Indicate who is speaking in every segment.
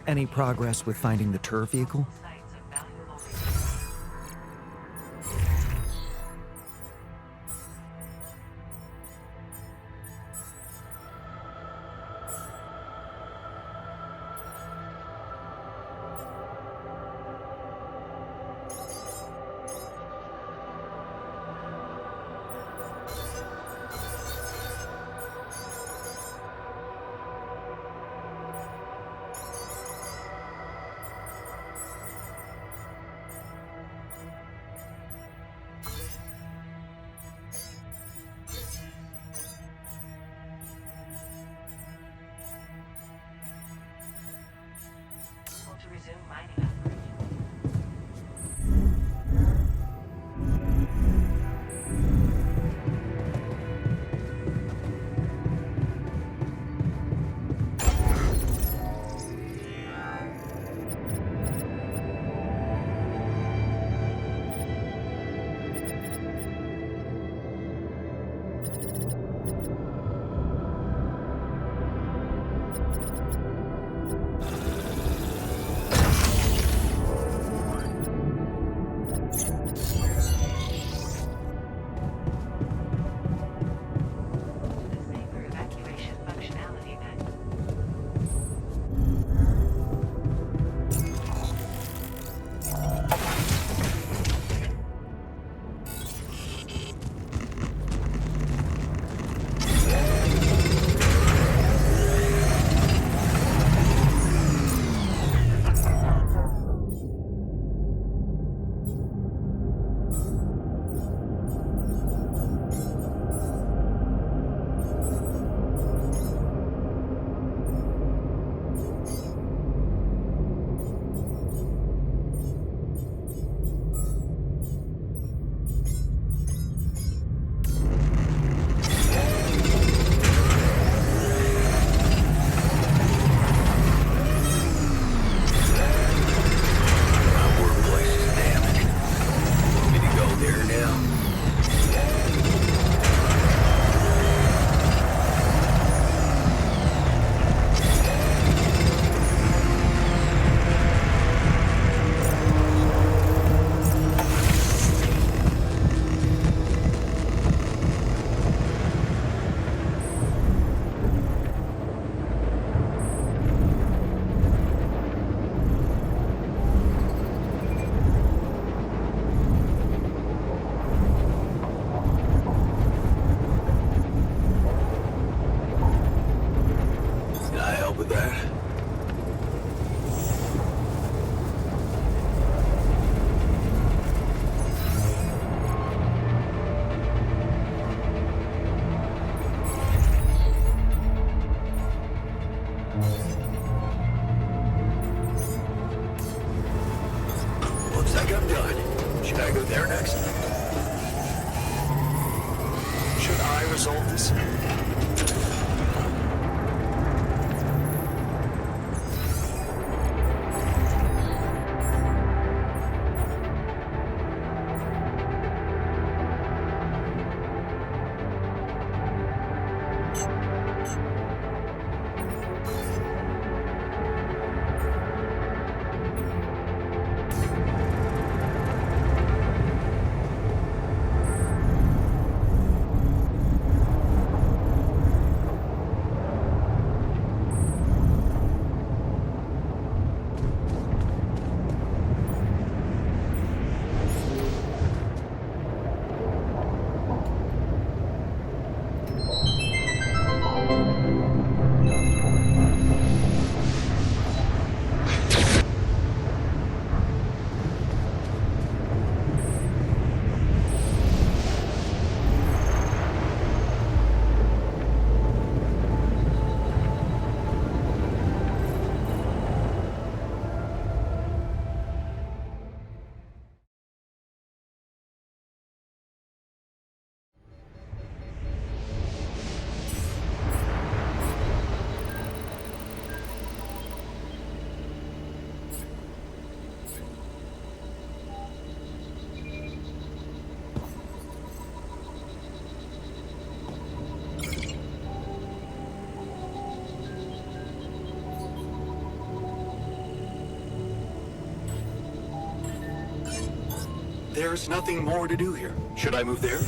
Speaker 1: Any progress with finding the turf vehicle?
Speaker 2: To resume mining operations.
Speaker 3: resolve this? There's nothing more to do here. Should I move there?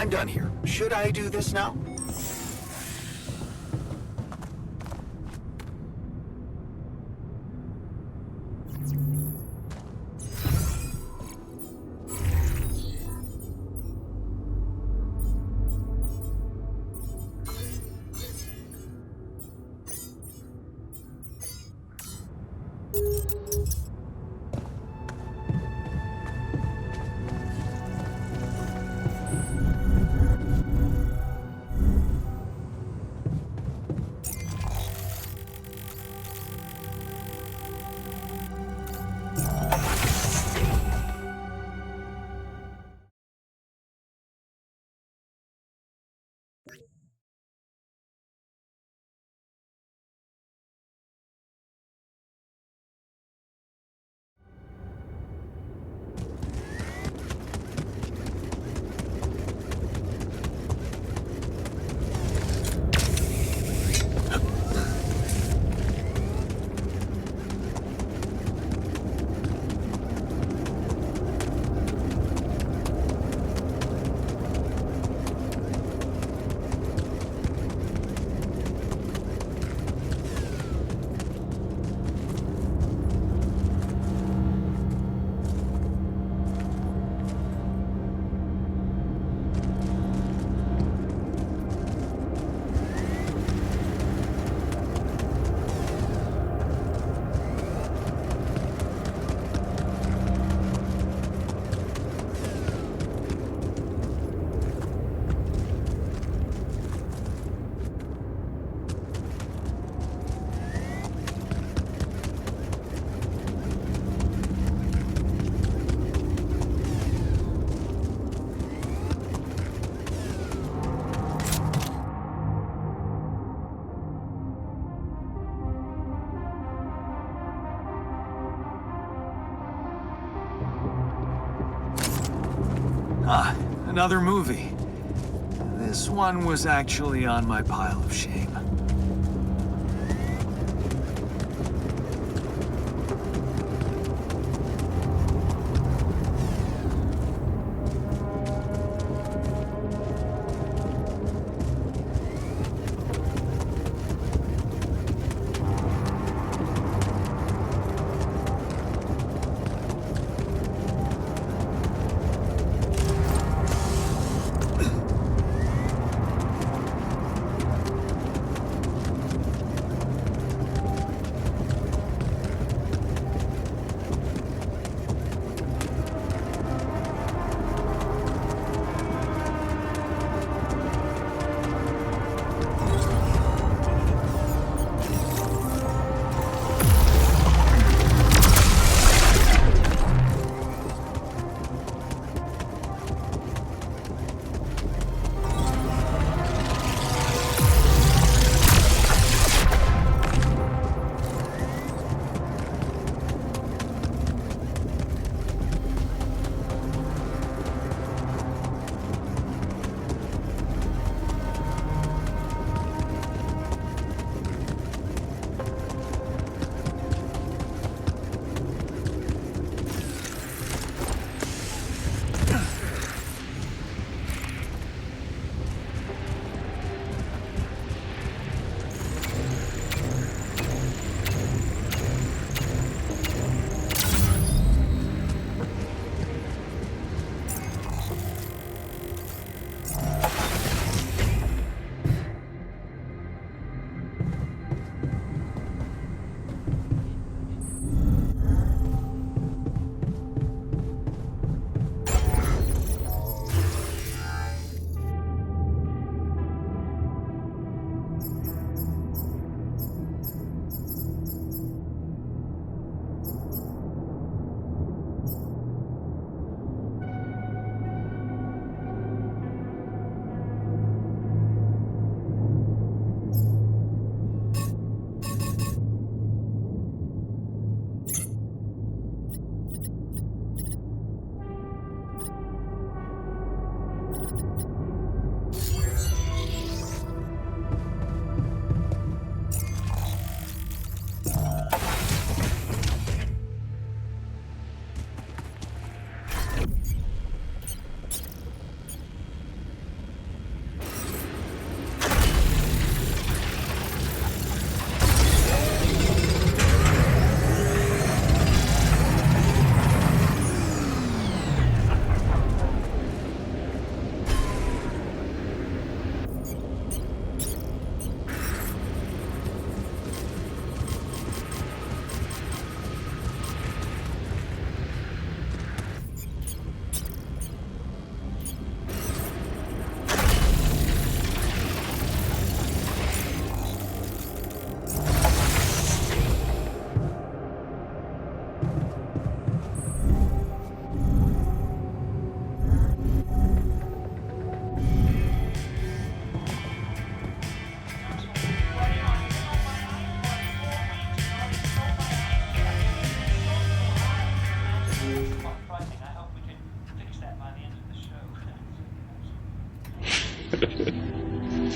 Speaker 3: I'm done here. Should I do this now?
Speaker 4: Ah, another movie. This one was actually on my pile of shame.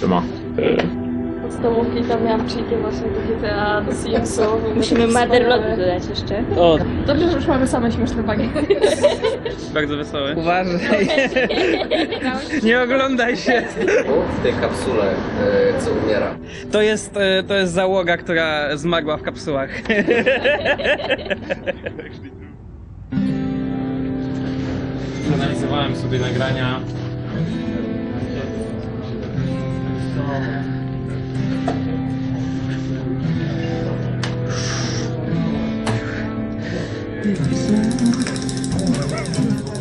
Speaker 5: Siema.
Speaker 6: Podstawówki tam miałam cheaty właśnie do GTA, do Simsów.
Speaker 7: Musimy Motherlotu dodać jeszcze.
Speaker 8: O,
Speaker 6: Dobrze, że już mamy same śmieszne bagiety.
Speaker 8: bardzo wesołe. Uważaj. Nie oglądaj się.
Speaker 5: W tej kapsule, co umiera.
Speaker 8: To jest załoga, która zmarła w kapsułach.
Speaker 9: Analizowałem sobie nagrania.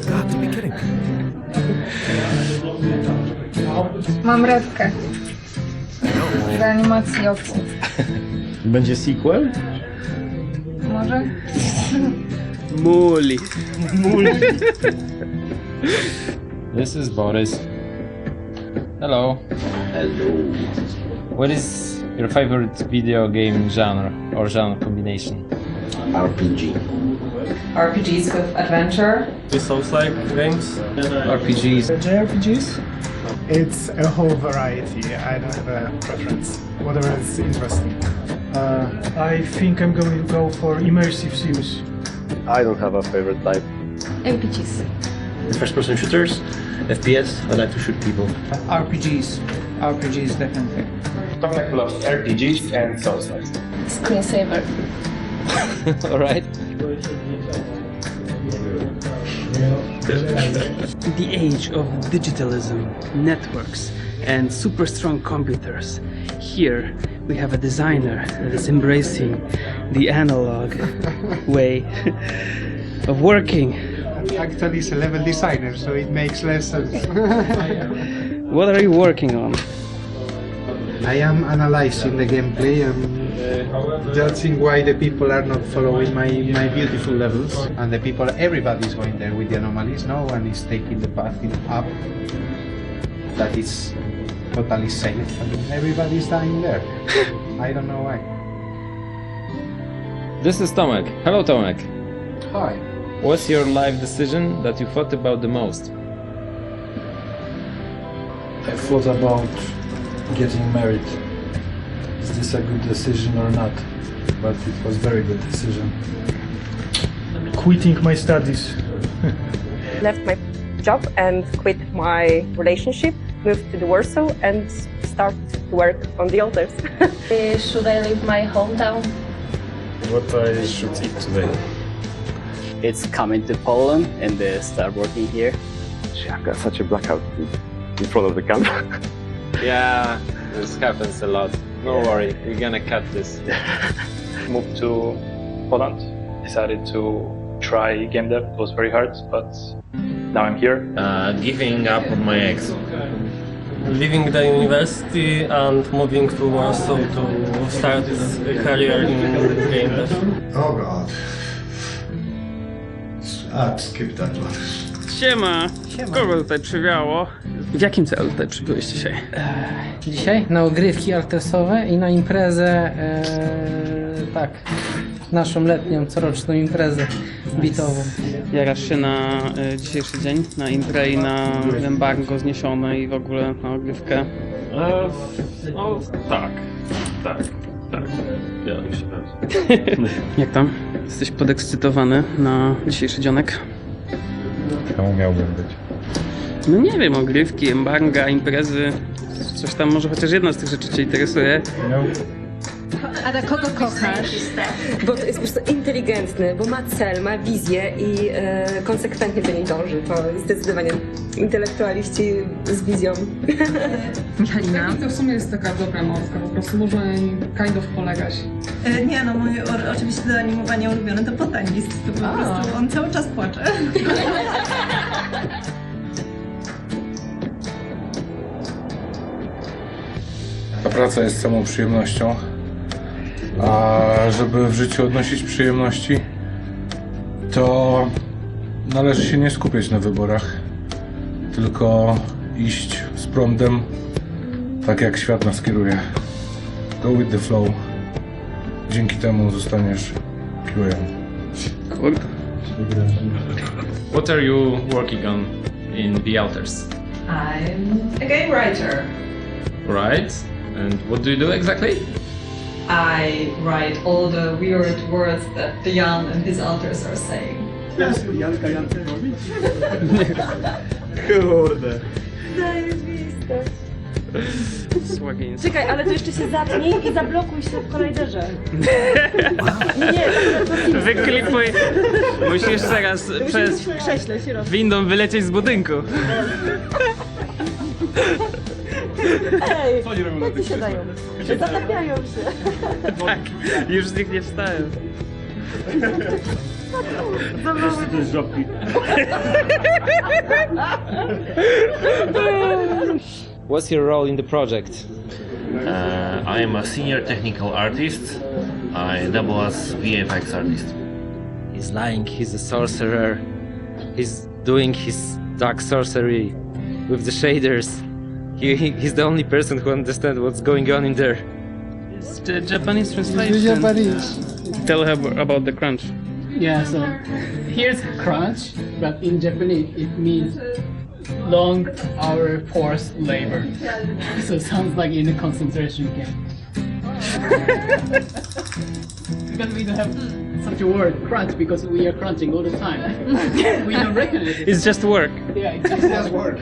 Speaker 1: Got to be kidding.
Speaker 6: Mam rewkę. Z animacji oczu.
Speaker 9: Będzie sequel?
Speaker 6: Może?
Speaker 8: Muli.
Speaker 9: This is Boris. Hello.
Speaker 5: Hello.
Speaker 9: What is your favorite video game genre or genre combination?
Speaker 5: RPG.
Speaker 2: RPGs with adventure.
Speaker 10: Souls-like games.
Speaker 8: RPGs.
Speaker 10: JRPGs?
Speaker 11: It's a whole variety. I don't have a preference. Whatever is interesting. I think I'm going to go for immersive sims.
Speaker 10: I don't have a favorite type.
Speaker 6: RPGs.
Speaker 10: First-person shooters, FPS. I like to shoot people.
Speaker 4: RPGs. RPGs, definitely.
Speaker 10: Tomek loves RPGs and Souls-like.
Speaker 6: Screensaver.
Speaker 8: Alright. The age of digitalism, networks, and super strong computers. Here we have a designer that is embracing the analog way of working.
Speaker 11: Actually, it's a level designer, so it makes less sense.
Speaker 8: What are you working on?
Speaker 11: I am analyzing the gameplay and judging why the people are not following my beautiful levels. And the people, everybody is going there with the anomalies. No one is taking the path up that is totally safe. And everybody is dying there. I don't know why.
Speaker 9: This is Tomek. Hello, Tomek.
Speaker 11: Hi.
Speaker 9: What's your life decision that you thought about the most?
Speaker 10: I thought about getting married. Is this a good decision or not? But it was very good decision. Quitting my studies.
Speaker 2: Left my job and quit my relationship, moved to the Warsaw and start to work on the altars.
Speaker 6: Should I leave my hometown?
Speaker 10: What I should eat today?
Speaker 12: It's coming to Poland and start working here.
Speaker 10: I've got such a blackout in front of the camera.
Speaker 9: Yeah, this happens a lot. No worry, we're gonna cut this.
Speaker 10: Moved to Poland. Decided to try game dev. It was very hard, but now I'm here.
Speaker 9: Giving up on my ex.
Speaker 10: Leaving the university and moving to Warsaw to start a career in game dev.
Speaker 11: Oh God. Skip that one.
Speaker 8: Siema! Kogo tutaj przywiało? W jakim celu tutaj przybyłeś dzisiaj?
Speaker 13: Dzisiaj na ogrywki artesowe i na imprezę, tak, naszą letnią, coroczną imprezę bitową.
Speaker 8: Jarasz się na dzisiejszy dzień, na imprę i na embargo zniesione i w ogóle na ogrywkę?
Speaker 10: No tak. Ja się
Speaker 8: Jak tam? Jesteś podekscytowany na dzisiejszy dzionek?
Speaker 10: Czemu miałbym być?
Speaker 8: No nie wiem, ogrywki, embarga, imprezy, coś tam, może chociaż jedna z tych rzeczy cię interesuje.
Speaker 6: A kogo kochasz?
Speaker 2: Bo to jest po prostu inteligentny, bo ma cel, ma wizję i konsekwentnie do niej dąży. To jest zdecydowanie intelektualiści z wizją.
Speaker 6: Michalina?
Speaker 13: To w sumie jest taka dobra mątka, po prostu można jej kind of polegać.
Speaker 2: Nie no, moje oczywiście do animowania ulubione to Botanist. To po prostu on cały czas płacze.
Speaker 10: Ta praca jest samą przyjemnością, a żeby w życiu odnosić przyjemności, to należy się nie skupiać na wyborach, tylko iść z prądem, tak jak świat nas kieruje. Go with the flow. Dzięki temu zostaniesz QA.
Speaker 8: Kurde.
Speaker 9: What are you working on in The Alters?
Speaker 2: I'm a game writer.
Speaker 9: Right? And what do you do exactly?
Speaker 2: I write all the weird words that the Jan and his altars are saying.
Speaker 10: Kurde.
Speaker 8: Słagiński.
Speaker 6: Czekaj, ale to jeszcze się zapnij i zablokuj się w kolajderze. Nie, to
Speaker 8: Wyklipuj. Musisz teraz przez
Speaker 6: w krześle się robi.
Speaker 8: windą wylecieć z budynku.
Speaker 6: Ej, jak ci się dają? Zatapiają się.
Speaker 8: Tak, już z nich nie wstałem.
Speaker 9: What's your role in the project?
Speaker 14: I am a senior technical artist. I double as VFX artist.
Speaker 12: He's lying, he's a sorcerer. He's doing his dark sorcery with the shaders. He's the only person who understands what's going on in there.
Speaker 8: It's the Japanese translation. Tell her about the crunch. Yeah, so here's crunch, but in Japanese it means long hour forced labor. So it sounds like in a concentration camp. Because we don't have such a word, crunch, because we are crunching all the time. We don't recognize it.
Speaker 11: It's just work.
Speaker 8: Yeah,
Speaker 11: It's just work.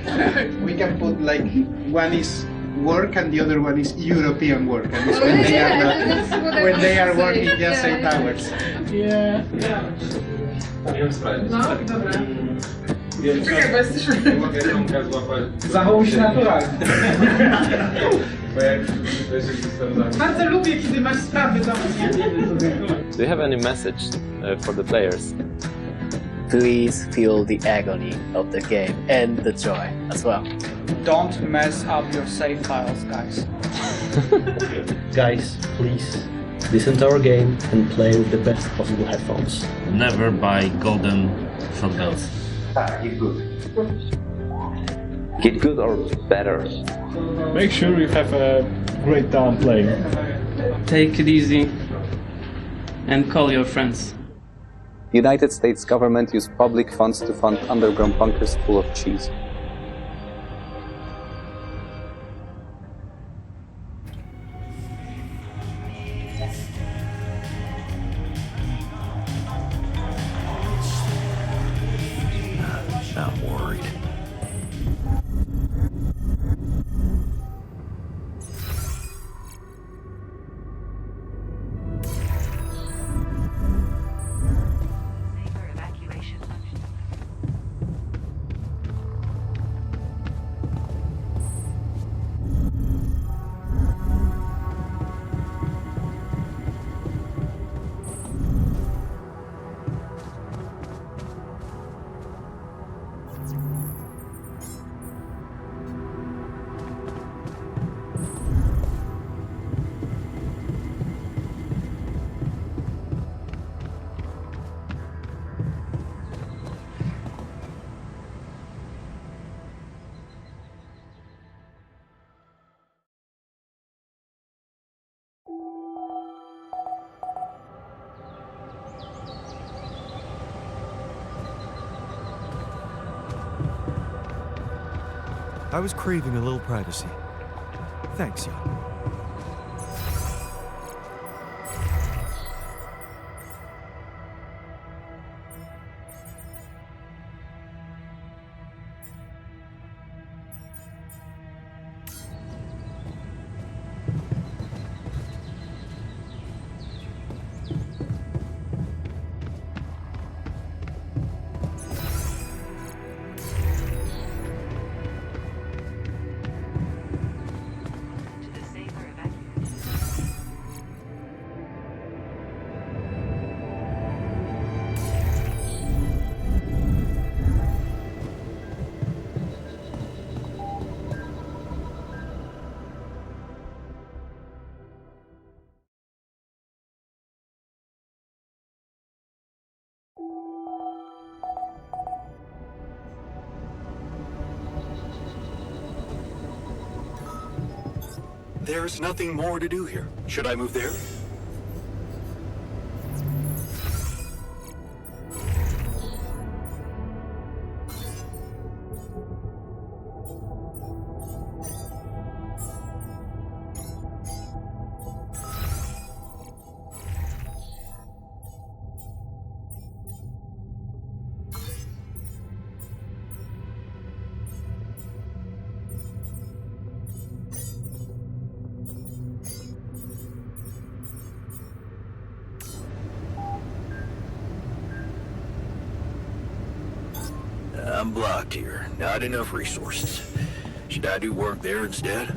Speaker 11: We can put like one is work and the other one is European work, and it's when they are not, when they are working just 8 hours.
Speaker 8: Yeah.
Speaker 13: No, dobra. Czekaj, bo jesteśmy...
Speaker 11: Zachowuj się naturalnie.
Speaker 13: Bardzo lubię, kiedy masz sprawy do mnie.
Speaker 9: Do you have any message for the players?
Speaker 15: Please feel the agony of the game and the joy as well.
Speaker 11: Don't mess up your save files, guys.
Speaker 16: Guys, please listen to our game and play with the best possible headphones.
Speaker 14: Never buy golden shotguns.
Speaker 11: Get good.
Speaker 5: Get good or better.
Speaker 17: Make sure you have a great time playing.
Speaker 8: Take it easy and call your friends.
Speaker 18: United States government used public funds to fund underground bunkers full of cheese.
Speaker 1: I'm worried. I was craving a little privacy. Thanks, Jan.
Speaker 3: There's nothing more to do here. Should I move there? I'm blocked here. Not enough resources. Should I do work there instead?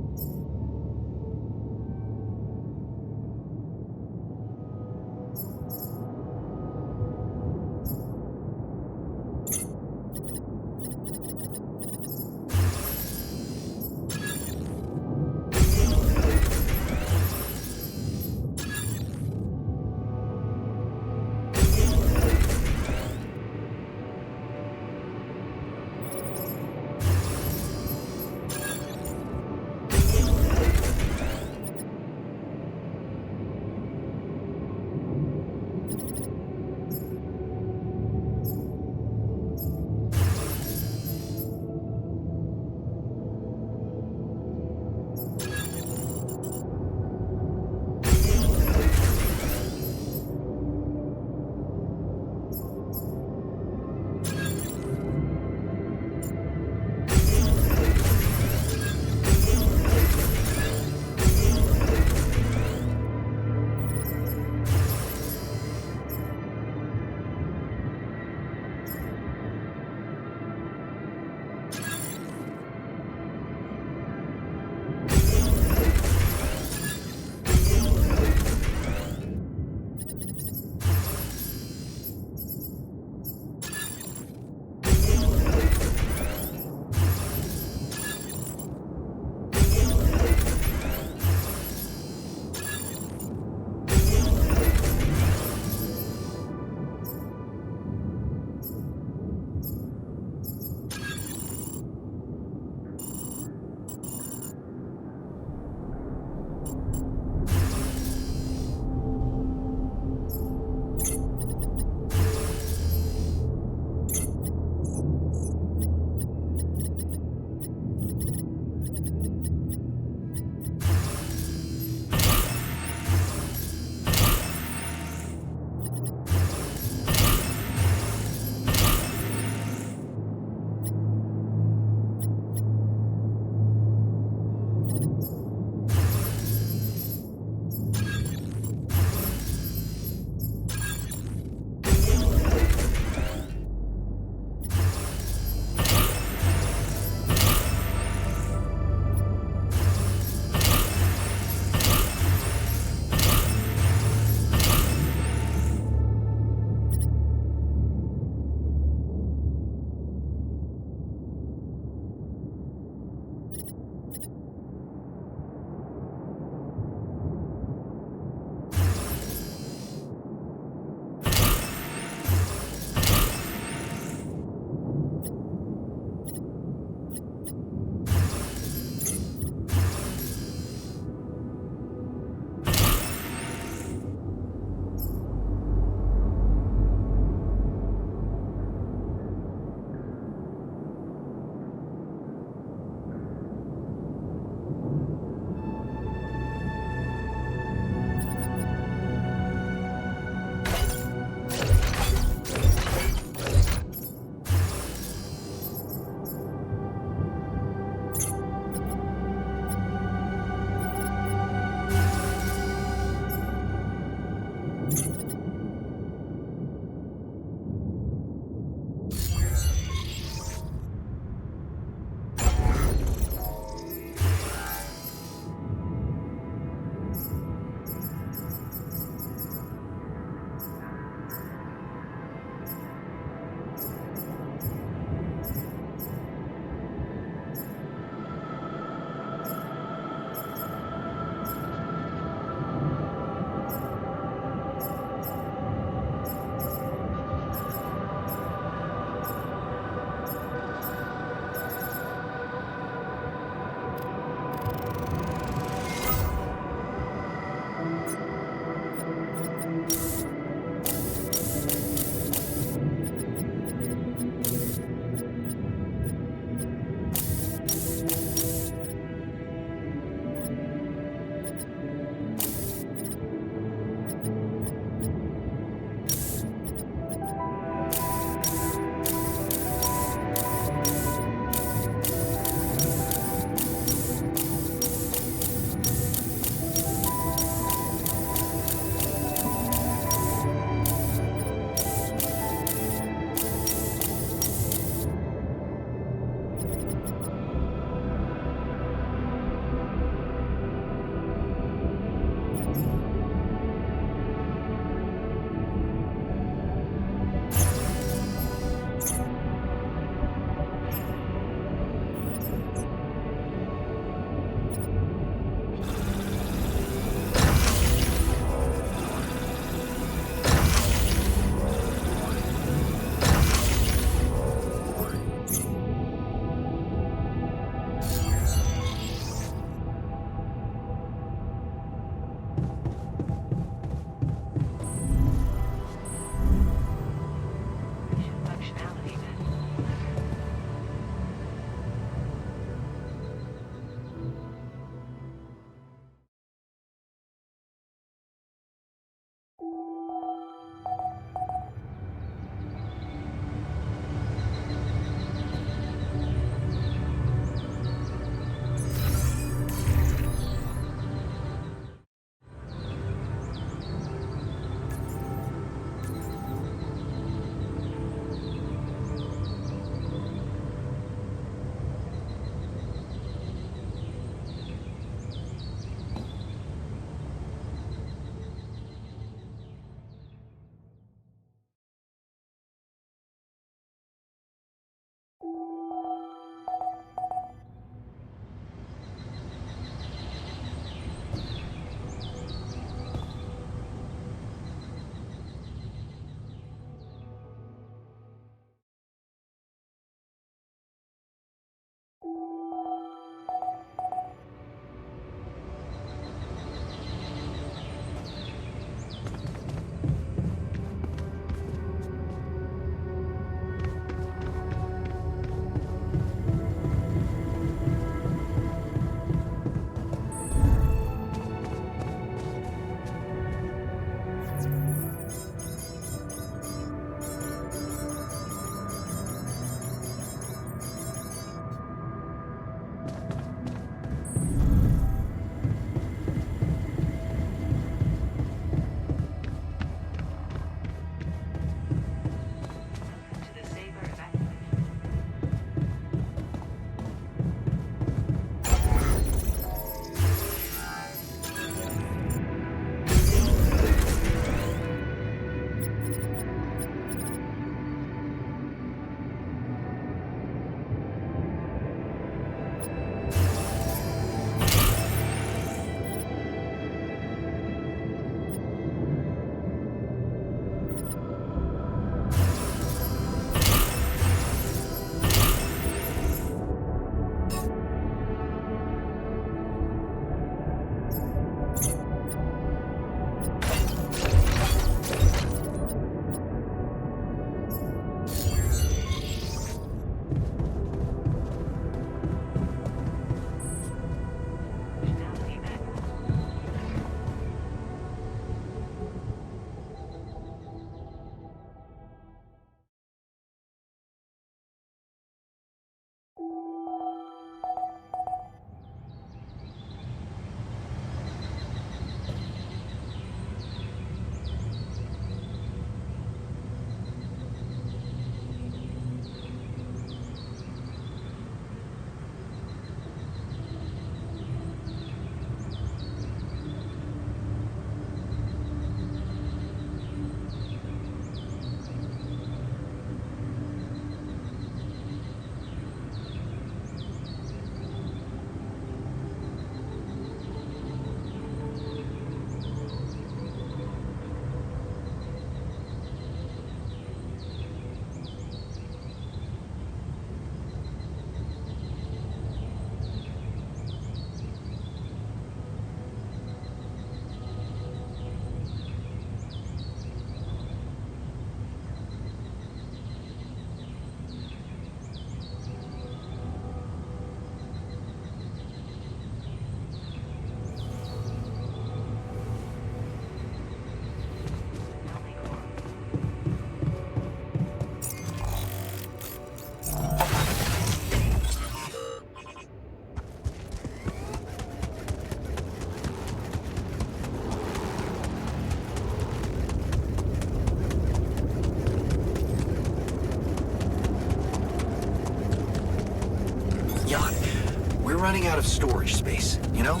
Speaker 3: running out of storage space, you know?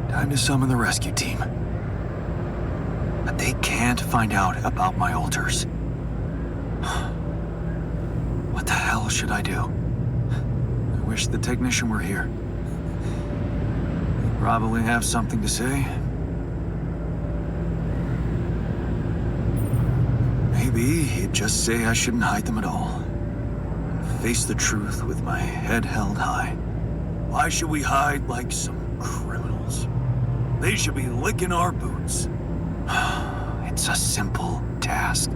Speaker 4: Time to summon the rescue team. But they can't find out about my altars. What the hell should I do? I wish the technician were here. He'd probably have something to say. Maybe he'd just say I shouldn't hide them at all. Face the truth with my head held high. Why should we hide like some criminals? They should be licking our boots. It's a simple task.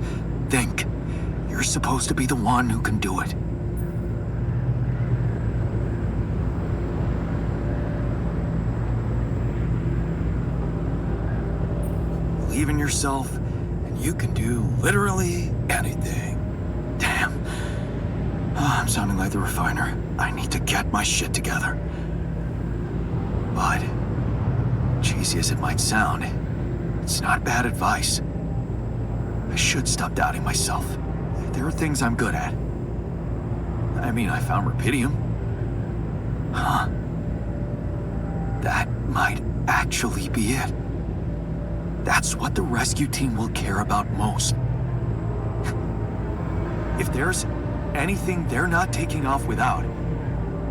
Speaker 4: Think. You're supposed to be the one who can do it. Believe in yourself, and you can do literally anything. Damn. I'm sounding like the refiner. I need to get my shit together. But, cheesy as it might sound, it's not bad advice. I should stop doubting myself. There are things I'm good at. I mean, I found rubidium. Huh. That might actually be it. That's what the rescue team will care about most. If there's anything they're not taking off without,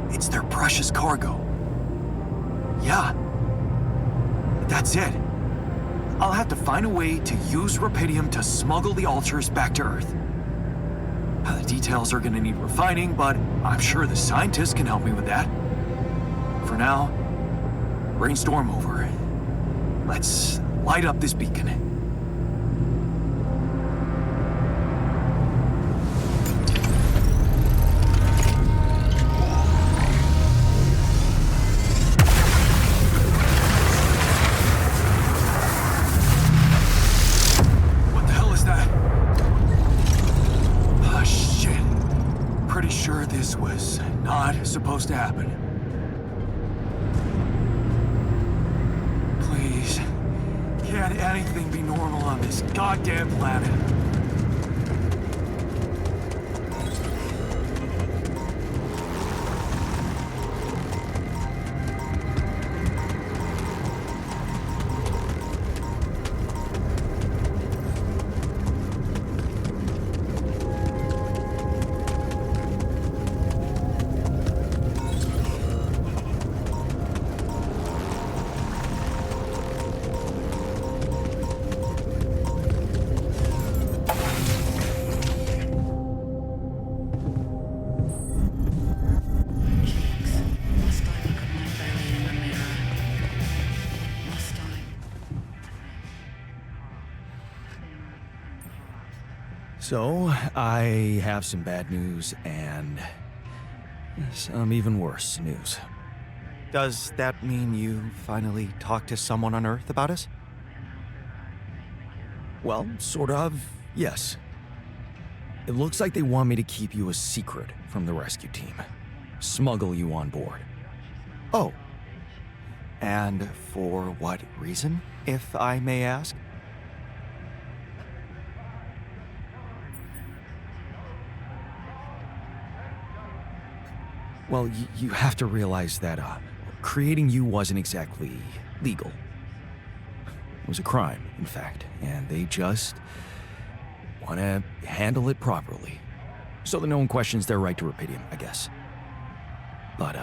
Speaker 4: it's their precious cargo. Yeah. That's it. I'll have to find a way to use rubidium to smuggle the altars back to Earth. The details are gonna need refining, but I'm sure the scientists can help me with that. For now, brainstorm over. Let's light up this beacon. What the hell is that? Ah, shit. Pretty sure this was not supposed to happen. Please. Can't anything be normal on this goddamn planet?
Speaker 1: So, I have some bad news and some even worse news. Does that mean you finally talked to someone on Earth about us? Well, sort of, yes. It looks like they want me to keep you a secret from the rescue team. Smuggle you on board. Oh. And for what reason, if I may ask? Well, you have to realize that creating you wasn't exactly legal. It was a crime, in fact, and they just want to handle it properly. So that no one questions their right to rubidium, I guess. But,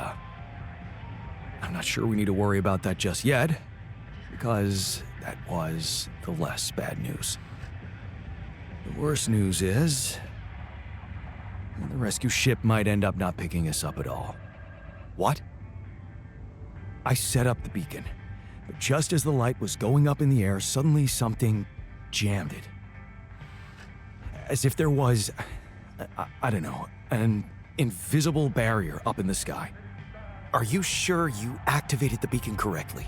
Speaker 1: I'm not sure we need to worry about that just yet, because that was the less bad news. The worst news is the rescue ship might end up not picking us up at all. What? I set up the beacon, but just as the light was going up in the air, suddenly something jammed it. As if there was, I don't know, an invisible barrier up in the sky. Are you sure you activated the beacon correctly?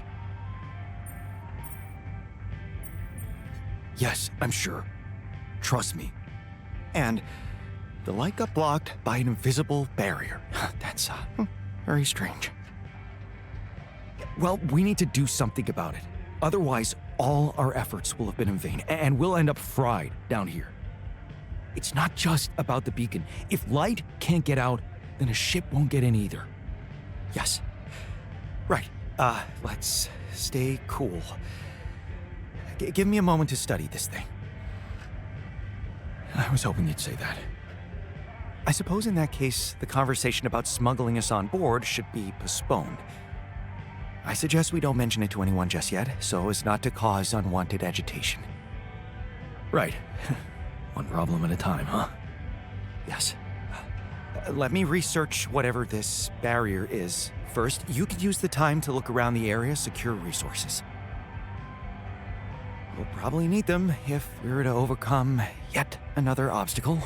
Speaker 1: Yes, I'm sure. Trust me. And the light got blocked by an invisible barrier. That's very strange. Well, we need to do something about it. Otherwise, all our efforts will have been in vain, and we'll end up fried down here. It's not just about the beacon. If light can't get out, then a ship won't get in either. Yes. Right. Let's stay cool. Give me a moment to study this thing. I was hoping you'd say that. I suppose in that case, the conversation about smuggling us on board should be postponed. I suggest we don't mention it to anyone just yet, so as not to cause unwanted agitation. Right. One problem at a time, huh? Yes. Let me research whatever this barrier is. First, you could use the time to look around the area, secure resources. We'll probably need them if we were to overcome yet another obstacle.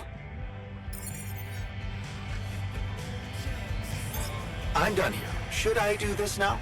Speaker 1: I'm done here. Should I do this now?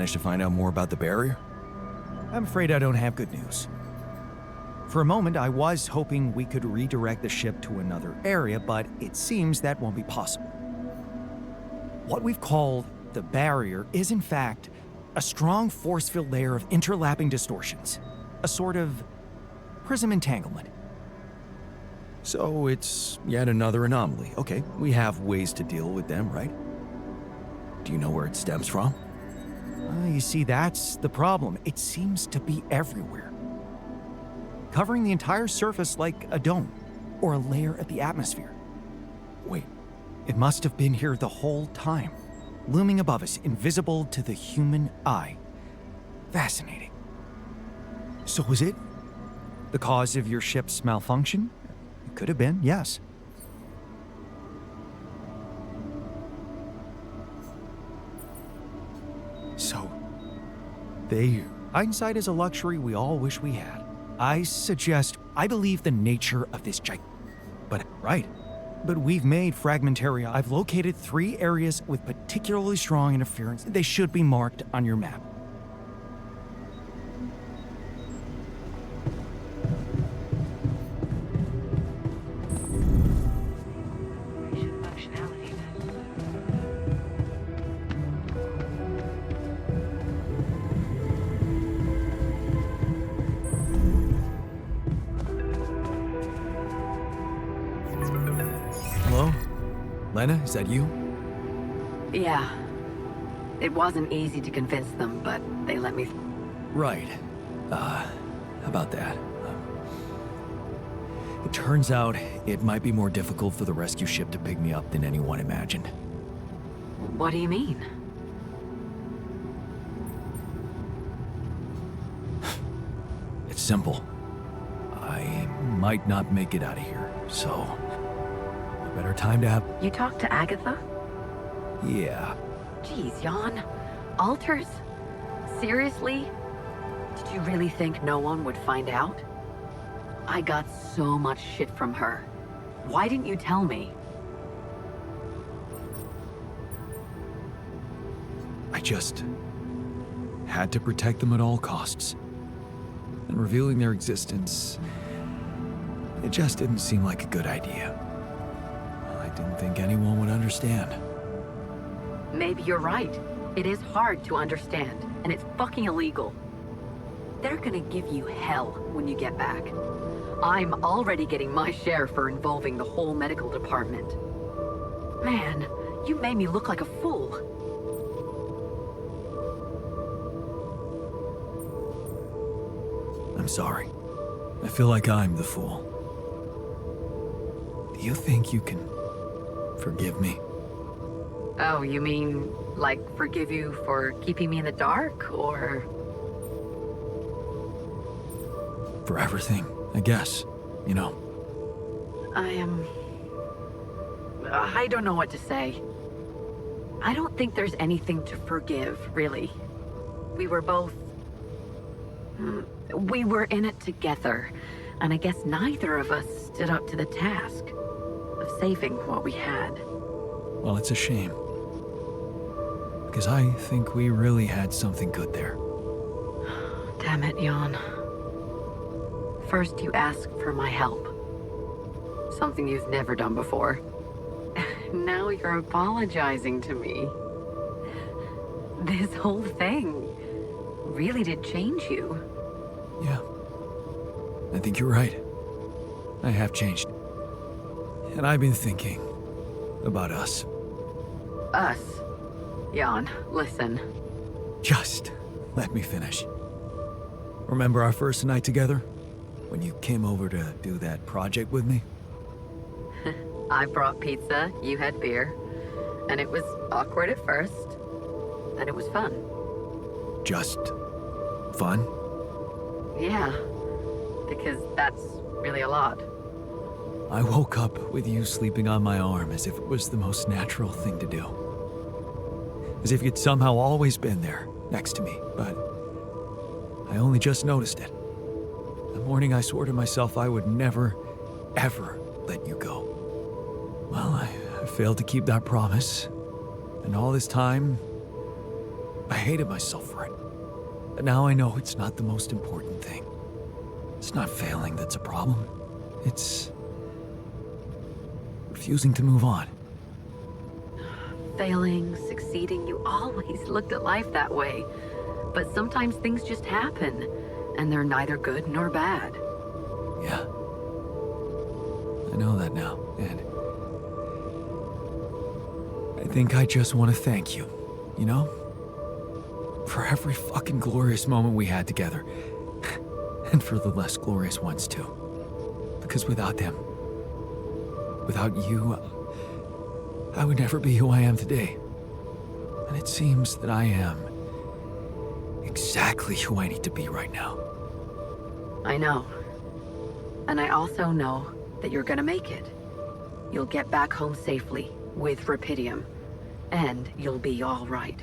Speaker 1: managed to find out more about the barrier? I'm afraid I don't have good news. For a moment, I was hoping we could redirect the ship to another area, but it seems that won't be possible. What we've called the barrier is, in fact, a strong force-filled layer of interlapping distortions, a sort of prism entanglement. So it's yet another anomaly. Okay, we have ways to deal with them, right? Do you know where it stems from? You see, that's the problem. It seems to be everywhere, covering the entire surface like a dome or a layer of the atmosphere. Wait, it must have been here the whole time, looming above us, invisible to the human eye. Fascinating. So was it the cause of your ship's malfunction? It could have been, yes. So, hindsight is a luxury we all wish we had. I believe the nature of this but we've made fragmentary. I've located 3 areas with particularly strong interference. They should be marked on your map. Hello? Lena, is that you?
Speaker 19: Yeah. It wasn't easy to convince them, but they let me...
Speaker 1: Right. About that. It turns out it might be more difficult for the rescue ship to pick me up than anyone imagined.
Speaker 19: What do you mean?
Speaker 1: It's simple. I might not make it out of here, so... a better time to have...
Speaker 19: You talked to Agatha?
Speaker 1: Yeah.
Speaker 19: Jeez, Jan. Alters? Seriously? Did you really think no one would find out? I got so much shit from her. Why didn't you tell me?
Speaker 1: I just... had to protect them at all costs. And revealing their existence... it just didn't seem like a good idea. I didn't think anyone would understand.
Speaker 19: Maybe you're right. It is hard to understand, and it's fucking illegal. They're gonna give you hell when you get back. I'm already getting my share for involving the whole medical department. Man, you made me look like a fool.
Speaker 1: I'm sorry. I feel like I'm the fool. Do you think you can forgive me?
Speaker 19: Oh, you mean, like, forgive you for keeping me in the dark, or...?
Speaker 1: For everything, I guess. You know.
Speaker 19: I don't know what to say. I don't think there's anything to forgive, really. We were both... we were in it together, and I guess neither of us stood up to the task of saving what we had.
Speaker 1: Well, it's a shame. Because I think we really had something good there.
Speaker 19: Damn it, Jan. First you asked for my help. Something you've never done before. Now you're apologizing to me. This whole thing really did change you.
Speaker 1: Yeah. I think you're right. I have changed. And I've been thinking about us.
Speaker 19: Us? Jan, listen.
Speaker 1: Just let me finish. Remember our first night together? When you came over to do that project with me?
Speaker 19: I brought pizza, you had beer, and it was awkward at first, then it was fun.
Speaker 1: Just fun?
Speaker 19: Yeah, because that's really a lot.
Speaker 1: I woke up with you sleeping on my arm as if it was the most natural thing to do. As if you'd somehow always been there, next to me, but I only just noticed it. The morning I swore to myself I would never, ever let you go. Well, I failed to keep that promise. And all this time, I hated myself for it. But now I know it's not the most important thing. It's not failing that's a problem. It's refusing to move on.
Speaker 19: Failing, succeeding, you always looked at life that way. But sometimes things just happen, and they're neither good nor bad.
Speaker 1: Yeah. I know that now, and I think I just want to thank you, you know? For every fucking glorious moment we had together. And for the less glorious ones, too. Because without them, without you, I would never be who I am today. And it seems that I am exactly who I need to be right now.
Speaker 19: I know. And I also know that you're gonna make it. You'll get back home safely, with Rapidium. And you'll be all right.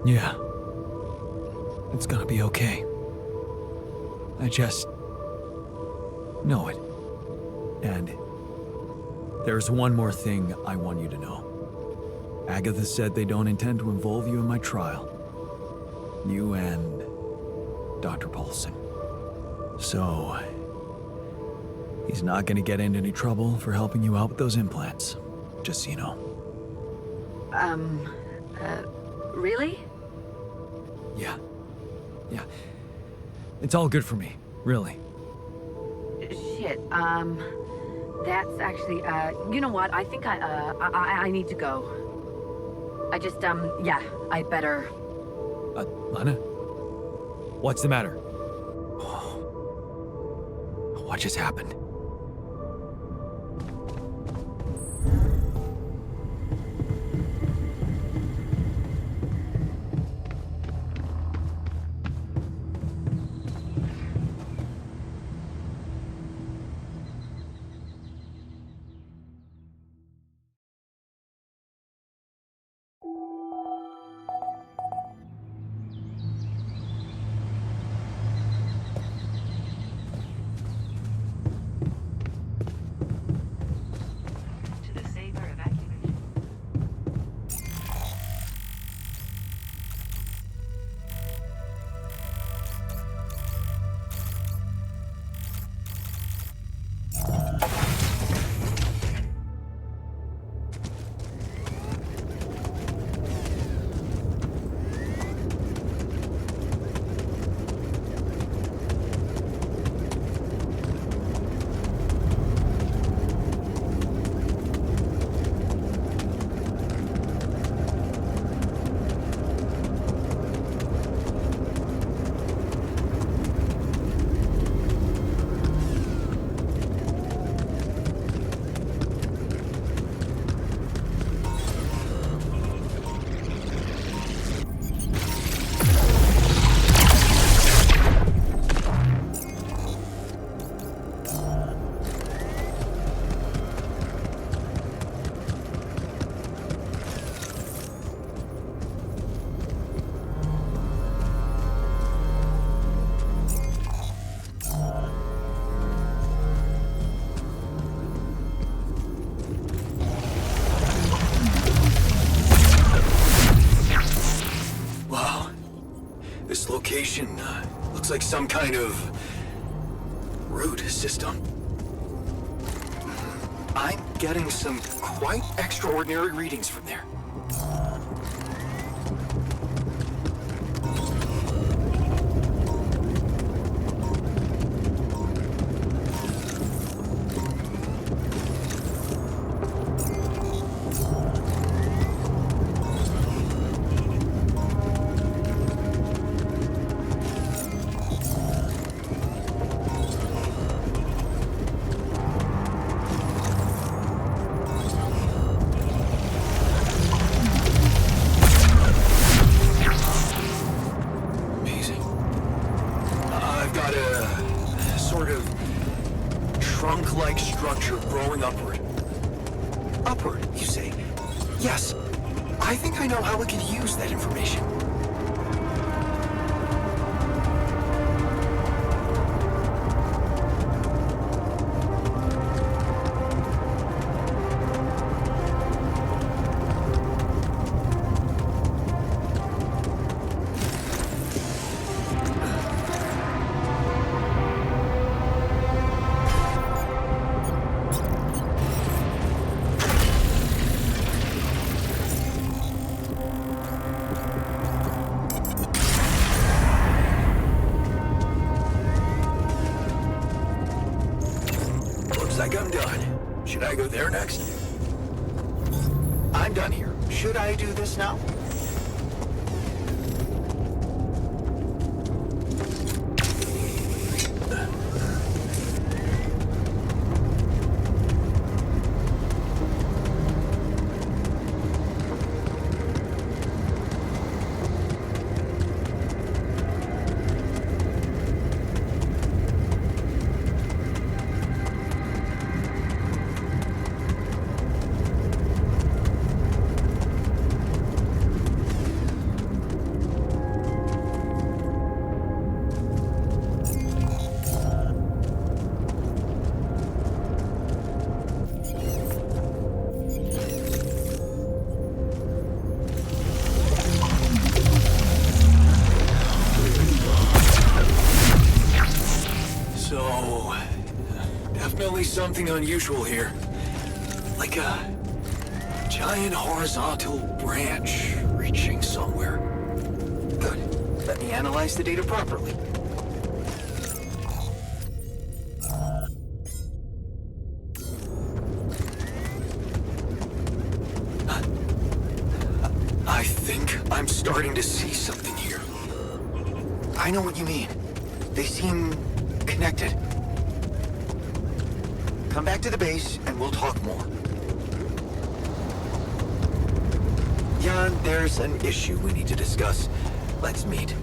Speaker 1: Yeah. It's gonna be okay. I just know it. And there's one more thing I want you to know. Agatha said they don't intend to involve you in my trial. You and Dr. Paulson. So, he's not gonna get into any trouble for helping you out with those implants. Just so you know.
Speaker 19: Really?
Speaker 1: Yeah. Yeah. It's all good for me, really.
Speaker 19: Shit, that's actually, you know what? I think I need to go. I just, yeah, I better...
Speaker 1: Lana? What's the matter? What just happened? Location looks like some kind of root system. I'm getting some quite extraordinary readings from there. Trunk-like structure growing upward. Upward, you say? Yes. I think I know how we could use that information.
Speaker 3: like I'm done. Should I go there next? I'm done here. Should I do this now? Something unusual here. Like a giant horizontal branch reaching somewhere. Good. Let me analyze the data properly. I think I'm starting to see something here. I know what you mean. They seem connected. Come back to the base, and we'll talk more. Jan, there's an issue we need to discuss. Let's meet.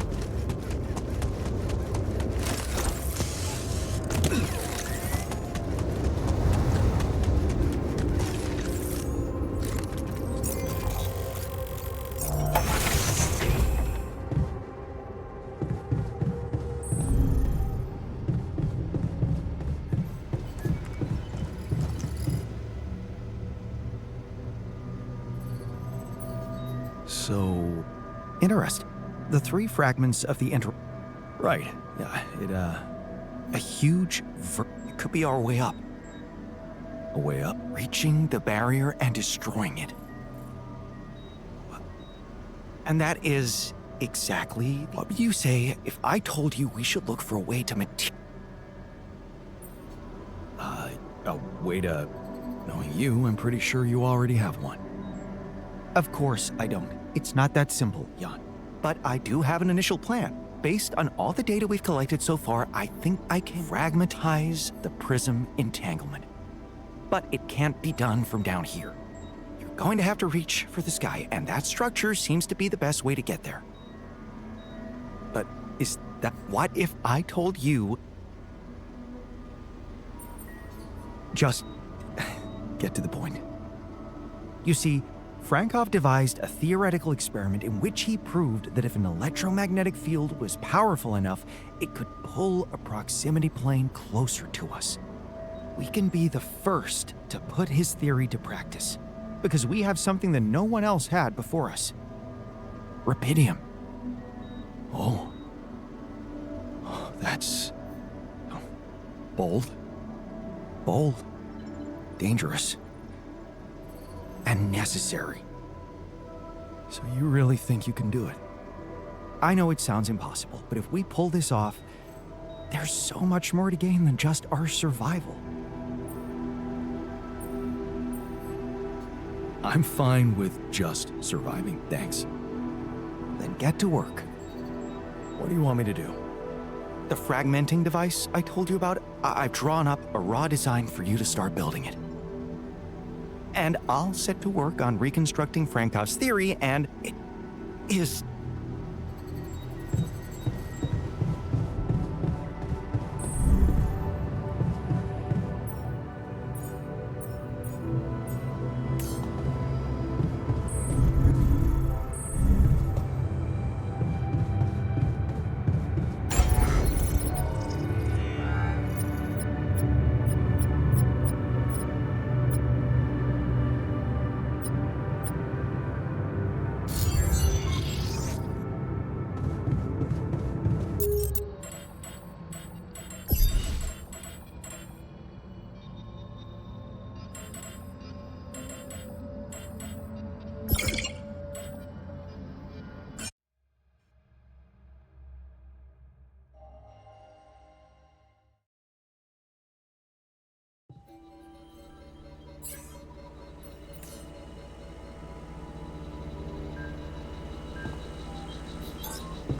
Speaker 1: So, interesting. The three fragments of the Right, yeah, a huge it could be our way up. A way up? Reaching the barrier and destroying it. And that is exactly what you say if I told you we should look for a way to a way to... Knowing you, I'm pretty sure you already have one. Of course I don't. It's not that simple, Jan. But I do have an initial plan. Based on all the data we've collected so far, I think I can fragmentize the prism entanglement. But it can't be done from down here. You're going to have to reach for the sky, and that structure seems to be the best way to get there. But is that... What if I told you... Just... get to the point. You see, Frankov devised a theoretical experiment in which he proved that if an electromagnetic field was powerful enough, it could pull a proximity plane closer to us. We can be the first to put his theory to practice, because we have something that no one else had before us. Rapidium. Oh. That's... bold. Bold. Dangerous. And necessary. So you really think you can do it? I know it sounds impossible, but if we pull this off, there's so much more to gain than just our survival. I'm fine with just surviving, thanks. Then get to work. What do you want me to do? The fragmenting device I told you about, I've drawn up a raw design for you to start building it. And I'll set to work on reconstructing Frankov's theory, and it is...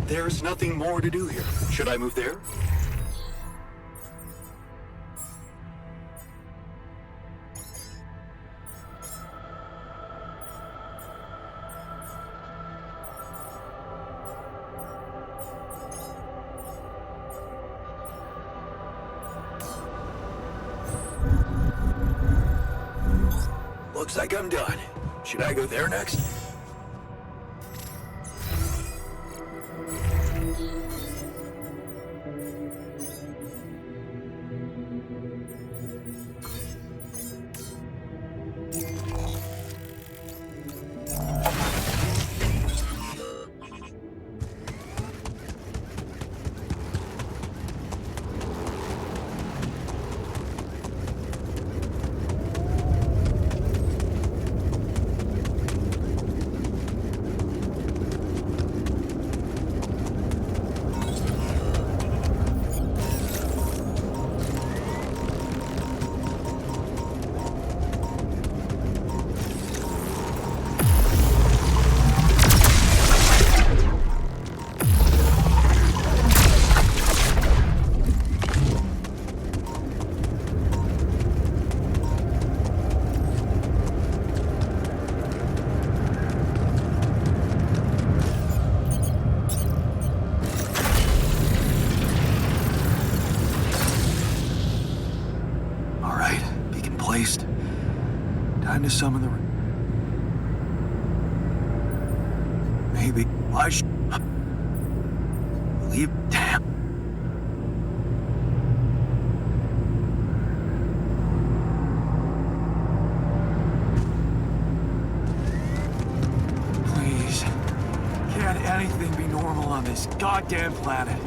Speaker 3: There's nothing more to do here. Should I move there? Looks like I'm done. Should I go there next? Time to summon the... Maybe I should... Leave... Damn. Please. Can't anything be normal on this goddamn planet?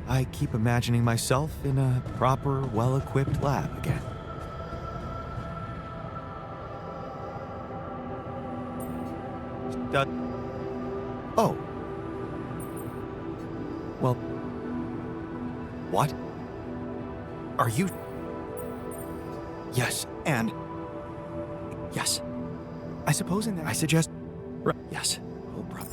Speaker 1: I keep imagining myself in a proper, well-equipped lab again. Oh. Well... What? Are you... Yes, and... Yes. I suppose in that... I suggest... Yes. Oh, brother.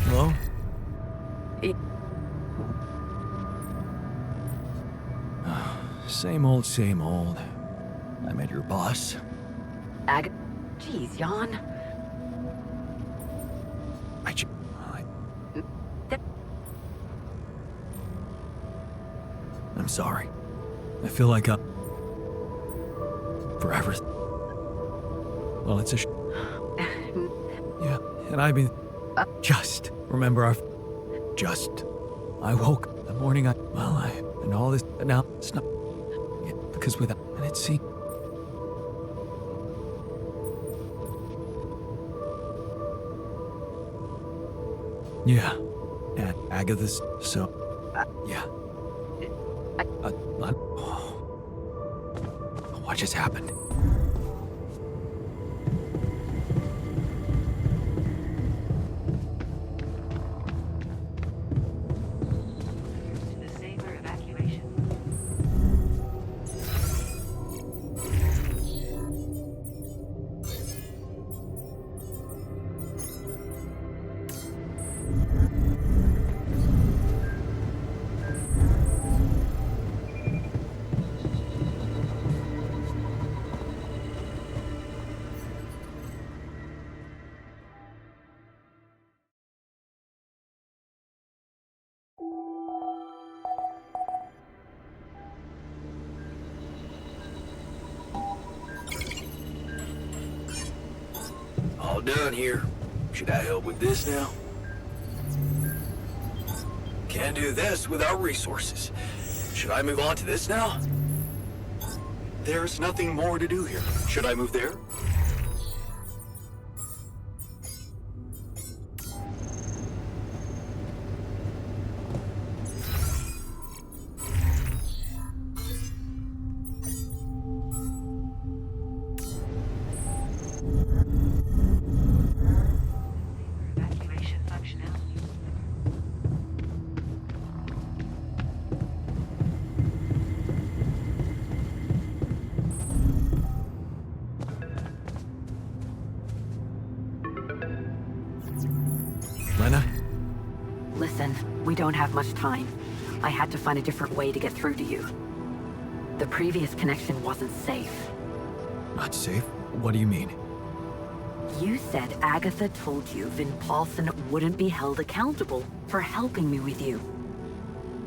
Speaker 1: Hello? Same old, same old. I met your boss.
Speaker 19: Jeez, Jan.
Speaker 1: I'm sorry. I feel like I'm... Forever... Well, it's a... Yeah, And I've been just remember our I woke the morning and all this and now it's not because without and it see yeah, and Agatha's so yeah. What just happened?
Speaker 3: All done here. Should I help with this now? Can't do this without resources. Should I move on to this now? There's nothing more to do here. Should I move there?
Speaker 1: Lena?
Speaker 19: Listen, we don't have much time. I had to find a different way to get through to you. The previous connection wasn't safe.
Speaker 1: Not safe? What do you mean?
Speaker 19: You said Agatha told you Vin Paulson wouldn't be held accountable for helping me with you.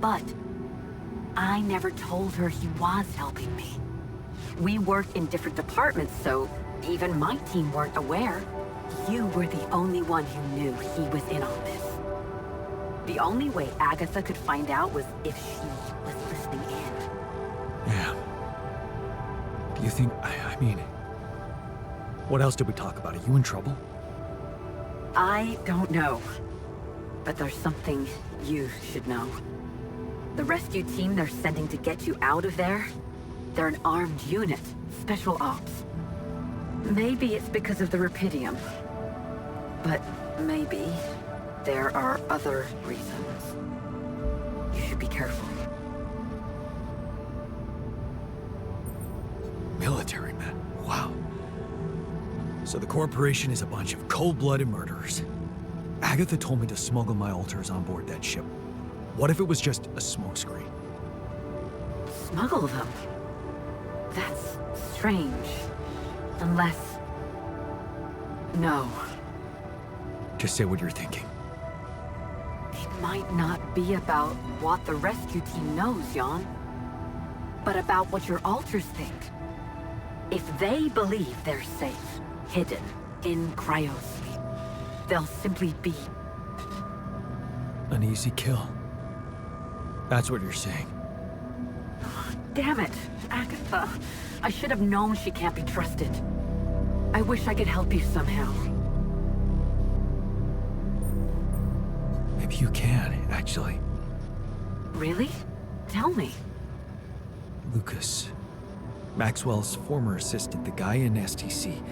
Speaker 19: But I never told her he was helping me. We worked in different departments, so even my team weren't aware. You were the only one who knew he was in on this. The only way Agatha could find out was if she was listening in.
Speaker 1: Yeah. Do you think, I mean, what else did we talk about? Are you in trouble?
Speaker 19: I don't know. But there's something you should know. The rescue team they're sending to get you out of there, they're an armed unit, special ops. Maybe it's because of the Rapidium. But maybe there are other reasons. You should be careful.
Speaker 1: Military men. Wow. So the corporation is a bunch of cold-blooded murderers. Agatha told me to smuggle my altars on board that ship. What if it was just a smokescreen?
Speaker 19: Smuggle them? That's strange. Unless... No.
Speaker 1: Just say what you're thinking.
Speaker 19: It might not be about what the rescue team knows, Jan. But about what your altars think. If they believe they're safe, hidden, in cryosleep, they'll simply be...
Speaker 1: An easy kill. That's what you're saying.
Speaker 19: Damn it, Agatha. I should have known she can't be trusted. I wish I could help you somehow.
Speaker 1: Maybe you can, actually.
Speaker 19: Really? Tell me.
Speaker 1: Lucas. Maxwell's former assistant, the guy in STC.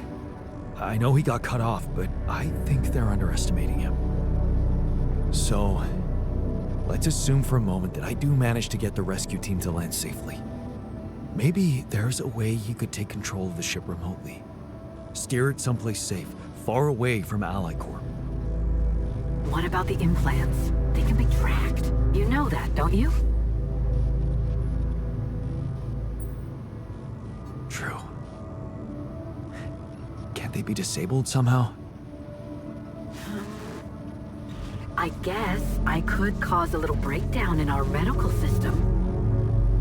Speaker 1: I know he got cut off, but I think they're underestimating him. So, let's assume for a moment that I do manage to get the rescue team to land safely. Maybe there's a way you could take control of the ship remotely. Steer it someplace safe, far away from Ally Corp.
Speaker 19: What about the implants? They can be tracked. You know that, don't you?
Speaker 1: True. Can't they be disabled somehow?
Speaker 19: I guess I could cause a little breakdown in our medical system.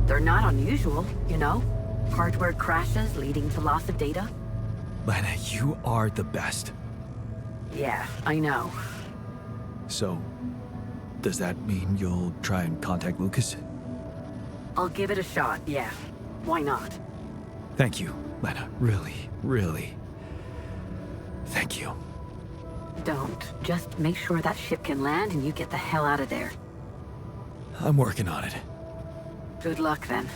Speaker 19: They're not unusual, you know? Hardware crashes leading to loss of data.
Speaker 1: Lena, you are the best.
Speaker 19: Yeah, I know.
Speaker 1: So, does that mean you'll try and contact Lucas?
Speaker 19: I'll give it a shot, yeah. Why not?
Speaker 1: Thank you, Lena. Really, really. Thank you.
Speaker 19: Don't. Just make sure that ship can land and you get the hell out of there.
Speaker 1: I'm working on it.
Speaker 19: Good luck then.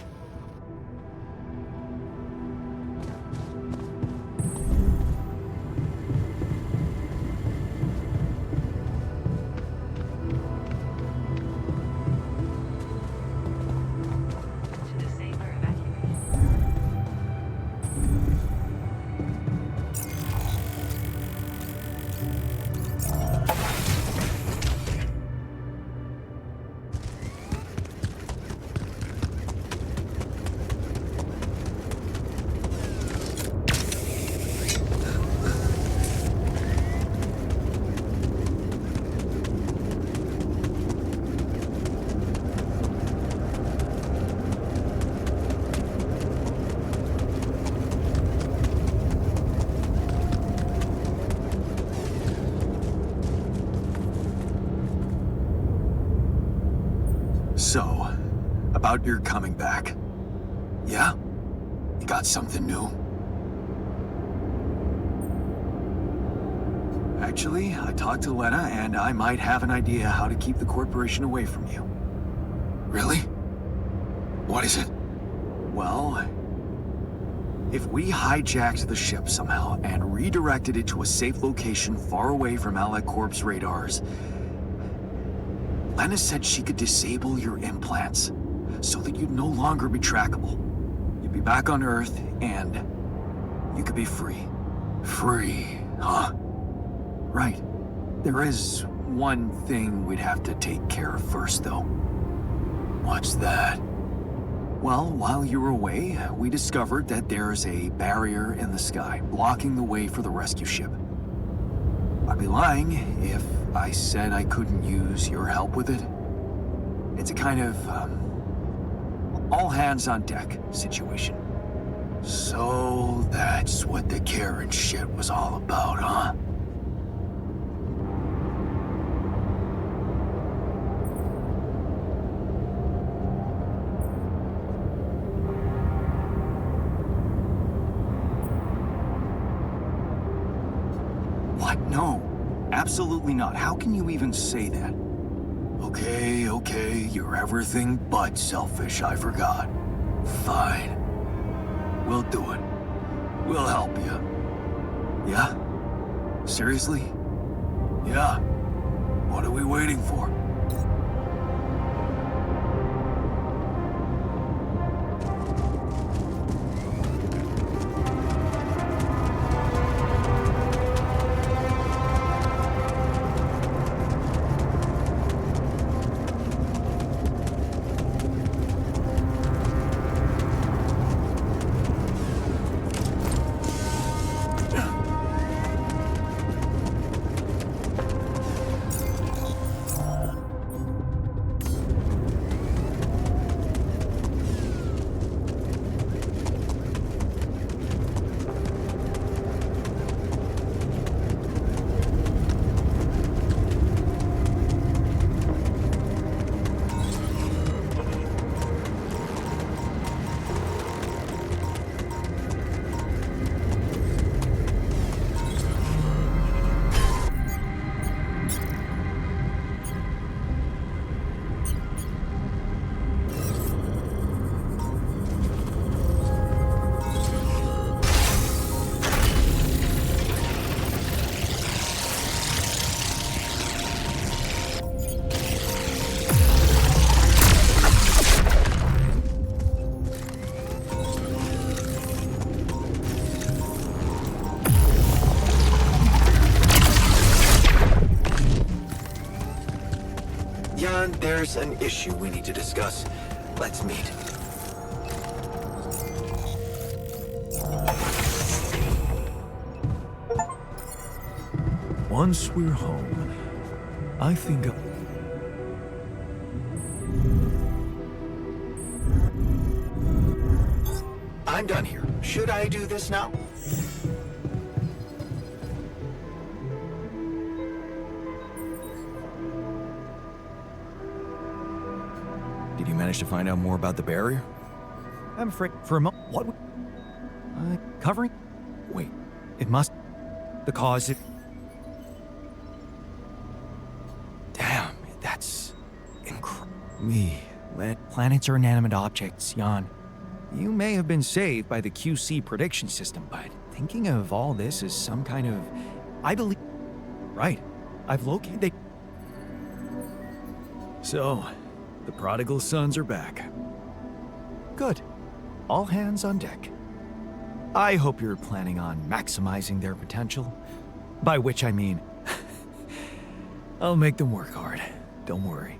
Speaker 4: So, about your coming back. Yeah? You got something new? Actually, I talked to Lena, and I might have an idea how to keep the corporation away from you. Really? What is it? Well, if we hijacked the ship somehow and redirected it to a safe location far away from Allied Corp's radars, Lena said she could disable your implants so that you'd no longer be trackable. You'd be back on Earth, and you could be free. Free, huh? Right. There is one thing we'd have to take care of first, though. What's that? Well, while you were away, we discovered that there's a barrier in the sky blocking the way for the rescue ship. I'd be lying if I said I couldn't use your help with it. It's a kind of, all hands on deck situation. So that's what the Karen shit was all about, huh? What? No. Absolutely not. How can you even say that? Okay, you're everything but selfish, I forgot. Fine. We'll do it. We'll help you. Yeah? Seriously? Yeah. What are we waiting for?
Speaker 3: Jan, there's an issue we need to discuss. Let's meet.
Speaker 1: Once we're home, I think
Speaker 3: I'm done here. Should I do this now?
Speaker 1: manage to find out more about the barrier? I'm afraid for a moment. What? Covering? Wait, it must. The cause. Damn, that's incredible. Planets are inanimate objects, Jan. You may have been saved by the QC prediction system, but thinking of all this as some kind of. I believe. Right. I've located the. So, the prodigal sons are back. Good. All hands on deck. I hope you're planning on maximizing their potential. By which I mean, I'll make them work hard. Don't worry.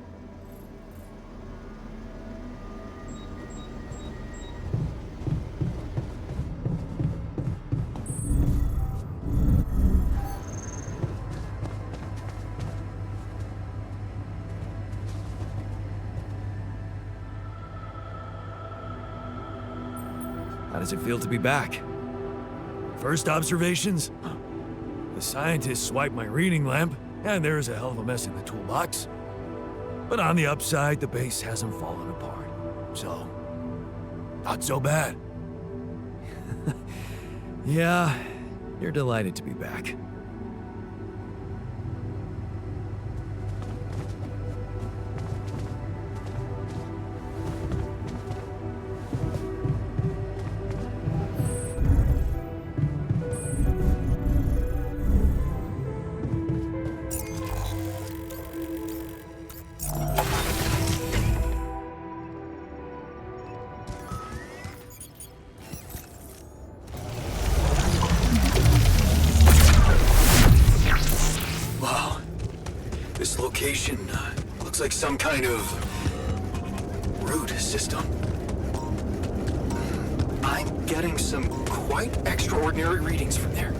Speaker 1: How does it feel to be back? First observations? The scientists swiped my reading lamp, and there's a hell of a mess in the toolbox. But on the upside, the base hasn't fallen apart. So, not so bad. Yeah, you're delighted to be back.
Speaker 3: Looks like some kind of root system. I'm getting some quite extraordinary readings from there.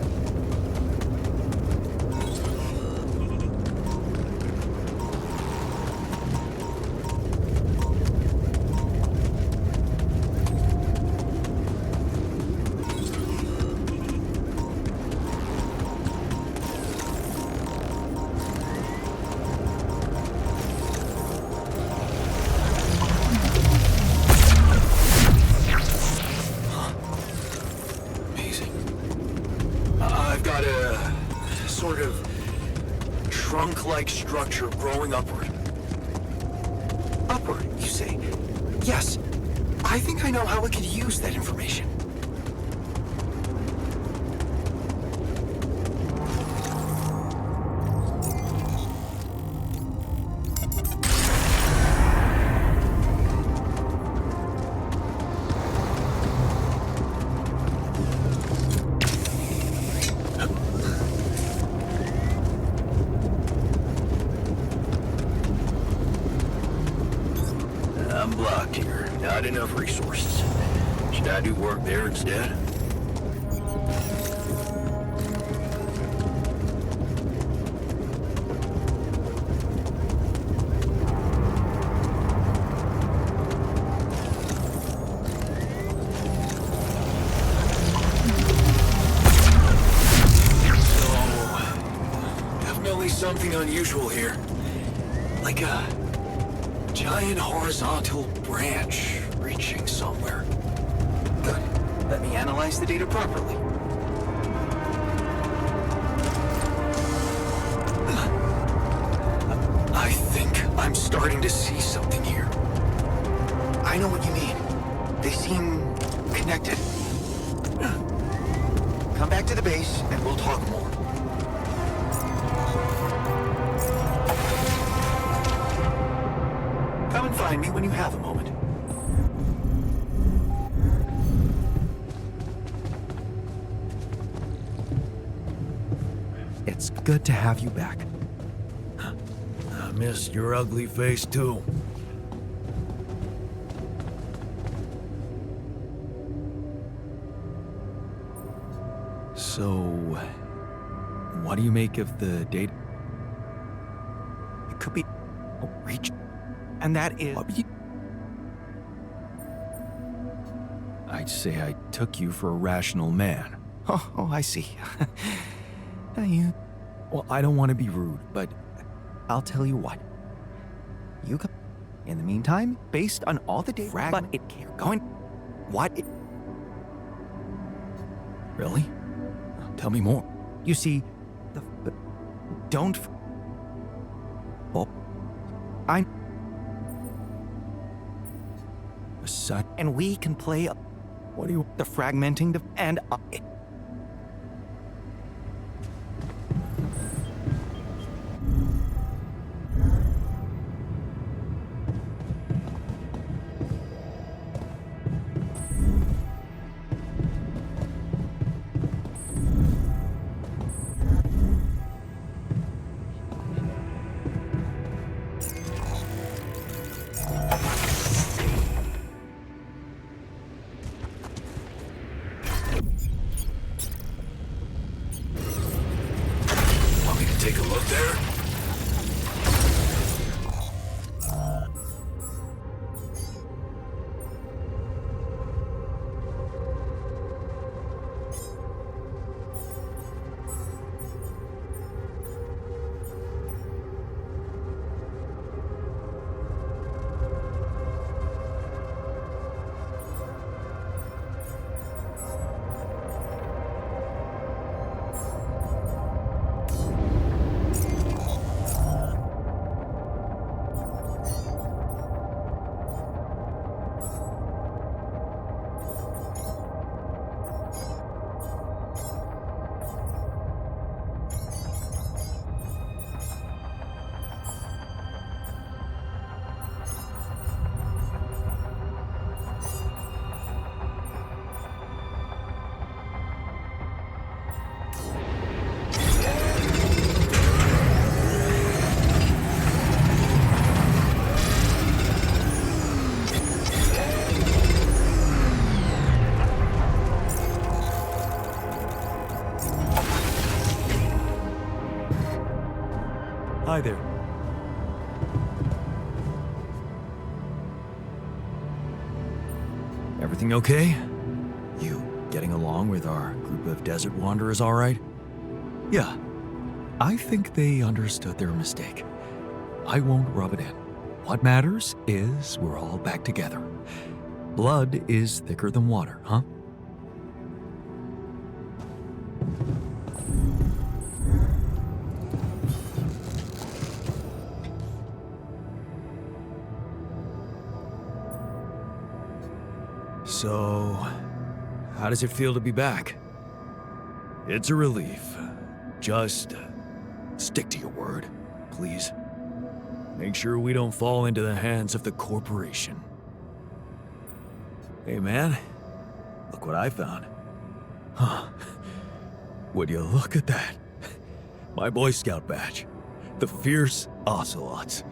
Speaker 3: Trunk-like structure growing upward. Upward, you say? Yes. I think I know how we could use that information. I'm blocked here. Not enough resources. Should I do work there instead? Definitely something unusual here. Like a giant horizontal branch reaching somewhere. Good. Let me analyze the data properly. I think I'm starting to see something here. I know what you mean. They seem connected. Come back to the base and we'll talk more. Come and find me when you have a moment.
Speaker 1: It's good to have you back. I miss your ugly face, too. So, what do you make of the data? It could be reach. And that is... I'd say I took you for a rational man. Oh, I see. Well, I don't want to be rude, but I'll tell you what. You come In the meantime, based on all the data, but it can't going. What? Really? Tell me more. You see, don't. Oh, I'm. And we can play. What do you? The fragmenting the and.
Speaker 3: Take a look there.
Speaker 1: Hi there. Everything okay? You getting along with our group of desert wanderers all right? Yeah. I think they understood their mistake. I won't rub it in. What matters is we're all back together. Blood is thicker than water, huh? So, how does it feel to be back? It's a relief. Just stick to your word, please. Make sure we don't fall into the hands of the corporation. Hey man, look what I found. Huh. Would you look at that? My Boy Scout badge. The Fierce Ocelots.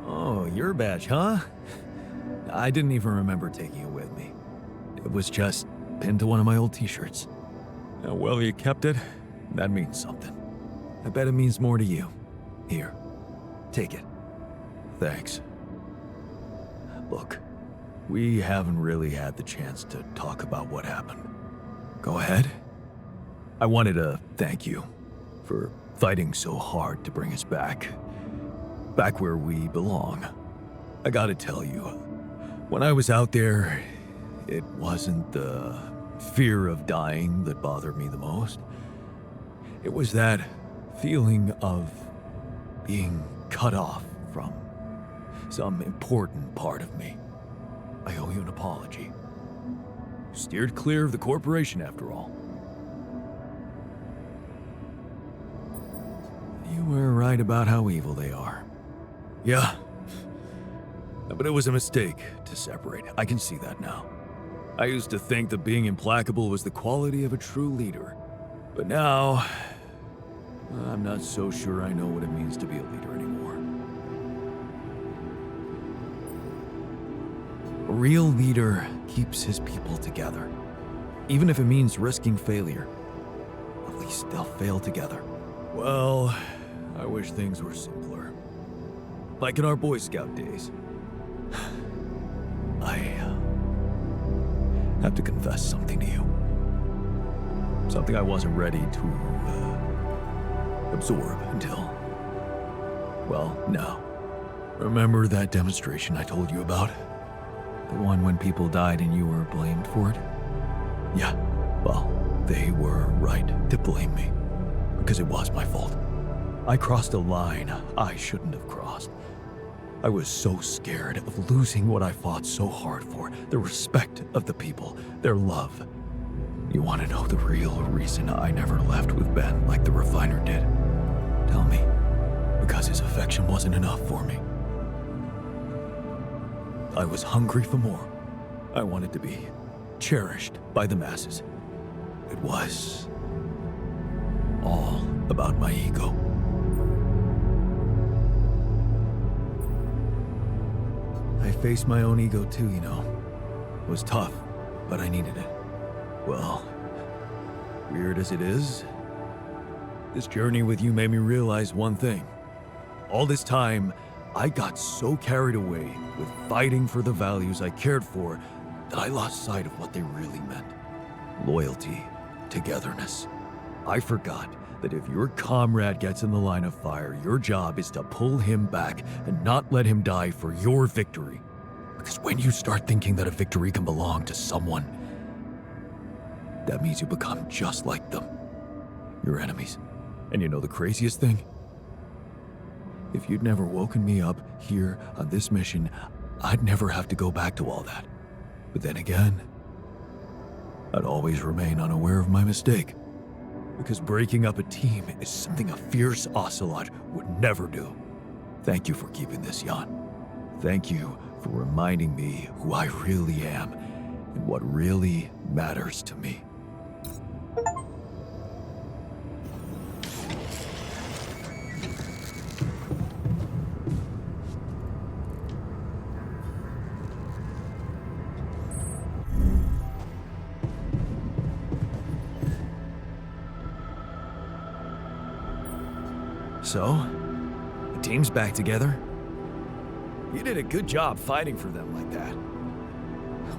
Speaker 1: Oh, your badge, huh? I didn't even remember taking it with me. It was just pinned to one of my old t-shirts. Well, you kept it. That means something. I bet it means more to you. Here, take it. Thanks. Look, we haven't really had the chance to talk about what happened. Go ahead. I wanted to thank you for fighting so hard to bring us back. Back where we belong. I gotta tell you, when I was out there, it wasn't the fear of dying that bothered me the most. It was that feeling of being cut off from some important part of me. I owe you an apology. Steered clear of the corporation, after all. You were right about how evil they are. Yeah. But it was a mistake to separate. I can see that now. I used to think that being implacable was the quality of a true leader. But now, I'm not so sure I know what it means to be a leader anymore. A real leader keeps his people together. Even if it means risking failure. At least they'll fail together. Well, I wish things were simpler. Like in our Boy Scout days. I have to confess something to you. Something I wasn't ready to absorb until, well, now. Remember that demonstration I told you about? The one when people died and you were blamed for it? Yeah, well, they were right to blame me. Because it was my fault. I crossed a line I shouldn't have crossed. I was so scared of losing what I fought so hard for, the respect of the people, their love. You want to know the real reason I never left with Ben like the refiner did? Tell me. Because his affection wasn't enough for me. I was hungry for more. I wanted to be cherished by the masses. It was all about my ego. I faced my own ego too, you know. It was tough, but I needed it. Well, weird as it is, this journey with you made me realize one thing. All this time, I got so carried away with fighting for the values I cared for that I lost sight of what they really meant. Loyalty, togetherness. I forgot that if your comrade gets in the line of fire, your job is to pull him back and not let him die for your victory. Because when you start thinking that a victory can belong to someone, that means you become just like them. Your enemies. And you know the craziest thing? If you'd never woken me up here on this mission, I'd never have to go back to all that. But then again, I'd always remain unaware of my mistake. Because breaking up a team is something a fierce ocelot would never do. Thank you for keeping this, Jan. Thank you for reminding me who I really am and what really matters to me. So, the team's back together. You did a good job fighting for them like that.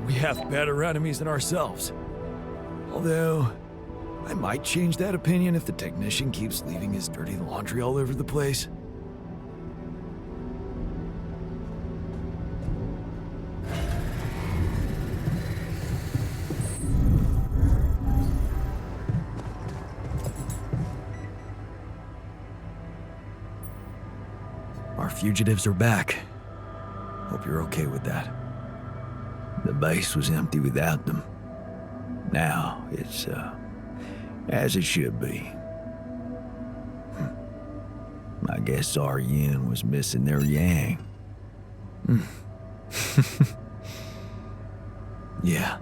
Speaker 1: We have better enemies than ourselves. Although, I might change that opinion if the technician keeps leaving his dirty laundry all over the place. Our fugitives are back. Hope you're okay with that. The base was empty without them. Now, it's, as it should be. I guess our yin was missing their yang. Yeah.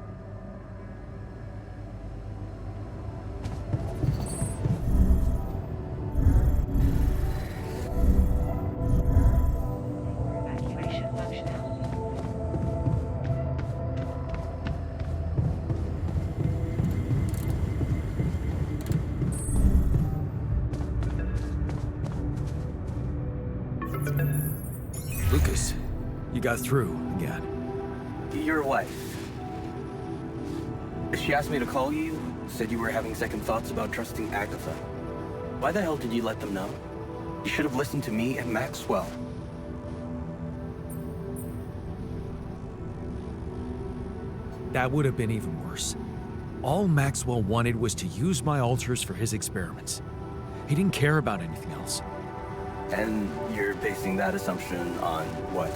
Speaker 1: Lucas, you got through again.
Speaker 20: Your wife. She asked me to call you, said you were having second thoughts about trusting Agatha. Why the hell did you let them know? You should have listened to me and Maxwell.
Speaker 1: That would have been even worse. All Maxwell wanted was to use my altars for his experiments. He didn't care about anything else.
Speaker 20: And you're basing that assumption on what?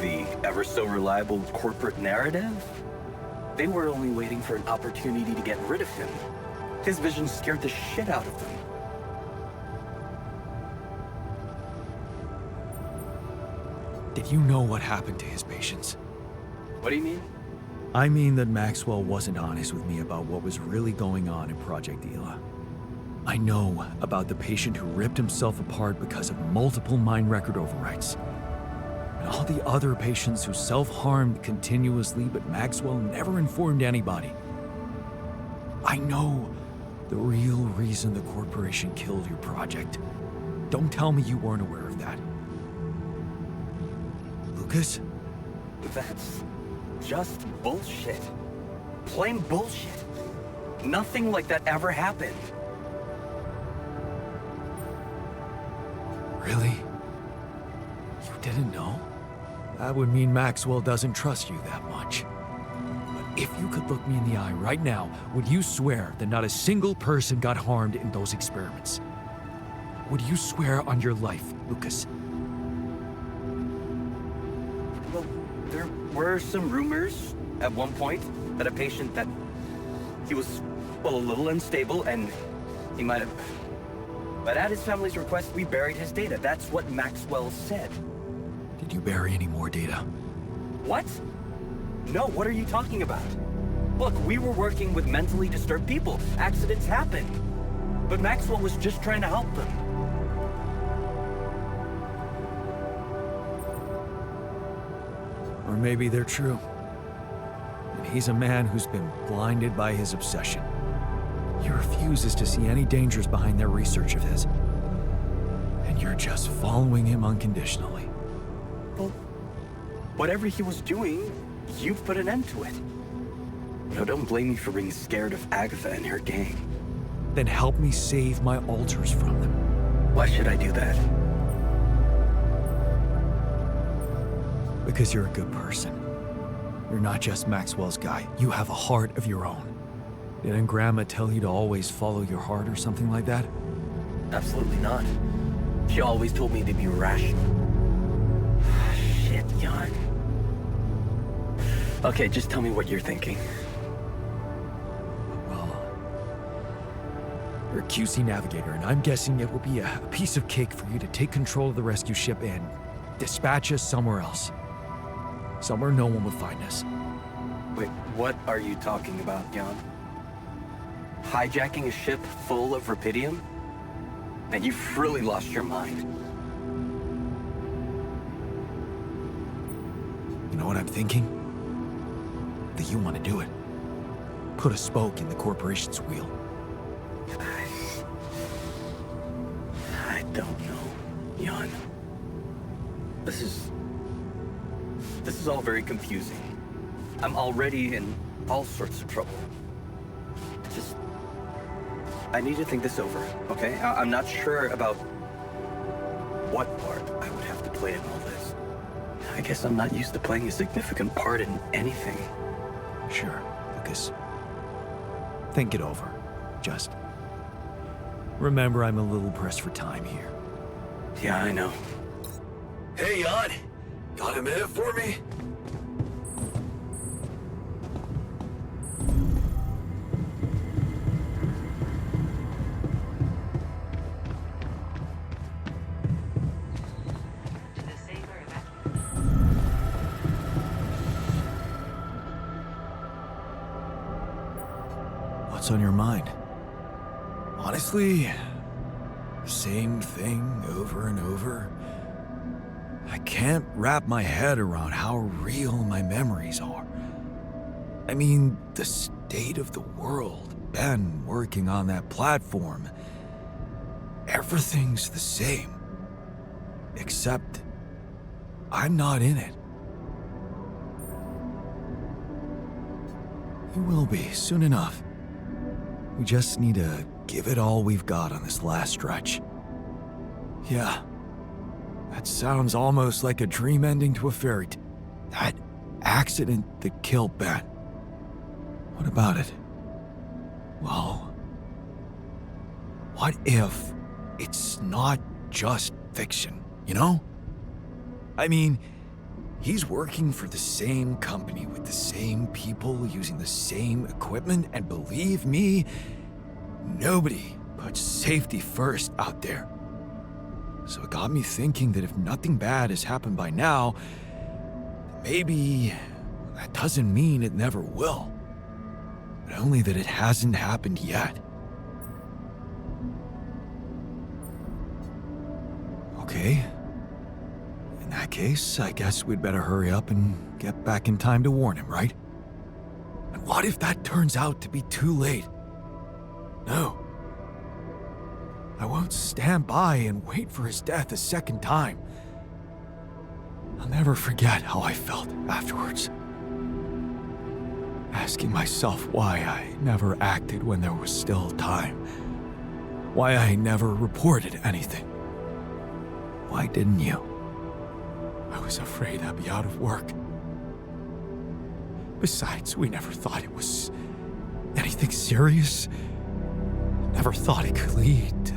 Speaker 20: The ever so reliable corporate narrative? They were only waiting for an opportunity to get rid of him. His vision scared the shit out of them.
Speaker 1: Did you know what happened to his patients?
Speaker 20: What do you mean?
Speaker 1: I mean that Maxwell wasn't honest with me about what was really going on in Project Ela. I know about the patient who ripped himself apart because of multiple mind record overwrites. And all the other patients who self-harmed continuously, but Maxwell never informed anybody. I know the real reason the corporation killed your project. Don't tell me you weren't aware of that. Lucas?
Speaker 20: That's just bullshit. Plain bullshit. Nothing like that ever happened.
Speaker 1: Really? You didn't know? That would mean Maxwell doesn't trust you that much. But if you could look me in the eye right now, would you swear that not a single person got harmed in those experiments? Would you swear on your life, Lucas?
Speaker 20: Well, there were some rumors at one point that a patient that he was, well, a little unstable and he might have... But at his family's request, we buried his data. That's what Maxwell said.
Speaker 1: Did you bury any more data?
Speaker 20: What? No, what are you talking about? Look, we were working with mentally disturbed people. Accidents happen. But Maxwell was just trying to help them.
Speaker 1: Or maybe they're true. And he's a man who's been blinded by his obsession. He refuses to see any dangers behind their research of his. And you're just following him unconditionally.
Speaker 20: Well, whatever he was doing, you've put an end to it. No, don't blame me for being scared of Agatha and her gang.
Speaker 1: Then help me save my alters from them.
Speaker 20: Why should I do that?
Speaker 1: Because you're a good person. You're not just Maxwell's guy. You have a heart of your own. Didn't Grandma tell you to always follow your heart or something like that?
Speaker 20: Absolutely not. She always told me to be rational. Shit, Jan. Okay, just tell me what you're thinking.
Speaker 1: Well, you're a QC navigator, and I'm guessing it will be a piece of cake for you to take control of the rescue ship and dispatch us somewhere else. Somewhere no one will find us.
Speaker 20: Wait, what are you talking about, Jan? Hijacking a ship full of Rapidium? Man, you've really lost your mind.
Speaker 1: You know what I'm thinking? That you want to do it. Put a spoke in the corporation's wheel.
Speaker 20: I don't know, Jan. This is all very confusing. I'm already in all sorts of trouble. I need to think this over, okay? I'm not sure about what part I would have to play in all this. I guess I'm not used to playing a significant part in anything.
Speaker 1: Sure, Lucas. Think it over. Just remember I'm a little pressed for time here.
Speaker 20: Yeah, I know.
Speaker 3: Hey, Jan. Got a minute for me?
Speaker 1: What's on your mind? Honestly, same thing over and over. I can't wrap my head around how real my memories are. I mean, the state of the world, Ben working on that platform. Everything's the same. Except, I'm not in it. You will be, soon enough. We just need to give it all we've got on this last stretch. Yeah. That sounds almost like a dream ending to a fairy tale. That accident that killed Ben. What about it? Well, what if it's not just fiction, you know? I mean, he's working for the same company with the same people using the same equipment, and believe me, nobody puts safety first out there. So it got me thinking that if nothing bad has happened by now, maybe that doesn't mean it never will. But only that it hasn't happened yet. Okay. In that case, I guess we'd better hurry up and get back in time to warn him, right? And what if that turns out to be too late? No. I won't stand by and wait for his death a second time. I'll never forget how I felt afterwards. Asking myself why I never acted when there was still time. Why I never reported anything. Why didn't you? I was afraid I'd be out of work. Besides, we never thought it was anything serious. Never thought it could lead to,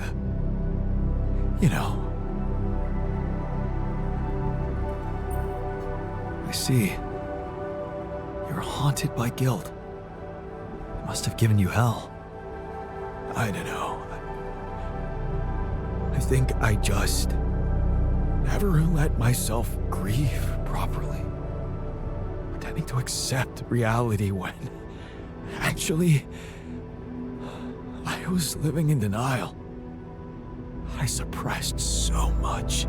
Speaker 1: you know. I see. You're haunted by guilt. It must have given you hell. I don't know. I think I just never let myself grieve properly. Pretending to accept reality when actually I was living in denial. I suppressed so much,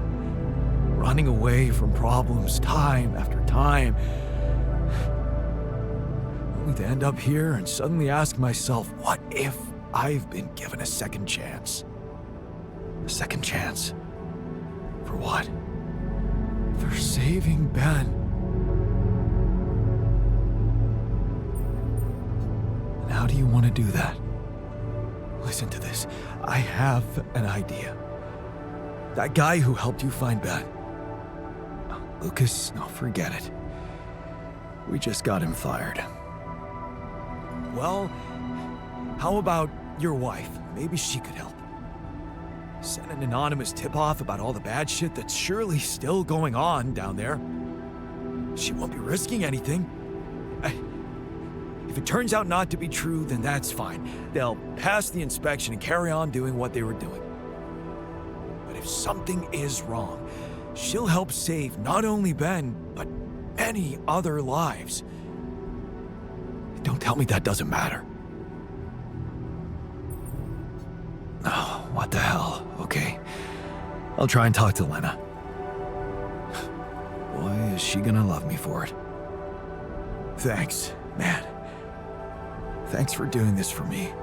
Speaker 1: running away from problems time after time, only to end up here and suddenly ask myself, what if I've been given a second chance? A second chance? For what? For saving Ben. And how do you want to do that? Listen to this. I have an idea. That guy who helped you find Ben. Lucas, no, forget it. We just got him fired. Well, how about your wife? Maybe she could help. Send an anonymous tip-off about all the bad shit that's surely still going on down there. She won't be risking anything. If it turns out not to be true, then that's fine. They'll pass the inspection and carry on doing what they were doing. But if something is wrong, she'll help save not only Ben, but many other lives. Don't tell me that doesn't matter. Oh, what the hell? Okay. I'll try and talk to Lena. Boy, is she gonna love me for it. Thanks, man. Thanks for doing this for me.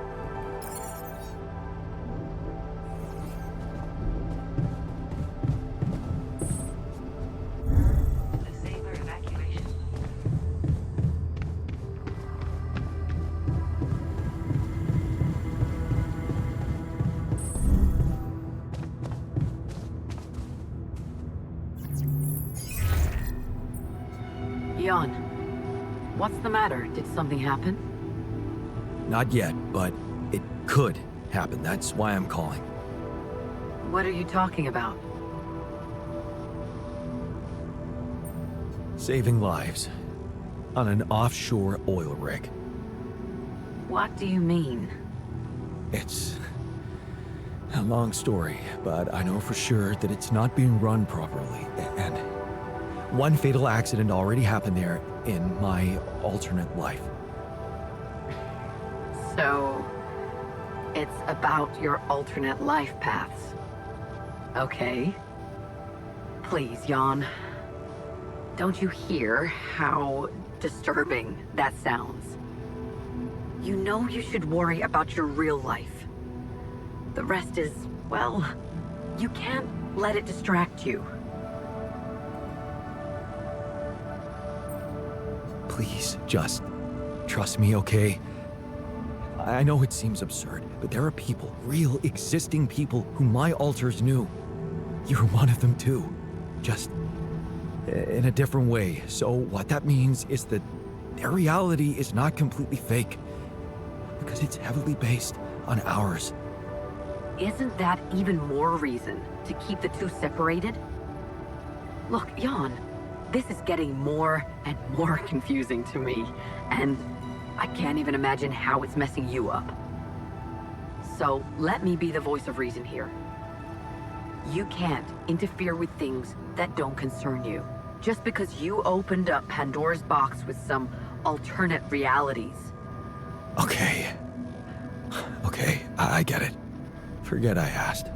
Speaker 19: Jan, what's the matter? Did something happen?
Speaker 1: Not yet, but it could happen. That's why I'm calling.
Speaker 19: What are you talking about?
Speaker 1: Saving lives on an offshore oil rig.
Speaker 19: What do you mean?
Speaker 1: It's a long story, but I know for sure that it's not being run properly. And one fatal accident already happened there in my alternate life.
Speaker 19: So, it's about your alternate life paths. Okay. Please, Jan. Don't you hear how disturbing that sounds? You know you should worry about your real life. The rest is, well, you can't let it distract you.
Speaker 1: Please, just trust me, okay? I know it seems absurd, but there are people, real existing people who my alters knew. You're one of them too. Just in a different way. So what that means is that their reality is not completely fake, because it's heavily based on ours.
Speaker 19: Isn't that even more reason to keep the two separated? Look, Jan, this is getting more and more confusing to me, and I can't even imagine how it's messing you up. So let me be the voice of reason here. You can't interfere with things that don't concern you, just because you opened up Pandora's box with some alternate realities.
Speaker 1: Okay. Okay, I get it. Forget I asked.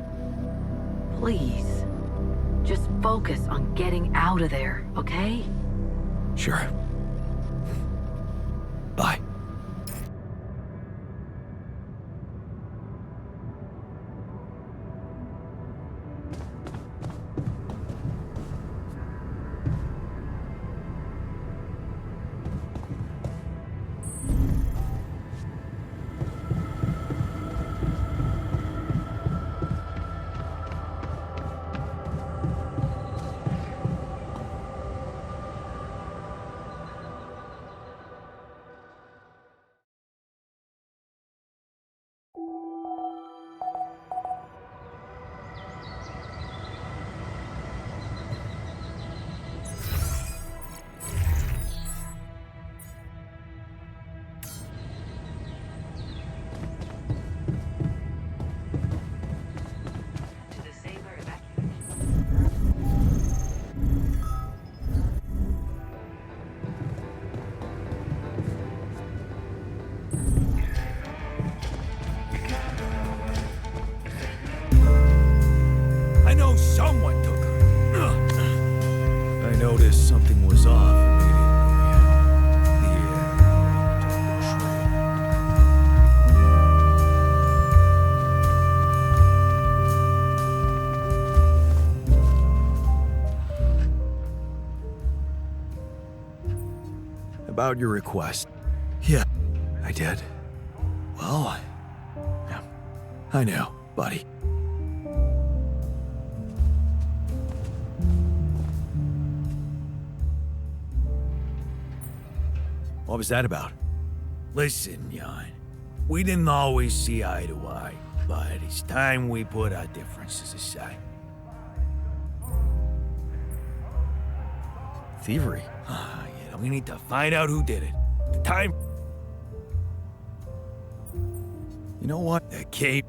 Speaker 19: Please, just focus on getting out of there, okay?
Speaker 1: Sure. Bye. someone took her. I noticed something was off immediately. About your request. Yeah, I did. Well, yeah, I know, buddy. What was that about? Listen, Jan, we didn't always see eye to eye, but it's time we put our differences aside. Thievery? We need to find out who did it. The time... You know what? That cape...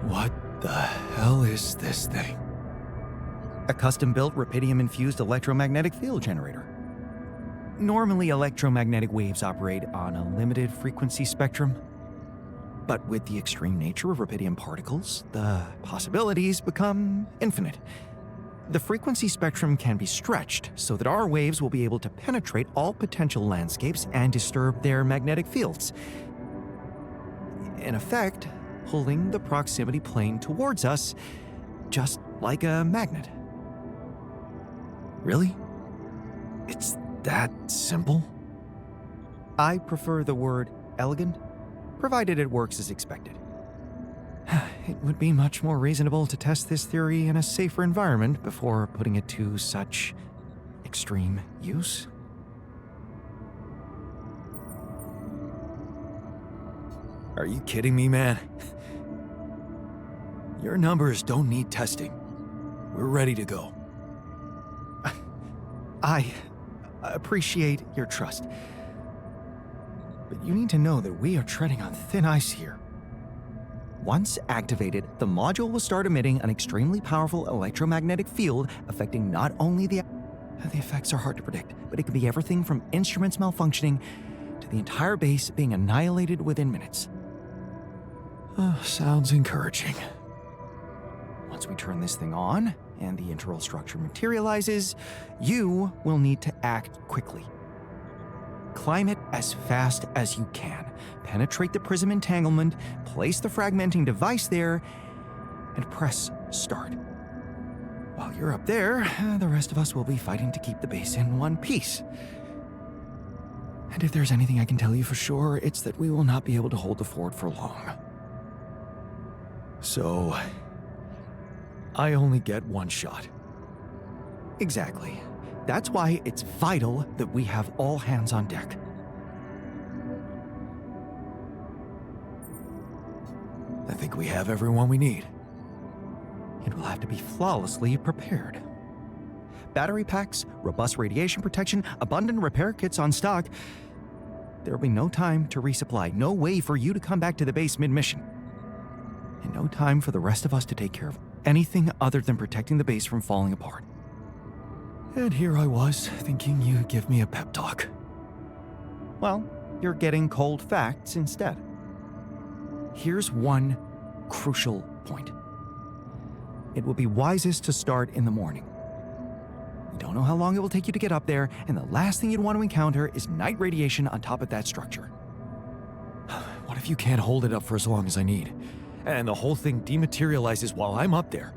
Speaker 1: What the hell is this thing? A custom-built rubidium-infused electromagnetic field generator. Normally, electromagnetic waves operate on a limited frequency spectrum. But with the extreme nature of rubidium particles, the possibilities become infinite. The frequency spectrum can be stretched so that our waves will be able to penetrate all potential landscapes and disturb their magnetic fields. In effect, pulling the proximity plane towards us, just like a magnet. Really? It's that simple? I prefer the word elegant, provided it works as expected. It would be much more reasonable to test this theory in a safer environment before putting it to such extreme use. Are you kidding me, man? Your numbers don't need testing. We're ready to go. I appreciate your trust. But you need to know that we are treading on thin ice here. Once activated, the module will start emitting an extremely powerful electromagnetic field affecting not only the effects are hard to predict, but it can be everything from instruments malfunctioning to the entire base being annihilated within minutes. Sounds encouraging. Once we turn this thing on, and the internal structure materializes, you will need to act quickly. Climb it as fast as you can. Penetrate the prism entanglement, place the fragmenting device there, and press start. While you're up there, the rest of us will be fighting to keep the base in one piece. And if there's anything I can tell you for sure, it's that we will not be able to hold the fort for long. So, I only get one shot. Exactly. That's why it's vital that we have all hands on deck. I think we have everyone we need. It will have to be flawlessly prepared. Battery packs, robust radiation protection, abundant repair kits on stock. There will be no time to resupply, no way for you to come back to the base mid-mission. And no time for the rest of us to take care of anything other than protecting the base from falling apart. And here I was, thinking you'd give me a pep talk. Well, you're getting cold facts instead. Here's one crucial point. It will be wisest to start in the morning. You don't know how long it will take you to get up there, and the last thing you'd want to encounter is night radiation on top of that structure. What if you can't hold it up for as long as I need, and the whole thing dematerializes while I'm up there?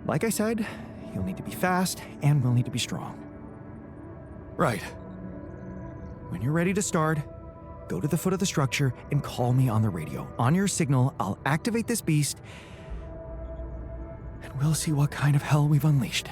Speaker 1: Like I said, you'll need to be fast, and we'll need to be strong. Right. When you're ready to start, go to the foot of the structure and call me on the radio. On your signal, I'll activate this beast, and we'll see what kind of hell we've unleashed.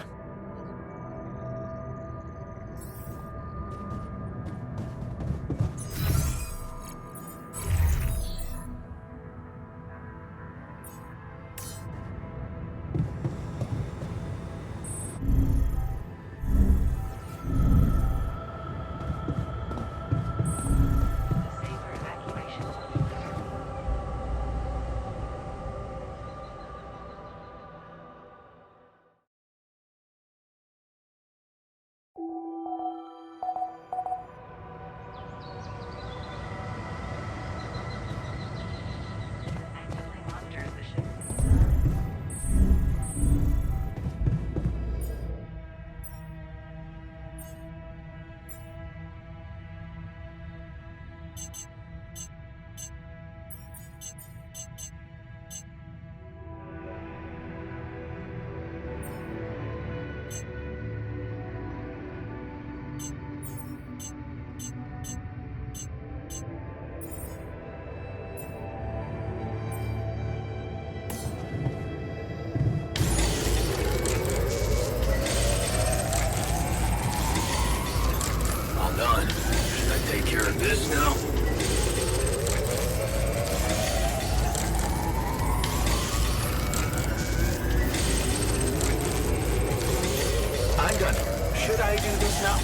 Speaker 3: This now? I'm done. Should I do this now?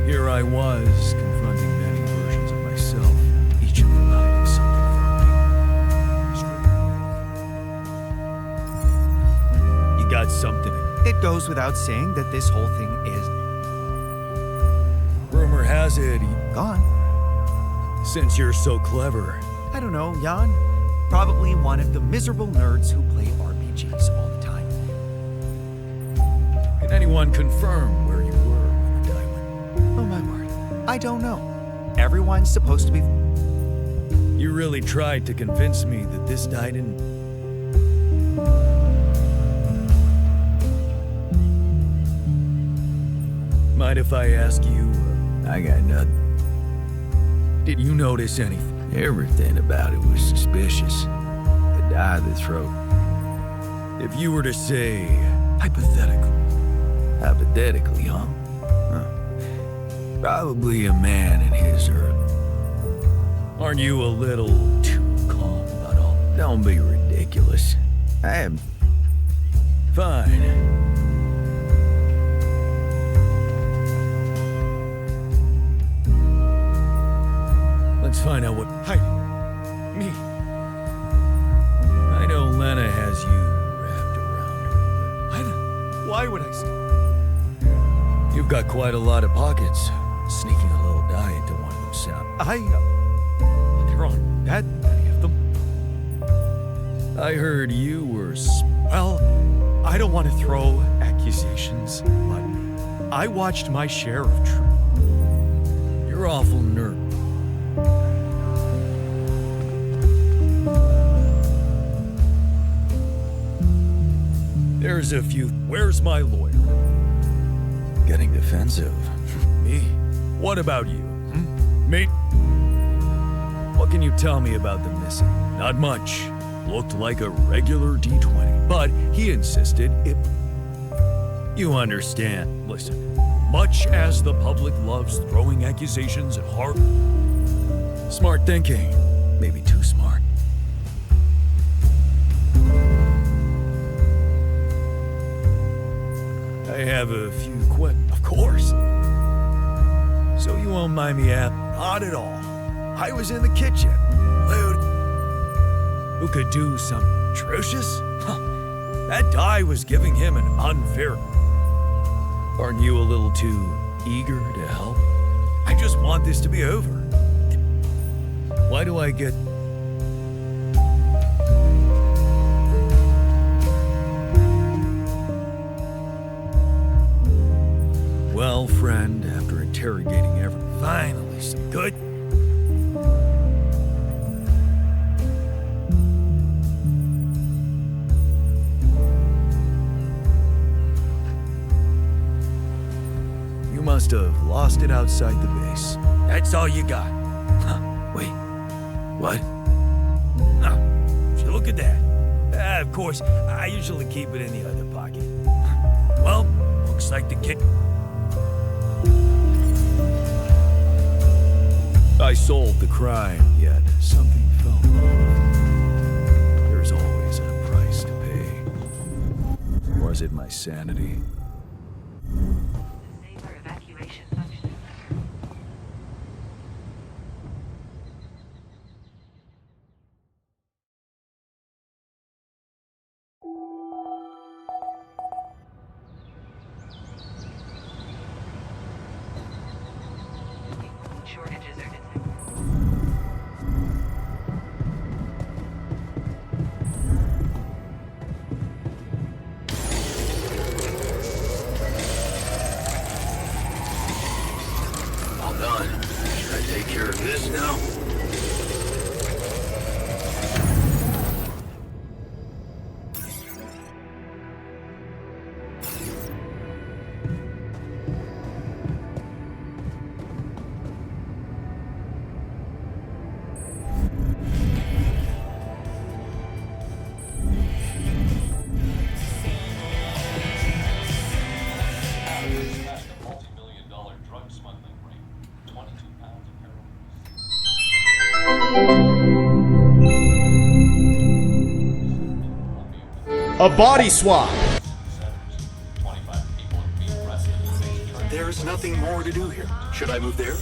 Speaker 1: Here I was, confronting many versions of myself, each of them hiding something from me. You got something. It goes without saying that this whole thing is... Rumor has it he's gone. Since you're so clever. I don't know, Jan. Probably one of the miserable nerds who play RPGs all the time. Can anyone confirm where you were when the die went? Oh my word. I don't know. Everyone's supposed to be... You really tried to convince me that this die didn't... Mind if I ask you? I got nothing. Did you notice anything? Everything about it was suspicious. The dye of the throat. If you were to say, hypothetically, huh? Probably a man in his early. Aren't you a little too calm about all? Don't be ridiculous. I am fine. Let's find out what. Hi. Me. I know Lena has you wrapped around her. Lena? Why would I stay? You've got quite a lot of pockets. Sneaking a little dye into one of them sound. They're on that many of them. I heard you were.
Speaker 21: Well, I don't want to throw accusations, but I watched my share of truth.
Speaker 1: You're awful nervous. There's a few. Where's my lawyer? Getting defensive. Me? What about you? Me? What can you tell me about the missing? Not much. Looked like a regular D20, but he insisted it. You understand. Listen, much as the public loves throwing accusations at heart, smart thinking. Maybe too smart. I have a few questions. Of course. So you won't mind me asking? Not at all. I was in the kitchen. Who could do something atrocious? Huh. That dye was giving him an unfair. Aren't you a little too eager to help? I just want this to be over. Why do I get... Well, friend, after interrogating everyone, finally some good... You must have lost it outside the base. That's all you got. Huh, wait. What? No. Look at that. Of course, I usually keep it in the other pocket. Well, looks like the kick... I solved the crime, yet something fell off. There's always a price to pay. Was it my sanity?
Speaker 22: A body swap.
Speaker 3: There's nothing more to do here. Should I move there?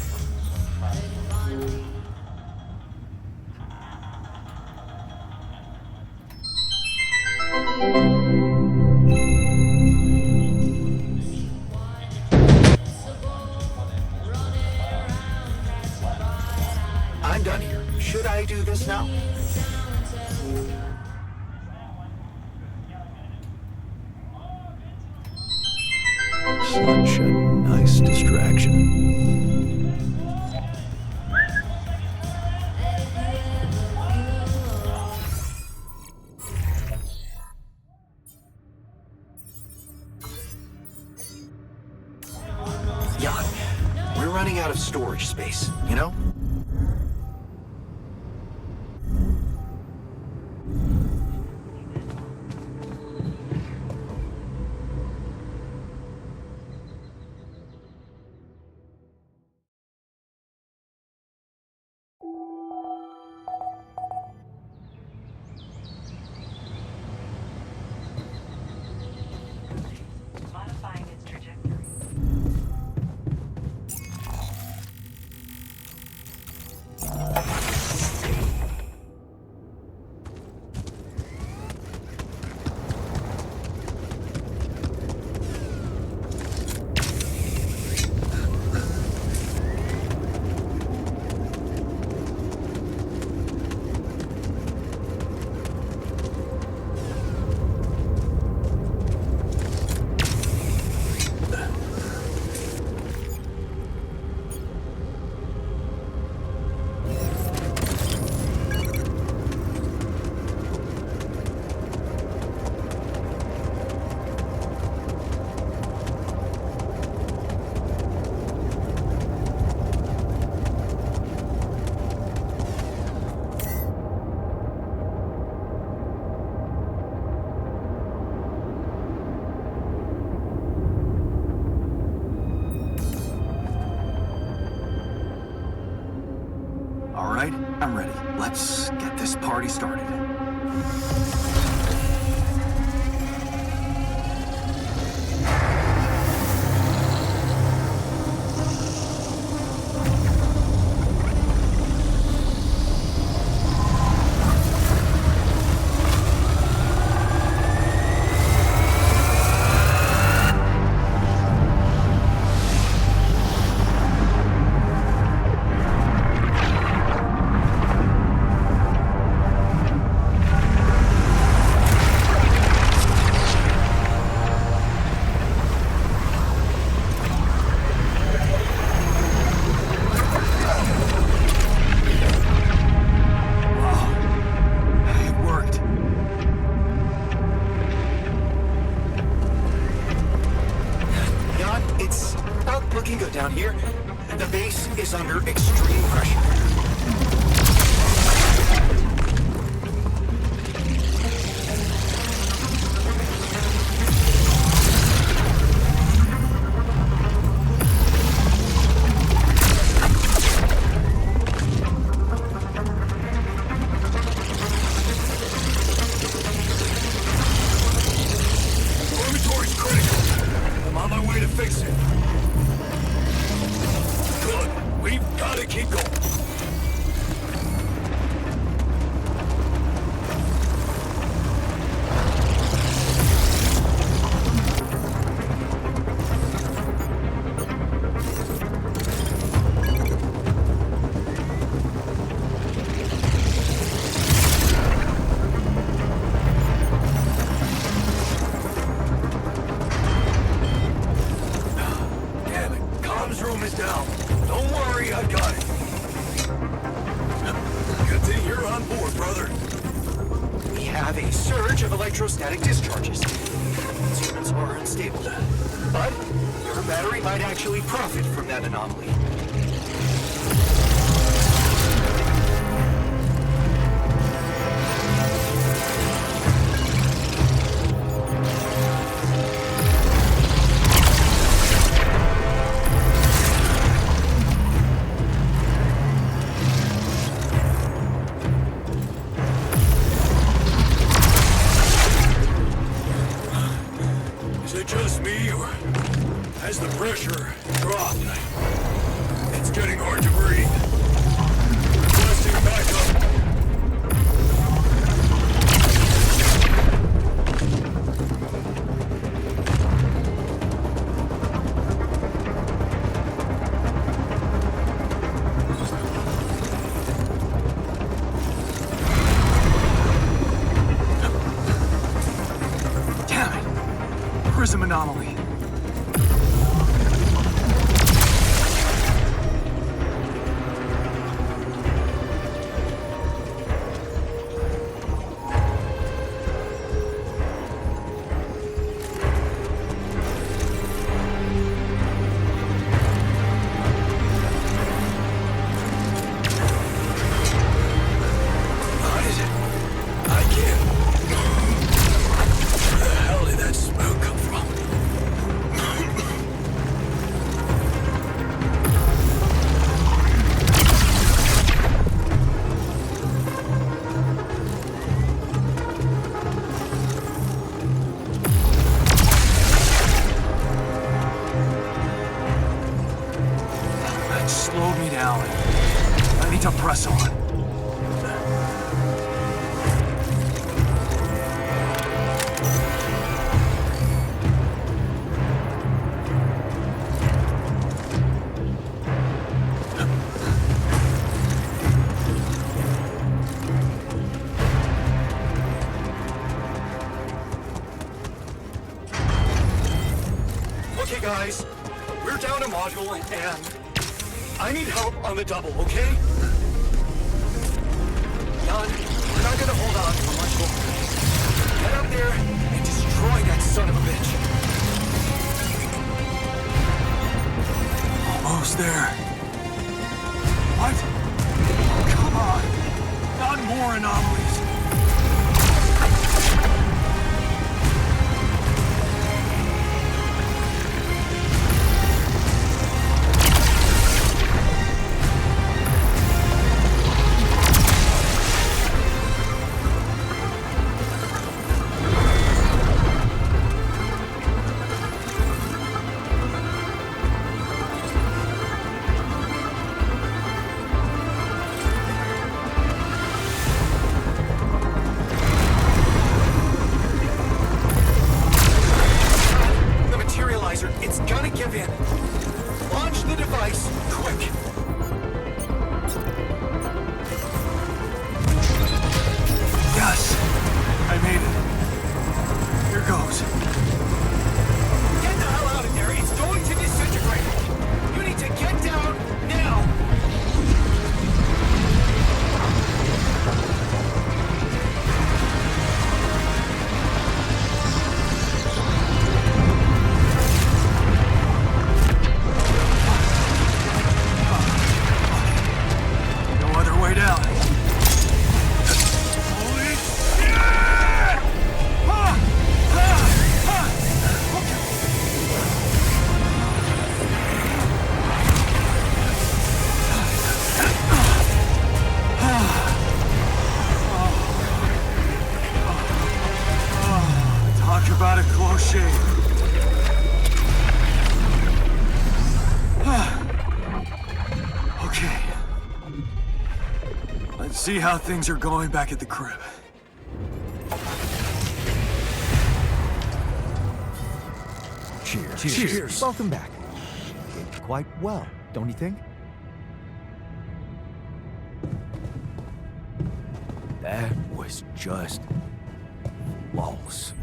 Speaker 3: I'm done here. Should I do this now?
Speaker 1: Such a nice distraction.
Speaker 3: They're running out of storage space, you know? All right, I'm ready. Let's get this party started. Looking good down here. The base is under extreme pressure. Dormitory's critical. I'm on my way to fix it. Good. We've got to keep going. Room is down. Don't worry, I got it. Good thing you're on board, brother. We have a surge of electrostatic discharges. These humans are unstable. But your battery might actually profit from that anomaly. Is it just me, or has the pressure dropped? It's getting hard to breathe. Requesting backup. Prism anomaly.
Speaker 4: need to press on.
Speaker 3: Okay, guys, we're down a module and I need help on the double, okay? Jan, we're not gonna hold on for much longer. Get up there and destroy that son of a bitch.
Speaker 4: Almost there. What? Come on. Not more anomalies.
Speaker 3: It's gonna give in. Launch the device, quick.
Speaker 4: Yes, I made it. Here goes.
Speaker 3: Get the hell out of there. It's going to disintegrate. You need to get down now.
Speaker 4: About a close shave. Okay. Let's see how things are going back at the crib.
Speaker 1: Cheers. Cheers. Welcome back. Did quite well, don't you think? That was just flawless.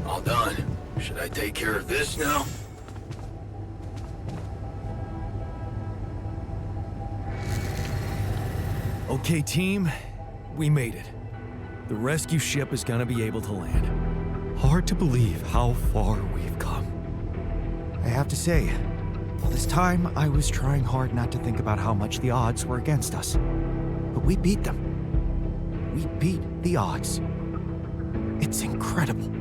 Speaker 3: All done. Should I take care of this now?
Speaker 21: Okay, team, we made it. The rescue ship is gonna be able to land. Hard to believe how far we've come.
Speaker 1: I have to say, all this time I was trying hard not to think about how much the odds were against us. But we beat them. We beat the odds. It's incredible.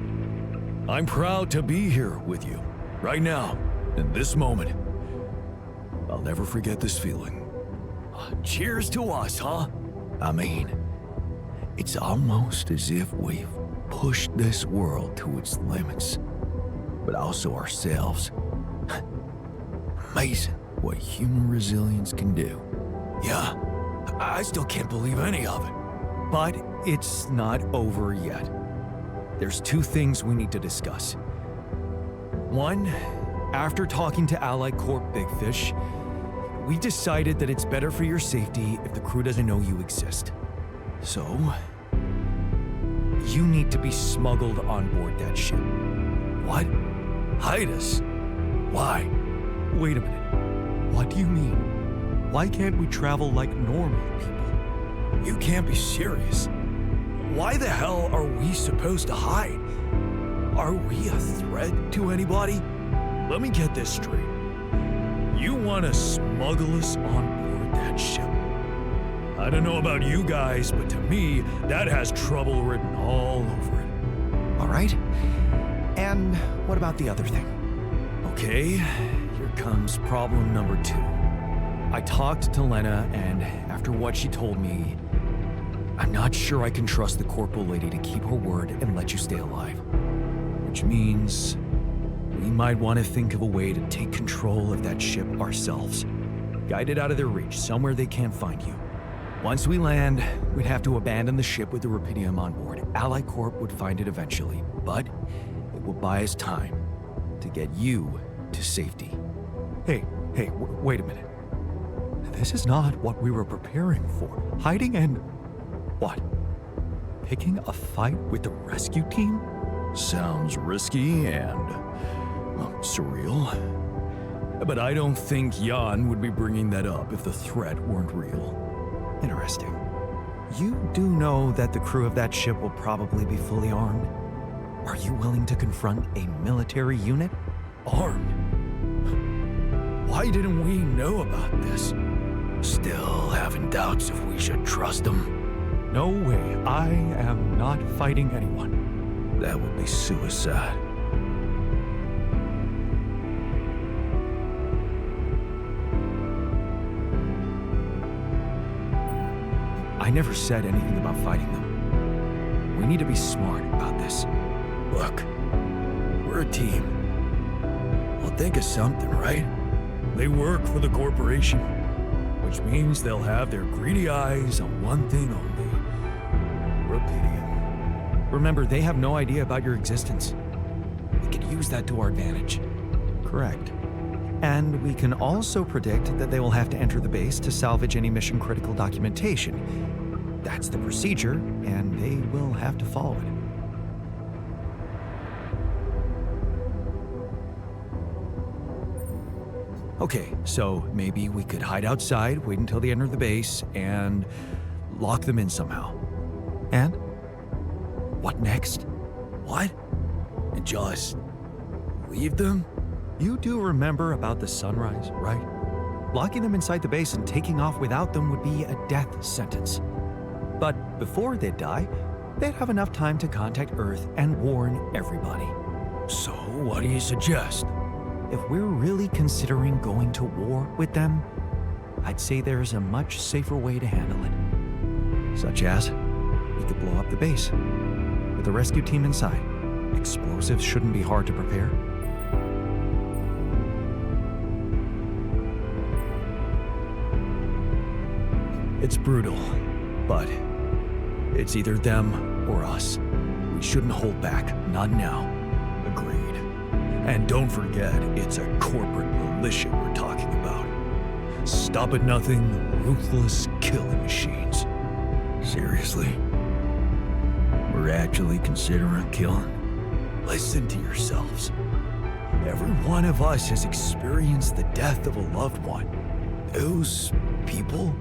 Speaker 21: I'm proud to be here with you, right now, in this moment. I'll never forget this feeling. Cheers to us, huh? I mean, it's almost as if we've pushed this world to its limits, but also ourselves. Amazing what human resilience can do. Yeah, I still can't believe any of it. But it's not over yet. There's two things we need to discuss. One, after talking to Allied Corp Big Fish, we decided that it's better for your safety if the crew doesn't know you exist. So, you need to be smuggled on board that ship. What? Hide us? Why? Wait a minute. What do you mean? Why can't we travel like normal people? You can't be serious. Why the hell are we supposed to hide? Are we a threat to anybody? Let me get this straight. You want to smuggle us on board that ship? I don't know about you guys, but to me, that has trouble written all over it.
Speaker 1: All right. And what about the other thing?
Speaker 21: Okay, here comes problem number 2. I talked to Lena, and after what she told me, I'm not sure I can trust the corporal lady to keep her word and let you stay alive. Which means we might want to think of a way to take control of that ship ourselves. Guide it out of their reach, somewhere they can't find you. Once we land, we'd have to abandon the ship with the Rapidium on board. Ally Corp would find it eventually, but it will buy us time to get you to safety. Hey, wait a minute. This is not what we were preparing for. Hiding and... what? Picking a fight with the rescue team? Sounds risky and... well, surreal. But I don't think Jan would be bringing that up if the threat weren't real.
Speaker 1: Interesting. You do know that the crew of that ship will probably be fully armed? Are you willing to confront a military unit?
Speaker 21: Armed? Why didn't we know about this? Still having doubts if we should trust them. No way. I am not fighting anyone. That would be suicide.
Speaker 1: I never said anything about fighting them. We need to be smart about this.
Speaker 21: Look, we're a team. We'll think of something, right? They work for the corporation, which means they'll have their greedy eyes on one thing only. Rapidium.
Speaker 1: Remember, they have no idea about your existence. We could use that to our advantage. Correct. And we can also predict that they will have to enter the base to salvage any mission-critical documentation. That's the procedure, and they will have to follow it. Okay, so maybe we could hide outside, wait until they enter the base, and lock them in somehow. And? What next?
Speaker 21: What? And just leave them?
Speaker 1: You do remember about the sunrise, right? Locking them inside the base and taking off without them would be a death sentence. But before they'd die, they'd have enough time to contact Earth and warn everybody.
Speaker 21: So what do you suggest?
Speaker 1: If we're really considering going to war with them, I'd say there's a much safer way to handle it. Such as, we could blow up the base with the rescue team inside. Explosives shouldn't be hard to prepare.
Speaker 21: It's brutal, but it's either them or us. We shouldn't hold back, not now. Agreed. And don't forget, it's a corporate militia we're talking about. Stop at nothing, ruthless killing machines. Seriously? We're actually considering killing? Listen to yourselves. Every one of us has experienced the death of a loved one. Those people,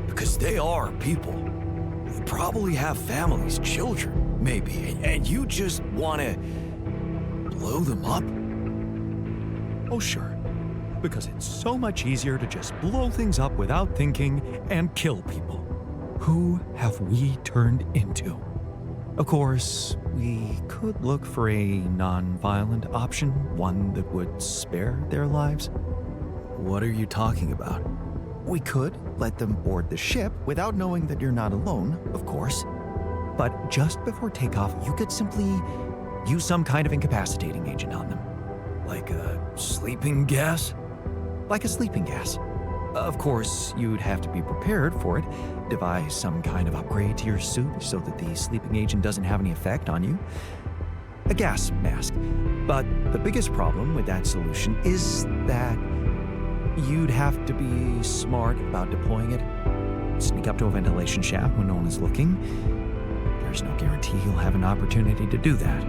Speaker 21: because they are people, they probably have families, children, maybe, and you just want to blow them up?
Speaker 1: Oh, sure. Because it's so much easier to just blow things up without thinking and kill people. Who have we turned into? Of course, we could look for a non-violent option, one that would spare their lives.
Speaker 21: What are you talking about?
Speaker 1: We could let them board the ship without knowing that you're not alone, of course. But just before takeoff, you could simply use some kind of incapacitating agent on them.
Speaker 21: Like a sleeping gas?
Speaker 1: Like a sleeping gas. Of course, you'd have to be prepared for it. Devise some kind of upgrade to your suit so that the sleeping agent doesn't have any effect on you. A gas mask. But the biggest problem with that solution is that you'd have to be smart about deploying it. Sneak up to a ventilation shaft when no one is looking. There's no guarantee you'll have an opportunity to do that.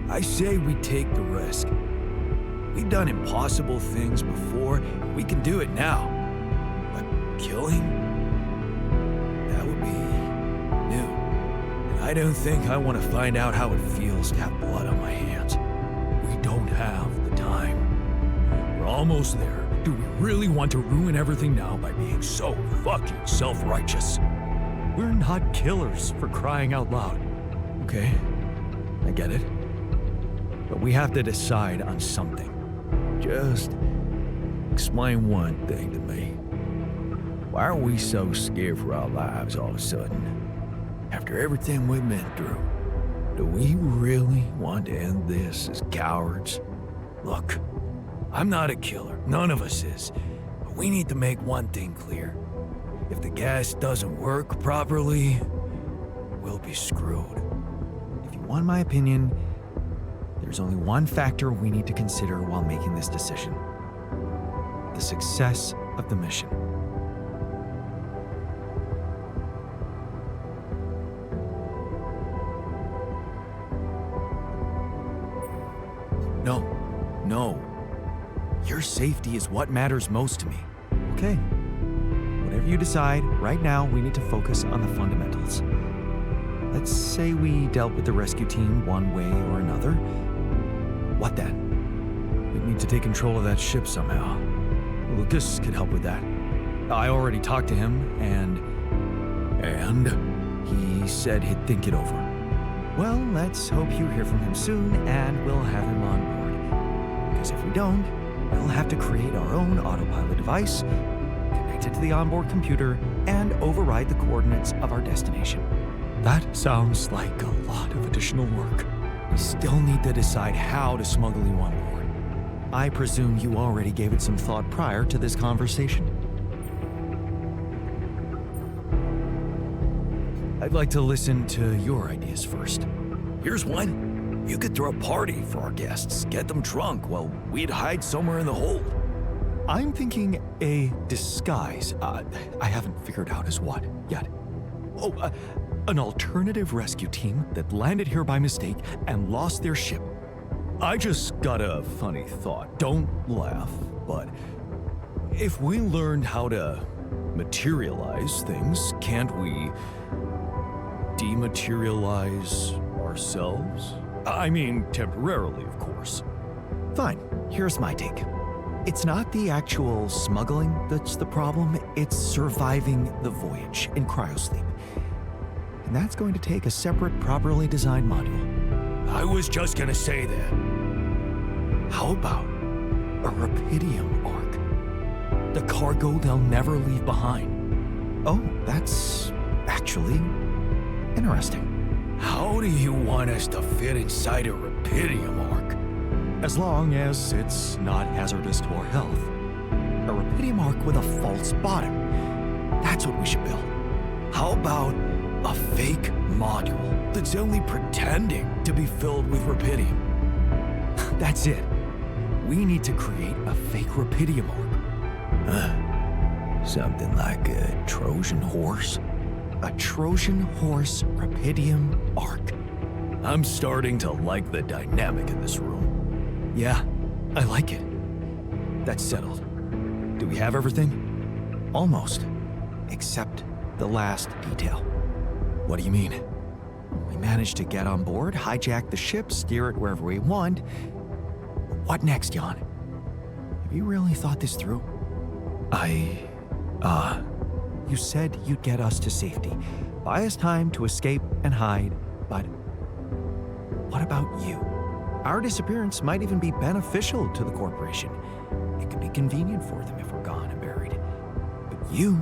Speaker 21: I say we take the risk. We've done impossible things before, and we can do it now. But killing? That would be new. And I don't think I want to find out how it feels to have blood on my hands. We don't have the time. We're almost there. Do we really want to ruin everything now by being so fucking self-righteous? We're not killers, for crying out loud. Okay, I get it. But we have to decide on something. Just explain one thing to me. Why are we so scared for our lives all of a sudden? After everything we've been through, do we really want to end this as cowards? Look, I'm not a killer, none of us is. But we need to make one thing clear. If the gas doesn't work properly, we'll be screwed. If you want my opinion, there's only one factor we need to consider while making this decision. The success of the mission. No. Your safety is what matters most to me. Okay. Whatever you decide, right now we need to focus on the fundamentals. Let's say we dealt with the rescue team one way or another. What then? We need to take control of that ship somehow. Lucas could help with that. I already talked to him, and he said he'd think it over. Well, let's hope you hear from him soon, and we'll have him on board. Because if we don't, we'll have to create our own autopilot device, connect it to the onboard computer, and override the coordinates of our destination. That sounds like a lot of additional work. We still need to decide how to smuggle you on board. I presume you already gave it some thought prior to this conversation? I'd like to listen to your ideas first. Here's one. You could throw a party for our guests, get them drunk while we'd hide somewhere in the hold. I'm thinking a disguise. I haven't figured out as what yet. An alternative rescue team that landed here by mistake and lost their ship. I just got a funny thought. Don't laugh, but if we learned how to materialize things, can't we dematerialize ourselves? I mean, temporarily, of course. Fine, here's my take. It's not the actual smuggling that's the problem, it's surviving the voyage in cryosleep. And that's going to take a separate, properly designed module. I was just gonna say that. How about a Rapidium arc? The cargo they'll never leave behind. Oh, that's actually interesting. How do you want us to fit inside a Rapidium arc? As long as it's not hazardous to our health. A Rapidium arc with a false bottom. That's what we should build. How about a fake module that's only pretending to be filled with Rapidium? That's it. We need to create a fake Rapidium arc. Something like a Trojan horse? A Trojan horse Rapidium arc. I'm starting to like the dynamic in this room. Yeah, I like it. That's settled. Do we have everything? Almost. Except the last detail. What do you mean? We managed to get on board, hijack the ship, steer it wherever we want. What next, Jan? Have you really thought this through? You said you'd get us to safety, buy us time to escape and hide, but what about you? Our disappearance might even be beneficial to the corporation. It could be convenient for them if we're gone and buried. But you,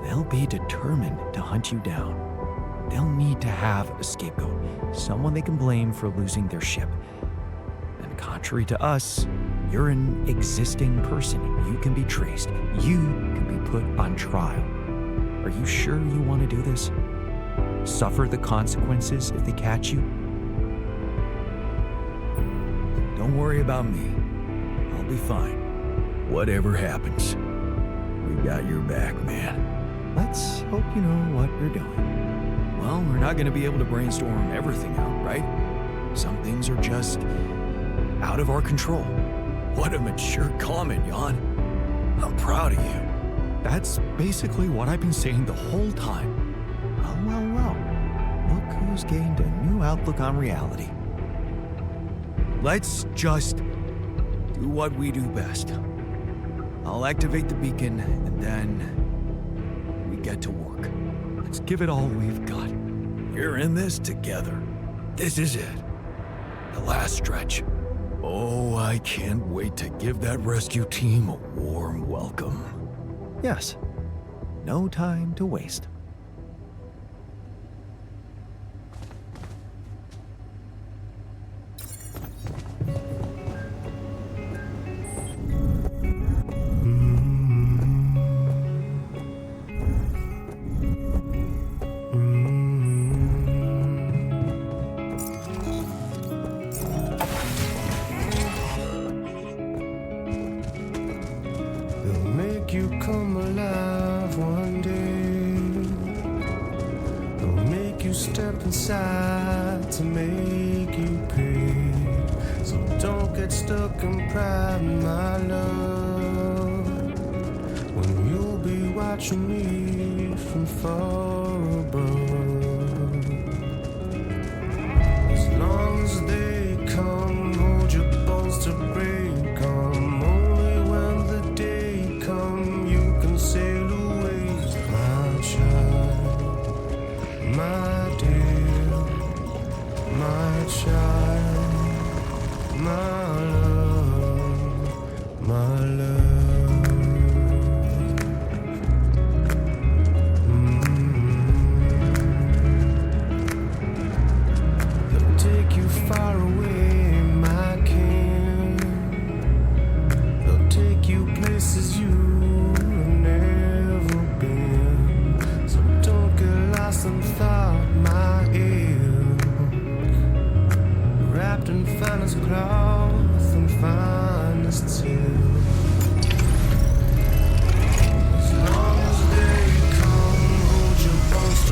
Speaker 21: they'll be determined to hunt you down. They'll need to have a scapegoat, someone they can blame for losing their ship. And contrary to us, you're an existing person. You can be traced. You can be put on trial. Are you sure you want to do this? Suffer the consequences if they catch you? Don't worry about me. I'll be fine. Whatever happens, we got your back, man. Let's hope you know what you're doing. Well, we're not going to be able to brainstorm everything out, right? Some things are just out of our control. What a mature comment, Jan. I'm proud of you. That's basically what I've been saying the whole time. Well. Look who's gained a new outlook on reality. Let's just do what we do best. I'll activate the beacon, and then we get to work. Let's give it all we've got. We're in this together. This is it. The last stretch. Oh, I can't wait to give that rescue team a warm welcome. Yes, no time to waste.
Speaker 7: You come alive one day. They'll make you step inside to make you pay. So don't get stuck in pride, my love, when you'll be watching me from far above. As long as they come, hold your bones to break 'em. Only when the day come you can sail away, my child, my dear, my child, my love, my love. They'll take you far away, my king. They'll take you places you've never been. So don't get lost in thought, my ilk. Wrapped in finest cloth and finest silk. As long as they come, hold your bones to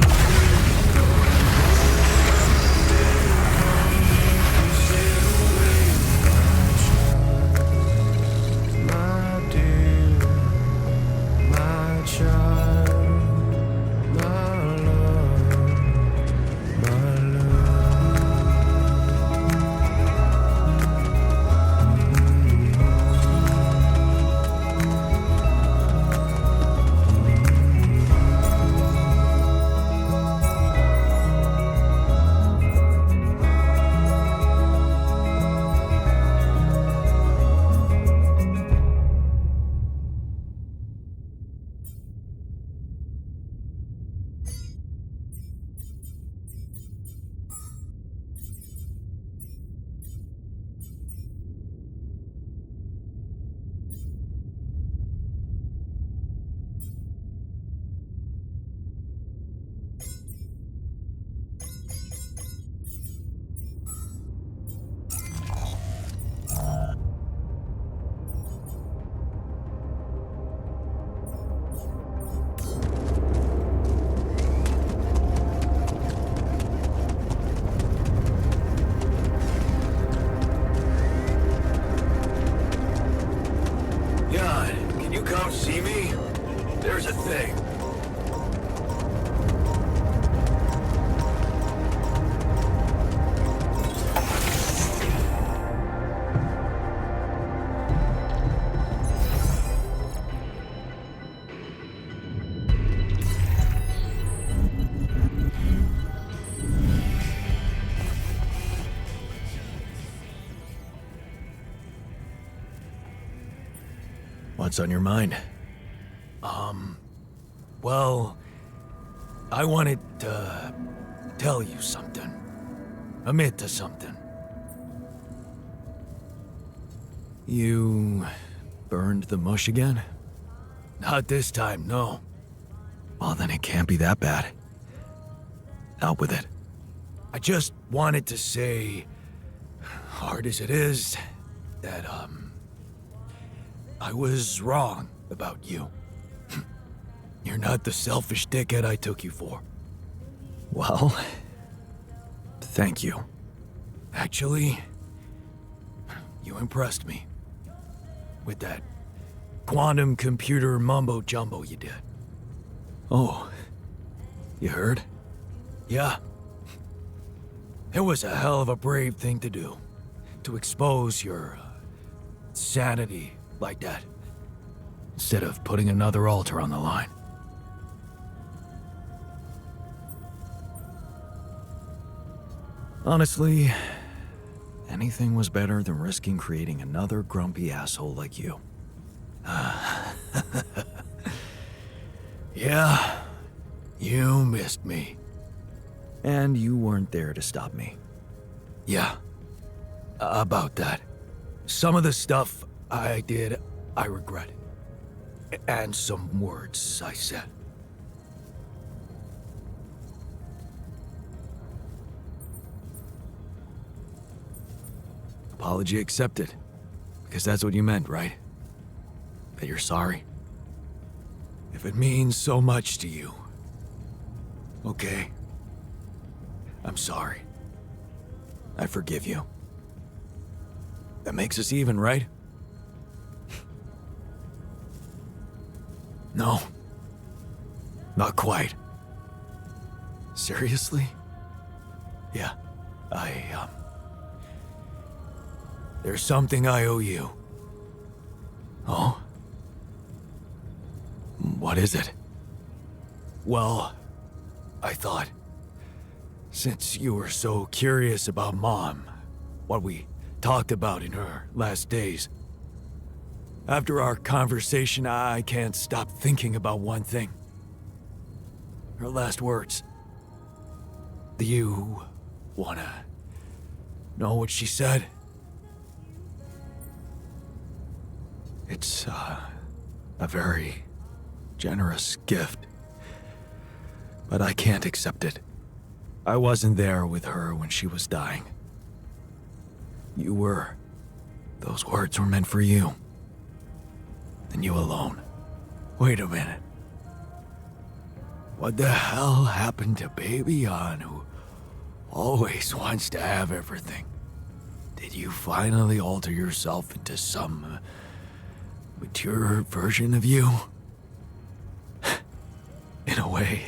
Speaker 21: See me? There's a thing. What's on your mind? Well, I wanted to tell you something. Admit to something. You burned the mush again? Not this time, no. Well, then it can't be that bad. Out with it. I just wanted to say, hard as it is, that, I was wrong about you. You're not the selfish dickhead I took you for. Well, thank you. Actually, You impressed me. With that quantum computer mumbo jumbo you did. Oh, you heard? Yeah. It was a hell of a brave thing to do. To expose your sanity like that. Instead of putting another altar on the line. Honestly, anything was better than risking creating another grumpy asshole like you. Yeah, you missed me. And you weren't there to stop me. Yeah, about that. Some of the stuff I did, I regret. And some words I said. Apology accepted. Because that's what you meant, right? That you're sorry? If it means so much to you. Okay. I'm sorry. I forgive you. That makes us even, right? No. Not quite. Seriously? Yeah. There's something I owe you. Oh? What is it? Well, I thought, since you were so curious about Mom, what we talked about in her last days, after our conversation, I can't stop thinking about one thing. Her last words. Do you wanna know what she said? It's, a very generous gift. But I can't accept it. I wasn't there with her when she was dying. You were. Those words were meant for you. And you alone. Wait a minute. What the hell happened to Baby Yon, who always wants to have everything? Did you finally alter yourself into some mature version of you? In a way,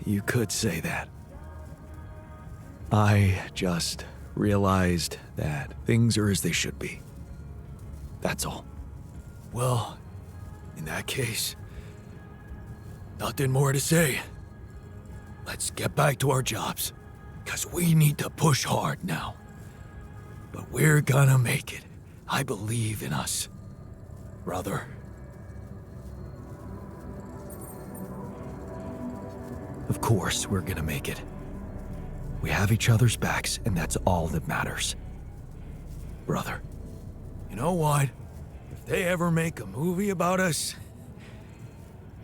Speaker 21: you could say that. I just realized that things are as they should be. That's all. Well, in that case, nothing more to say. Let's get back to our jobs, 'cause we need to push hard now. But we're gonna make it. I believe in us. Brother. Of course we're gonna make it. We have each other's backs, and that's all that matters. Brother. You know what? If they ever make a movie about us,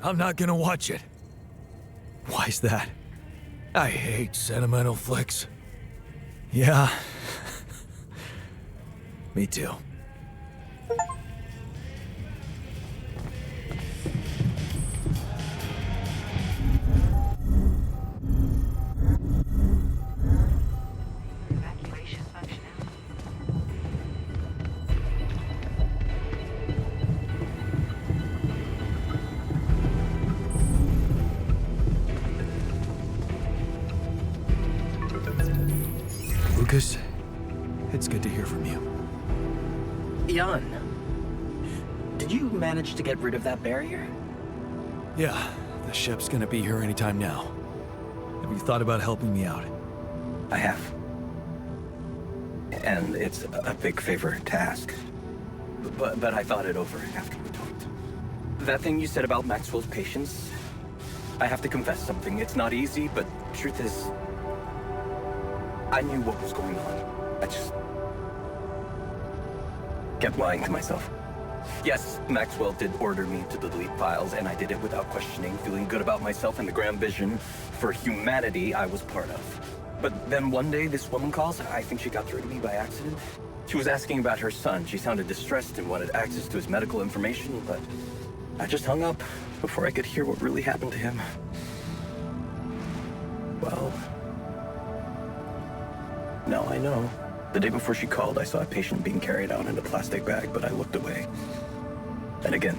Speaker 21: I'm not gonna watch it. Why's that? I hate sentimental flicks. Yeah. Me too. Lucas, it's good to hear from you.
Speaker 20: Yon, did you manage to get rid of that barrier?
Speaker 21: Yeah, the ship's gonna be here anytime now. Have you thought about helping me out?
Speaker 20: I have. And it's a big favor to ask. But I thought it over after we talked. That thing you said about Maxwell's patience, I have to confess something. It's not easy, but truth is, I knew what was going on. I just kept lying to myself. Yes, Maxwell did order me to delete files, and I did it without questioning, feeling good about myself and the grand vision for humanity I was part of. But then one day, this woman calls. I think she got through to me by accident. She was asking about her son. She sounded distressed and wanted access to his medical information, but I just hung up before I could hear what really happened to him. Well, now I know. The day before she called, I saw a patient being carried out in a plastic bag, but I looked away. And again,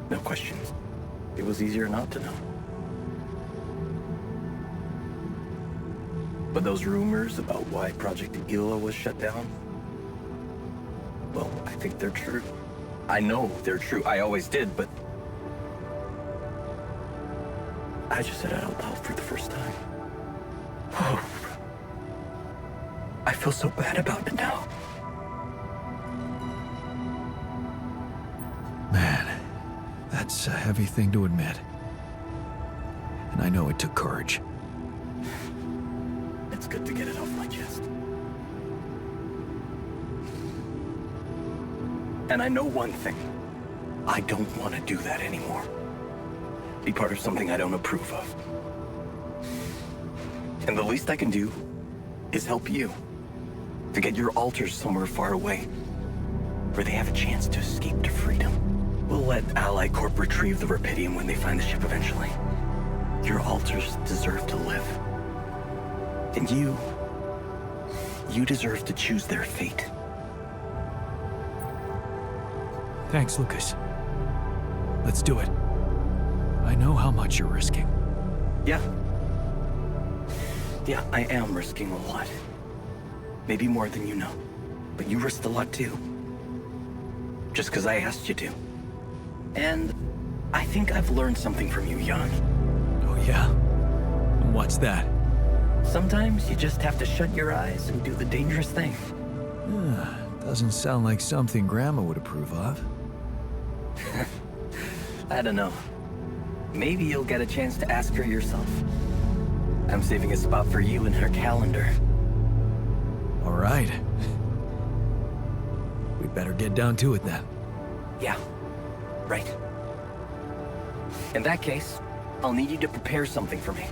Speaker 20: no questions. It was easier not to know. But those rumors about why Project Aguila was shut down, well, I think they're true. I know they're true. I always did, but I just said it out loud for the first time. Oh, I feel so bad about it now.
Speaker 1: Man, that's a heavy thing to admit. And I know it took courage.
Speaker 20: It's good to get it off my chest. And I know one thing. I don't want to do that anymore. Be part of something I don't approve of. And the least I can do is help you to get your alters somewhere far away where they have a chance to escape to freedom. We'll let Ally Corp retrieve the Rapidium when they find the ship eventually. Your alters deserve to live. And you deserve to choose their fate.
Speaker 1: Thanks, Lucas. Let's do it. I know how much you're risking.
Speaker 20: Yeah. Yeah, I am risking a lot. Maybe more than you know. But you risked a lot too. Just because I asked you to. And I think I've learned something from you, Jan.
Speaker 1: Oh yeah? And what's that?
Speaker 20: Sometimes you just have to shut your eyes and do the dangerous thing.
Speaker 1: Doesn't sound like something Grandma would approve of.
Speaker 20: I don't know. Maybe you'll get a chance to ask her yourself. I'm saving a spot for you in her calendar.
Speaker 1: All right. We'd better get down to it then.
Speaker 20: Yeah, right. In that case, I'll need you to prepare something for me.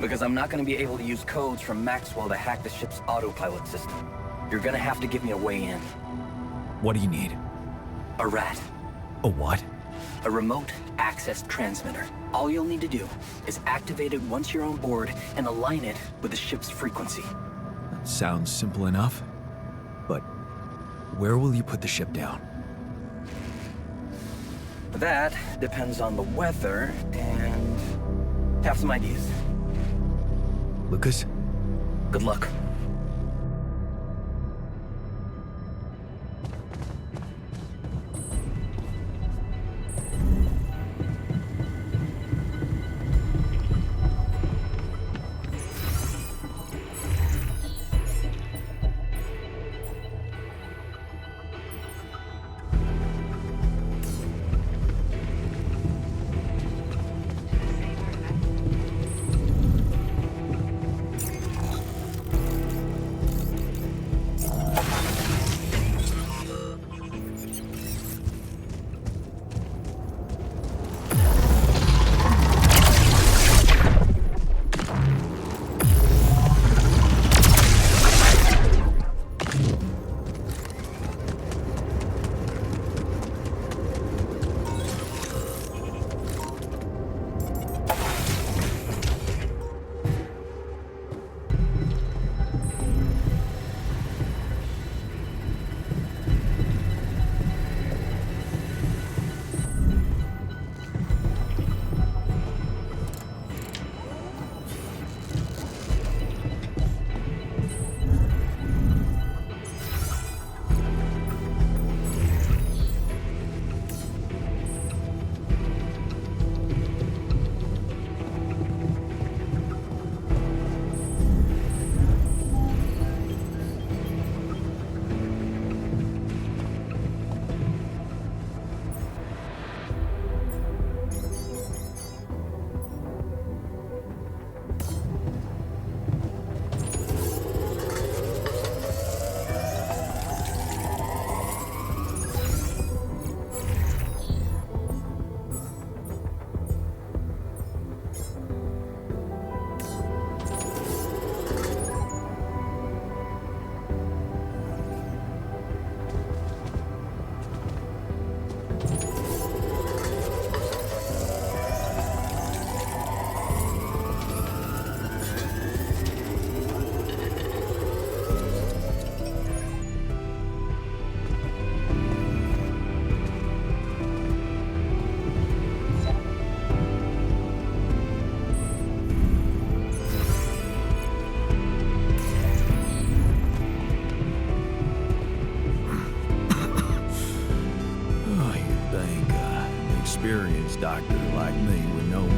Speaker 20: Because I'm not going to be able to use codes from Maxwell to hack the ship's autopilot system. You're going to have to give me a way in.
Speaker 1: What do you need?
Speaker 20: A rat.
Speaker 1: A what?
Speaker 20: A remote access transmitter. All you'll need to do is activate it once you're on board and align it with the ship's frequency.
Speaker 1: Sounds simple enough. But where will you put the ship down?
Speaker 20: That depends on the weather and have some ideas.
Speaker 1: Lucas?
Speaker 20: Good luck.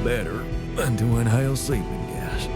Speaker 21: better than to inhale sleeping gas.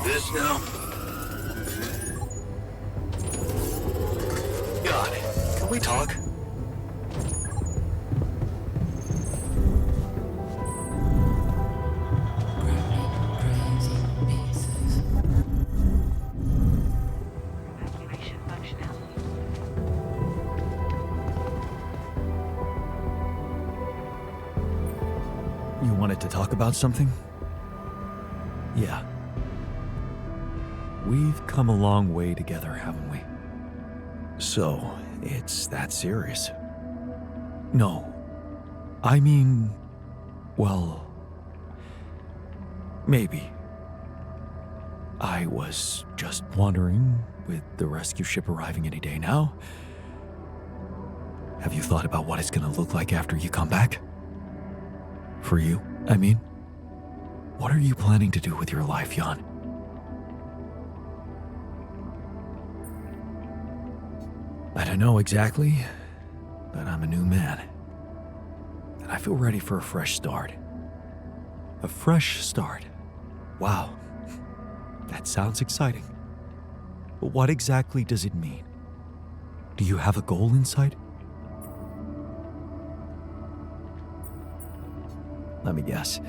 Speaker 3: this now? God, can we talk?
Speaker 1: You wanted to talk about something? Yeah. We've come a long way together, haven't we? So, it's that serious? No. I mean, well, maybe. I was just wondering, with the rescue ship arriving any day now, have you thought about what it's gonna look like after you come back? For you, I mean. What are you planning to do with your life, Jan? I don't know exactly, but I'm a new man. And I feel ready for a fresh start. A fresh start. Wow. That sounds exciting. But what exactly does it mean? Do you have a goal in sight? Let me guess.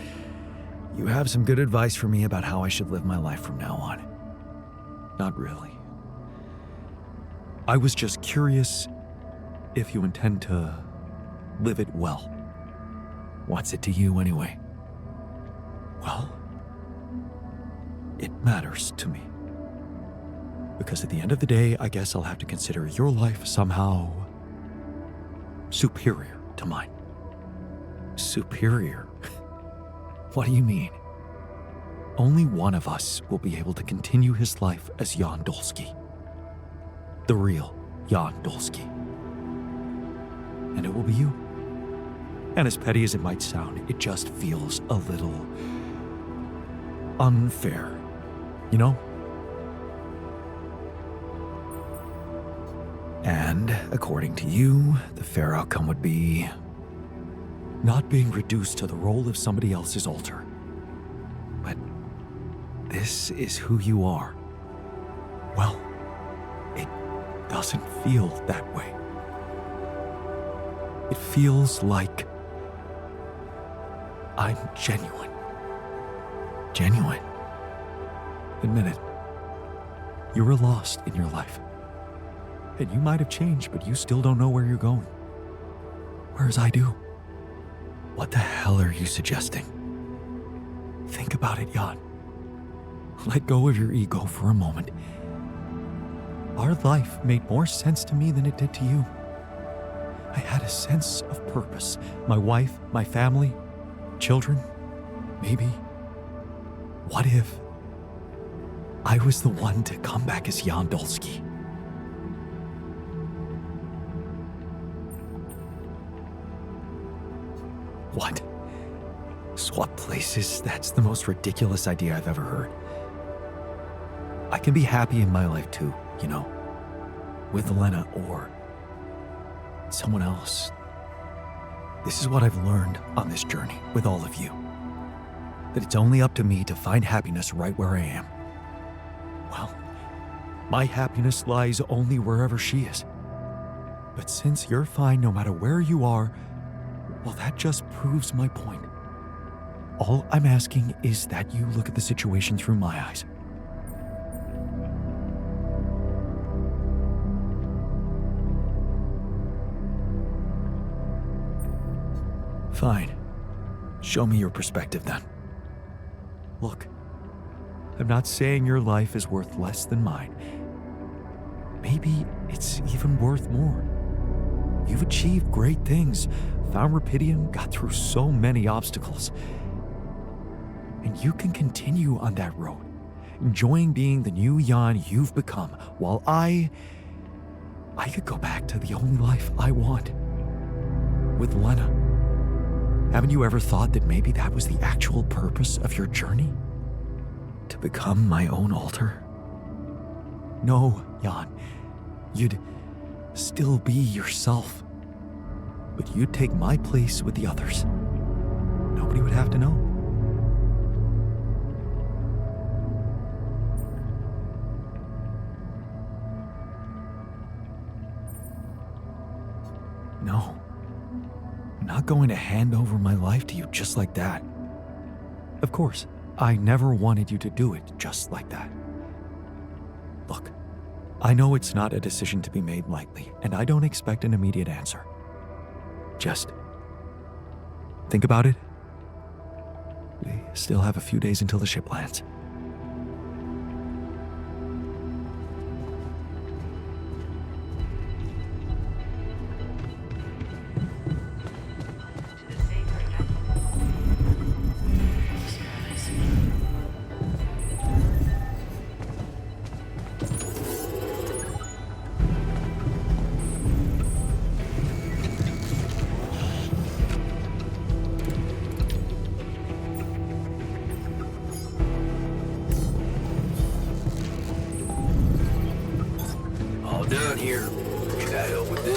Speaker 1: You have some good advice for me about how I should live my life from now on. Not really. I was just curious if you intend to live it well. What's it to you anyway? Well, it matters to me. Because at the end of the day, I guess I'll have to consider your life somehow superior to mine. Superior? What do you mean? Only one of us will be able to continue his life as Jan Dolsky. The real Jan Dolsky. And it will be you. And as petty as it might sound, it just feels a little unfair, you know? And according to you, the fair outcome would be not being reduced to the role of somebody else's altar. But this is who you are. Well, it doesn't feel that way. It feels like I'm genuine. Genuine. Admit it. You were lost in your life. And you might have changed, but you still don't know where you're going. Whereas I do. What the hell are you suggesting? Think about it, Jan. Let go of your ego for a moment. Our life made more sense to me than it did to you. I had a sense of purpose. My wife, my family, children, maybe. What if I was the one to come back as Jan Dolsky? What? Swap places? That's the most ridiculous idea I've ever heard. I can be happy in my life too, you know, with Elena or someone else. This is what I've learned on this journey with all of you. That it's only up to me to find happiness right where I am. Well, my happiness lies only wherever she is. But since you're fine no matter where you are, well, that just proves my point. All I'm asking is that you look at the situation through my eyes. Fine. Show me your perspective then. Look, I'm not saying your life is worth less than mine. Maybe it's even worth more. You've achieved great things, found Rapidium, got through so many obstacles. And you can continue on that road, enjoying being the new Jan you've become, while I could go back to the only life I want. With Lena. Haven't you ever thought that maybe that was the actual purpose of your journey? To become my own altar? No, Jan. You'd still be yourself. But you'd take my place with the others. Nobody would have to know. No. I'm not going to hand over my life to you just like that. Of course, I never wanted you to do it just like that. Look, I know it's not a decision to be made lightly, and I don't expect an immediate answer. Just think about it. We still have a few days until the ship lands.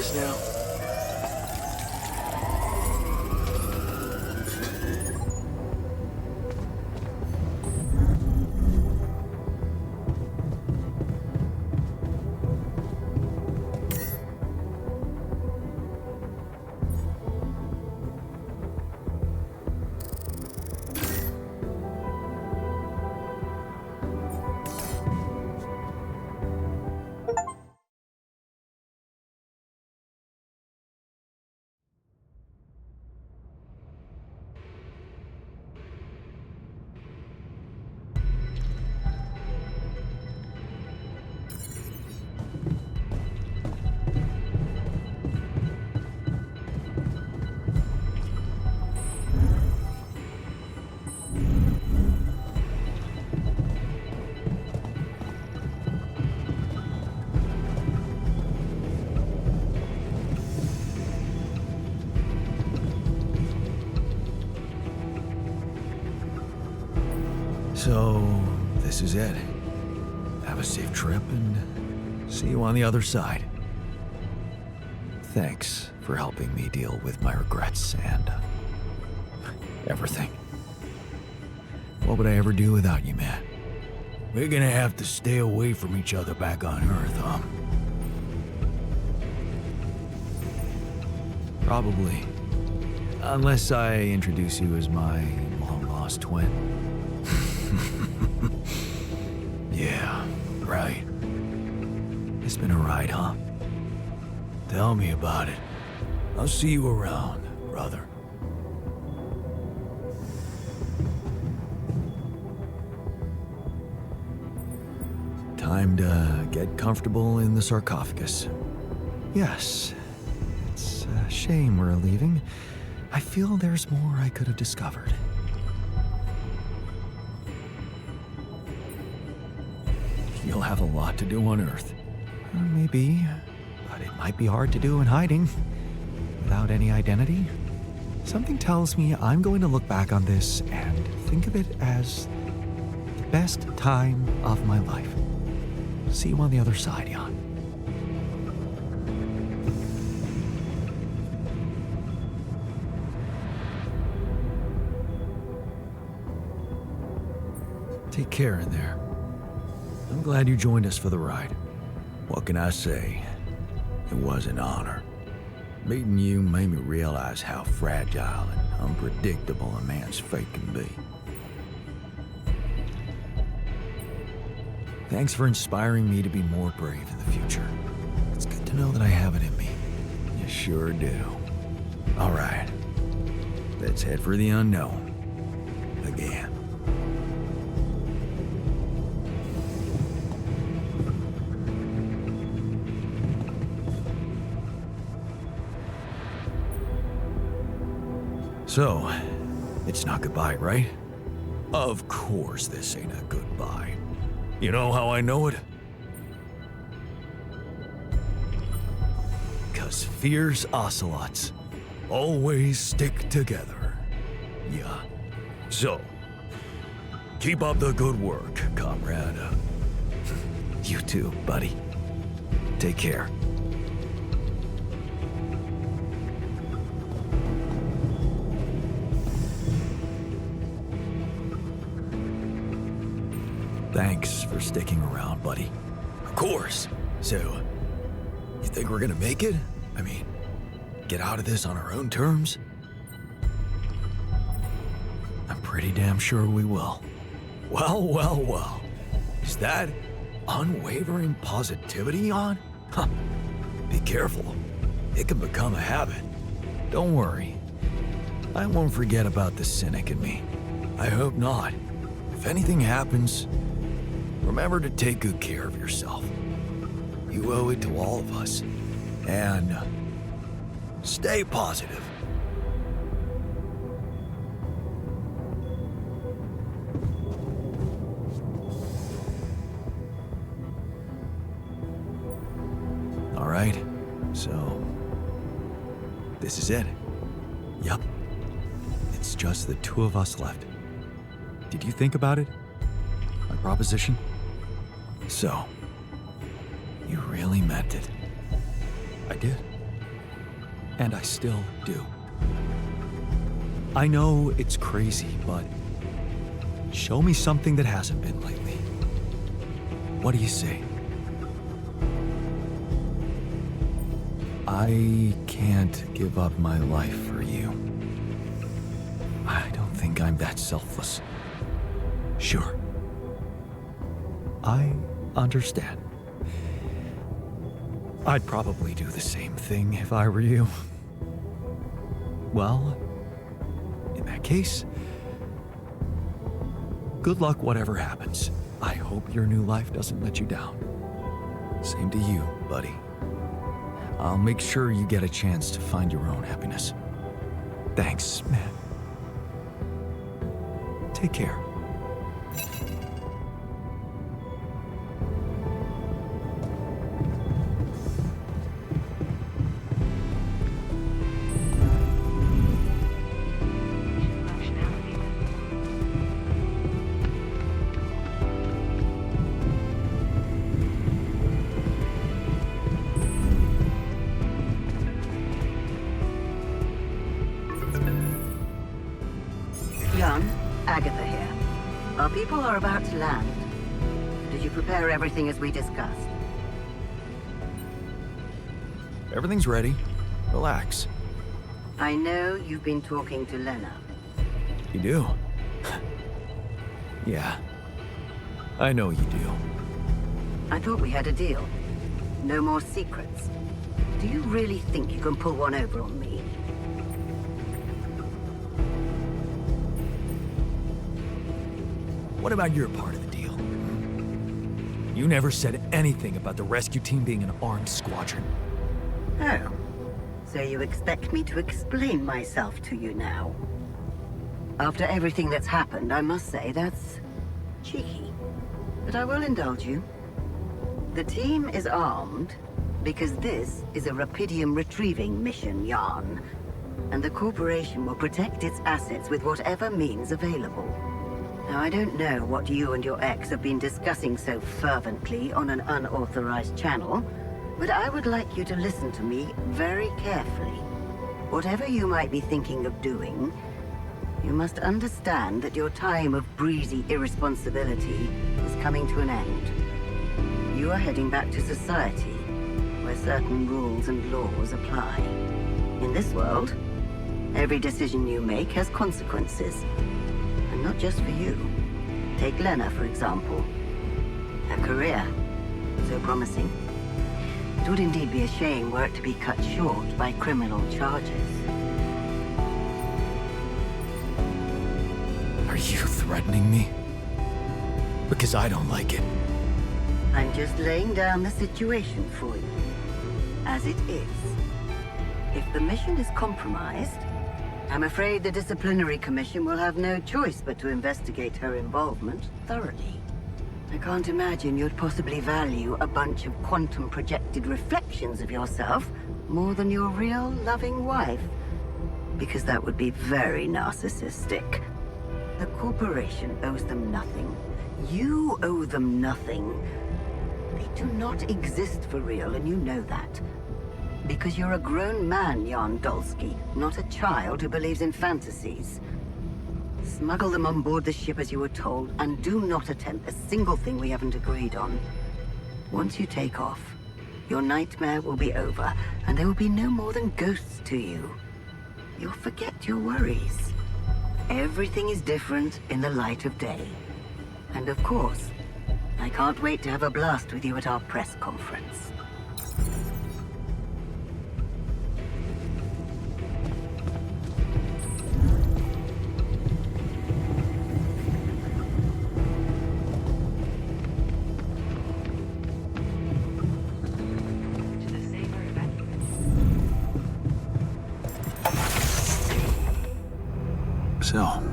Speaker 3: this now?
Speaker 1: So, this is it. Have a safe trip and see you on the other side. Thanks for helping me deal with my regrets and everything. What would I ever do without you, man?
Speaker 21: We're gonna have to stay away from each other back on Earth, huh?
Speaker 1: Probably. Unless I introduce you as my long-lost twin.
Speaker 21: Yeah, right.
Speaker 1: It's been a ride, huh?
Speaker 21: Tell me about it. I'll see you around, brother.
Speaker 1: Time to get comfortable in the sarcophagus. Yes, it's a shame we're leaving. I feel there's more I could have discovered. You'll have a lot to do on Earth. Maybe, but it might be hard to do in hiding. Without any identity. Something tells me I'm going to look back on this and think of it as the best time of my life. See you on the other side, Jan. Take care in there. I'm glad you joined us for the ride.
Speaker 21: What can I say? It was an honor. Meeting you made me realize how fragile and unpredictable a man's fate can be.
Speaker 1: Thanks for inspiring me to be more brave in the future. It's good to know that I have it in me.
Speaker 21: You sure do. All right. Let's head for the unknown. Again.
Speaker 1: So, it's not goodbye, right? Of course this ain't a goodbye. You know how I know it? 'Cause fierce ocelots always stick together. Yeah. So, keep up the good work, comrade. You too, buddy. Take care. Thanks for sticking around, buddy. Of course. So, you think we're gonna make it? I mean, get out of this on our own terms? I'm pretty damn sure we will. Well. Is that unwavering positivity on? Huh. Be careful. It can become a habit. Don't worry. I won't forget about the cynic in me. I hope not. If anything happens, remember to take good care of yourself. You owe it to all of us. And stay positive. All right, so this is it. Yup. It's just the two of us left. Did you think about it? My proposition? So, you really meant it. I did. And I still do. I know it's crazy, but show me something that hasn't been lately. What do you say? I can't give up my life for you. I don't think I'm that selfless. Sure. I understand. I'd probably do the same thing if I were you. Well, in that case, good luck whatever happens. I hope your new life doesn't let you down. Same to you, buddy. I'll make sure you get a chance to find your own happiness. Thanks, man. Take care.
Speaker 2: Jan, Agatha here. Our people are about to land. Did you prepare everything as we discussed?
Speaker 1: Everything's ready. Relax.
Speaker 2: I know you've been talking to Lena.
Speaker 1: You do? Yeah. I know you do.
Speaker 2: I thought we had a deal. No more secrets. Do you really think you can pull one over on me?
Speaker 1: What about your part of the deal? You never said anything about the rescue team being an armed squadron.
Speaker 2: Oh. So you expect me to explain myself to you now? After everything that's happened, I must say that's cheeky. But I will indulge you. The team is armed because this is a Rapidium retrieving mission, Jan. And the corporation will protect its assets with whatever means available. Now, I don't know what you and your ex have been discussing so fervently on an unauthorized channel, but I would like you to listen to me very carefully. Whatever you might be thinking of doing, you must understand that your time of breezy irresponsibility is coming to an end. You are heading back to society, where certain rules and laws apply. In this world, every decision you make has consequences. And not just for you. Take Lena, for example. Her career, so promising. It would indeed be a shame were it to be cut short by criminal charges.
Speaker 1: Are you threatening me? Because I don't like it.
Speaker 2: I'm just laying down the situation for you. As it is. If the mission is compromised, I'm afraid the Disciplinary Commission will have no choice but to investigate her involvement thoroughly. I can't imagine you'd possibly value a bunch of quantum-projected reflections of yourself more than your real loving wife, because that would be very narcissistic. The corporation owes them nothing. You owe them nothing. They do not exist for real, and you know that. Because you're a grown man, Jan Dolsky, not a child who believes in fantasies. Smuggle them on board the ship as you were told, and do not attempt a single thing we haven't agreed on. Once you take off, your nightmare will be over, and there will be no more than ghosts to you. You'll forget your worries. Everything is different in the light of day. And of course, I can't wait to have a blast with you at our press conference.
Speaker 4: So,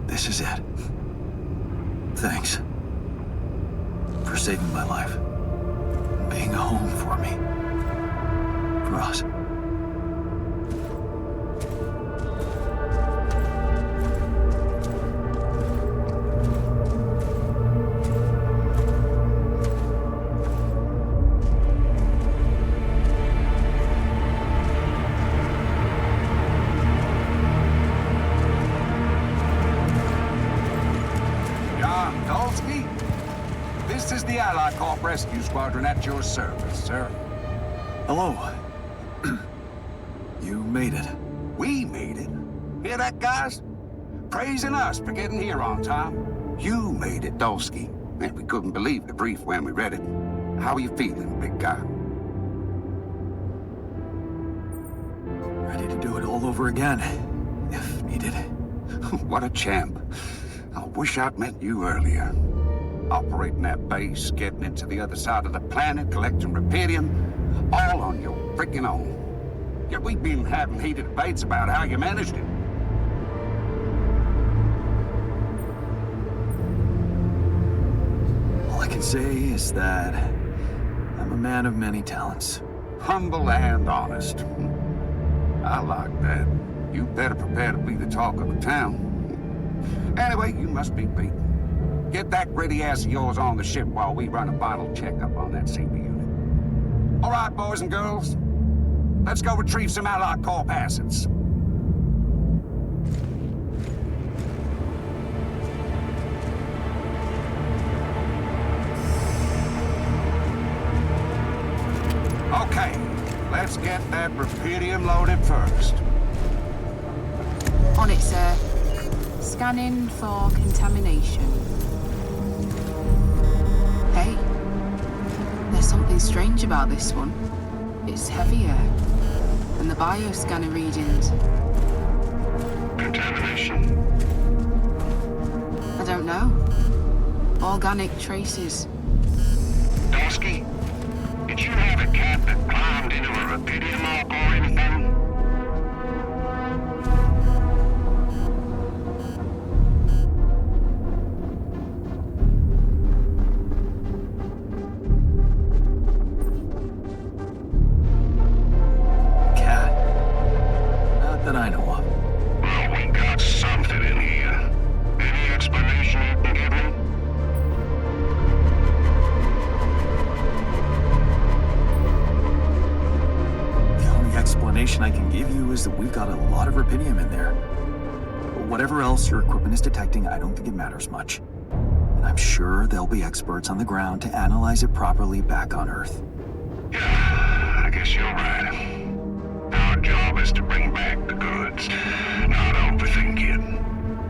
Speaker 4: this is it. Thanks for saving my life, being a home for me, for us.
Speaker 10: This is the Allied Corp Rescue Squadron at your service, sir.
Speaker 4: Hello. You made it.
Speaker 10: We made it. Hear that, guys? Praising us for getting here on time. You made it, Dolsky. And we couldn't believe the brief when we read it. How are you feeling, big guy?
Speaker 4: Ready to do it all over again, if needed.
Speaker 10: What a champ. I wish I'd met you earlier. Operating that base, getting into the other side of the planet, collecting Repedium, all on your freaking own. Yet we've been having heated debates about how you managed it.
Speaker 4: All I can say is that I'm a man of many talents.
Speaker 10: Humble and honest. I like that. You better prepare to be the talk of the town. Anyway, you must be beaten. Get that gritty ass of yours on the ship while we run a final checkup on that CB unit. All right, boys and girls. Let's go retrieve some Allied Corp assets. Okay, let's get that Repedium loaded first.
Speaker 22: On it, sir. Scanning for contamination. Hey, there's something strange about this one. It's heavier than the bioscanner readings.
Speaker 10: Contamination?
Speaker 22: I don't know. Organic traces.
Speaker 10: Dosky, did you have a cat that climbed into a Repedium arc or anything?
Speaker 4: That I know of.
Speaker 10: Well, we got something in here. Any explanation you can give me?
Speaker 4: The only explanation I can give you is that we've got a lot of Repedium in there. Whatever else your equipment is detecting, I don't think it matters much. And I'm sure there'll be experts on the ground to analyze it properly back on Earth.
Speaker 10: Yeah, I guess you're right. Our job is to bring back the goods, not overthink it.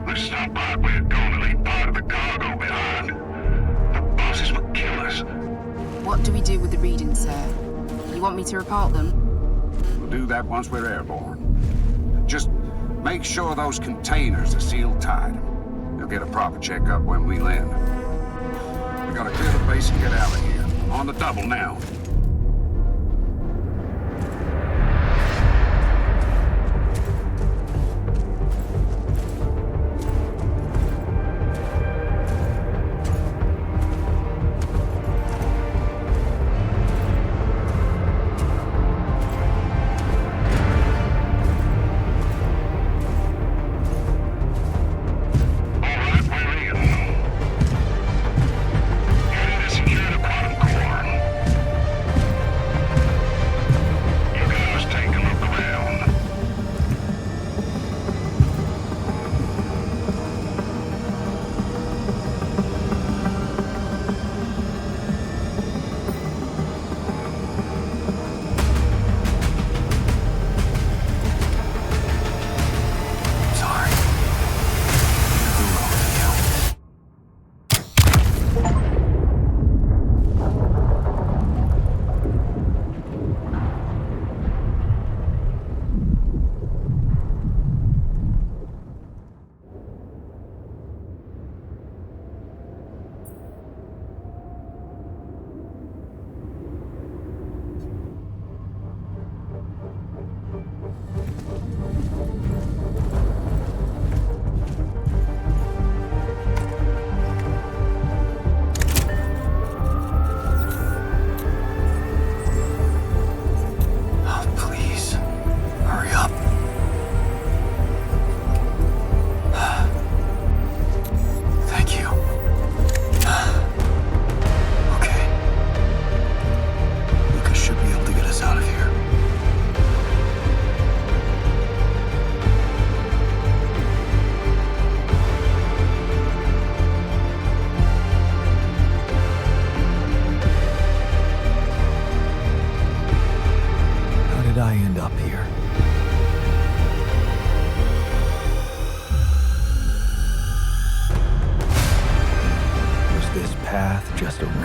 Speaker 10: This is not like we're going to leave part of the cargo behind. The bosses would kill us.
Speaker 22: What do we do with the readings, sir? You want me to report them?
Speaker 10: We'll do that once we're airborne. Just make sure those containers are sealed tight. You'll get a proper checkup when we land. We gotta clear the base and get out of here. On the double now.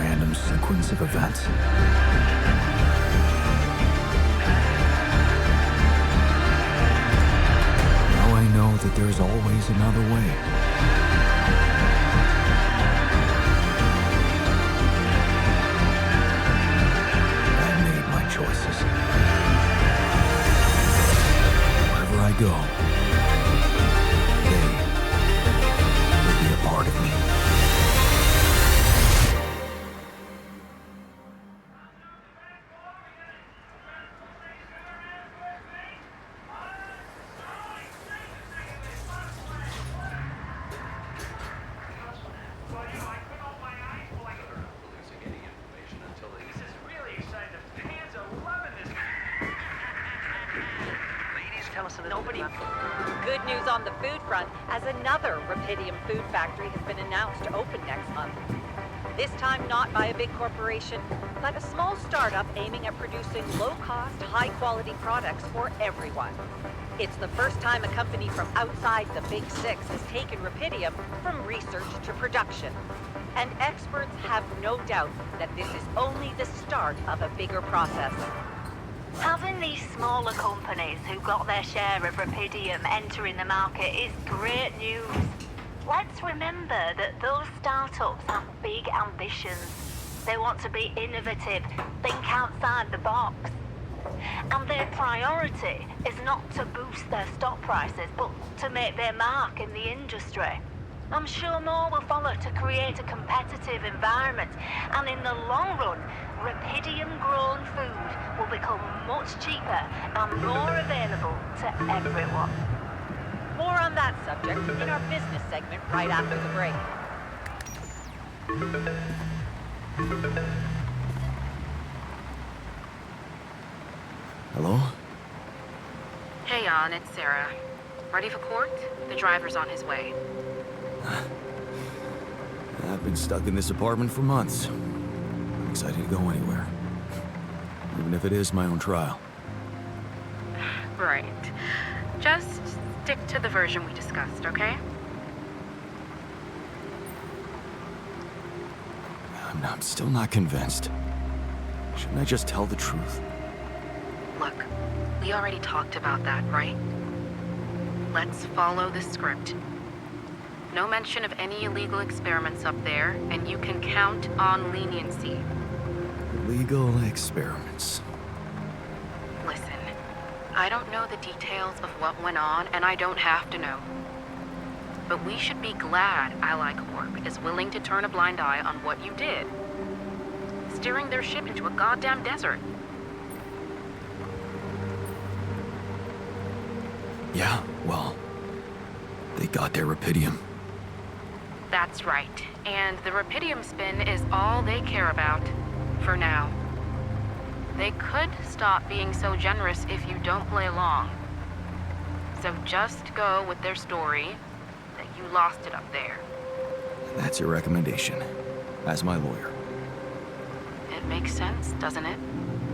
Speaker 1: random sequence of events. Now I know that there's always another way. I made my choices. Wherever I go, they will be a part of me.
Speaker 6: Good news on the food front, as another Rapidium food factory has been announced to open next month. This time not by a big corporation, but a small startup aiming at producing low-cost, high-quality products for everyone. It's the first time a company from outside the Big Six has taken Rapidium from research to production. And experts have no doubt that this is only the start of a bigger process.
Speaker 12: Having these smaller companies who got their share of Rapidium entering the market is great news. Let's remember that those startups have big ambitions. They want to be innovative, think outside the box. And their priority is not to boost their stock prices, but to make their mark in the industry. I'm sure more will follow to create a competitive environment, and in the long run, Rapidium-grown food will become much cheaper and more available to everyone.
Speaker 6: More on that subject in our business segment right after the break.
Speaker 1: Hello?
Speaker 23: Hey, Jan, it's Sarah. Ready for court? The driver's on his way.
Speaker 1: I've been stuck in this apartment for months. I'm excited to go anywhere. Even if it is my own trial.
Speaker 23: Right. Just stick to the version we discussed, okay?
Speaker 1: I'm still not convinced. Shouldn't I just tell the truth?
Speaker 23: Look, we already talked about that, right? Let's follow the script. No mention of any illegal experiments up there, and you can count on leniency.
Speaker 1: Illegal experiments.
Speaker 23: Listen, I don't know the details of what went on, and I don't have to know. But we should be glad Ally Corp is willing to turn a blind eye on what you did. Steering their ship into a goddamn desert.
Speaker 1: Yeah, well, they got their Rapidium.
Speaker 23: That's right. And the Rapidium spin is all they care about. For now. They could stop being so generous if you don't play along. So just go with their story that you lost it up there.
Speaker 1: That's your recommendation, as my lawyer.
Speaker 23: It makes sense, doesn't it?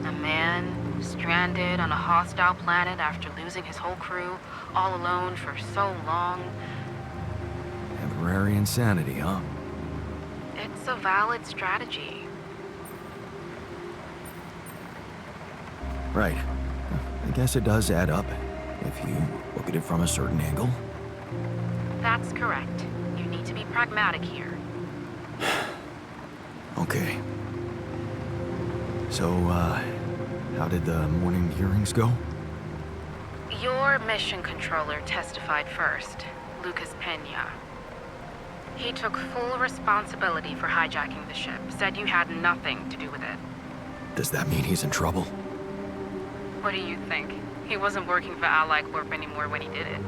Speaker 23: A man stranded on a hostile planet after losing his whole crew, all alone for so long.
Speaker 1: Temporary insanity, huh?
Speaker 23: It's a valid strategy.
Speaker 1: Right. I guess it does add up, if you look at it from a certain angle.
Speaker 23: That's correct. You need to be pragmatic here.
Speaker 1: Okay. So, how did the morning hearings go?
Speaker 23: Your mission controller testified first, Lucas Pena. He took full responsibility for hijacking the ship, said you had nothing to do with it.
Speaker 1: Does that mean he's in trouble?
Speaker 23: What do you think? He wasn't working for Ally Corp anymore when he did it.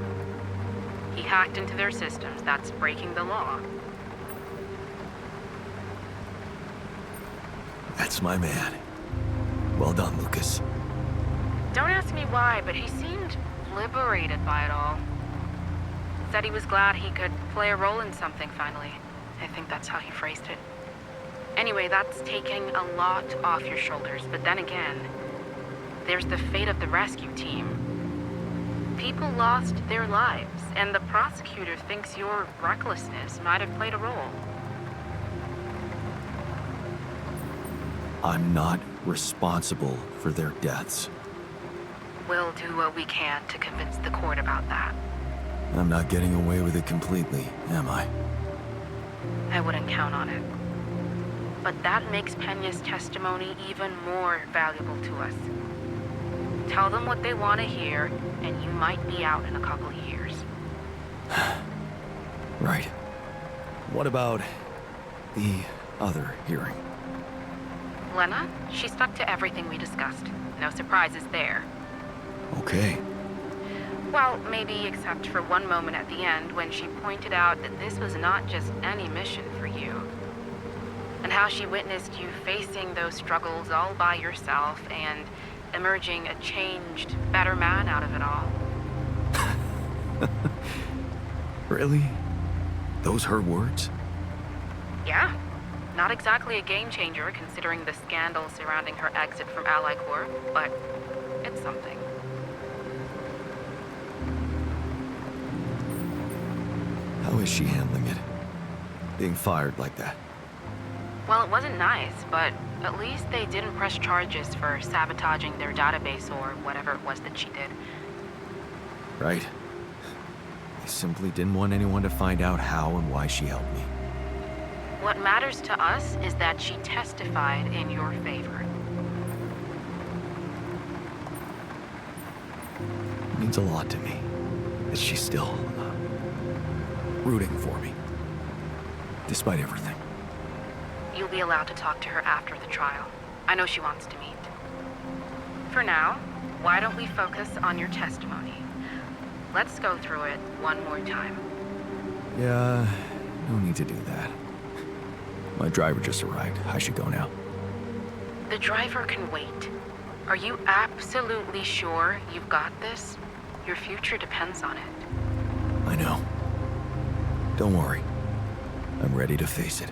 Speaker 23: He hacked into their systems. That's breaking the law.
Speaker 1: That's my man. Well done, Lucas.
Speaker 23: Don't ask me why, but he seemed liberated by it all. Said he was glad he could play a role in something finally. I think that's how he phrased it. Anyway, that's taking a lot off your shoulders, but then again, there's the fate of the rescue team. People lost their lives, and the prosecutor thinks your recklessness might have played a role.
Speaker 1: I'm not responsible for their deaths.
Speaker 23: We'll do what we can to convince the court about that.
Speaker 1: I'm not getting away with it completely, am I?
Speaker 23: I wouldn't count on it. But that makes Peña's testimony even more valuable to us. Tell them what they want to hear, and you might be out in a couple years.
Speaker 1: Right. What about the other hearing?
Speaker 23: Lena, she stuck to everything we discussed. No surprises there.
Speaker 1: Okay.
Speaker 23: Well, maybe except for one moment at the end when she pointed out that this was not just any mission for you. And how she witnessed you facing those struggles all by yourself and emerging a changed, better man out of it all.
Speaker 1: Really? Those her words?
Speaker 23: Yeah. Not exactly a game changer considering the scandal surrounding her exit from Ally Corps, but it's something.
Speaker 1: How is she handling it? Being fired like that?
Speaker 23: Well, it wasn't nice, but at least they didn't press charges for sabotaging their database or whatever it was that she did.
Speaker 1: Right. I simply didn't want anyone to find out how and why she helped me.
Speaker 23: What matters to us is that she testified in your favor.
Speaker 1: It means a lot to me that she's still rooting for me, despite everything.
Speaker 23: You'll be allowed to talk to her after the trial. I know she wants to meet. For now, why don't we focus on your testimony? Let's go through it one more time.
Speaker 1: Yeah, no need to do that. My driver just arrived. I should go now.
Speaker 23: The driver can wait. Are you absolutely sure you've got this? Your future depends on it.
Speaker 1: I know. Don't worry. I'm ready to face it.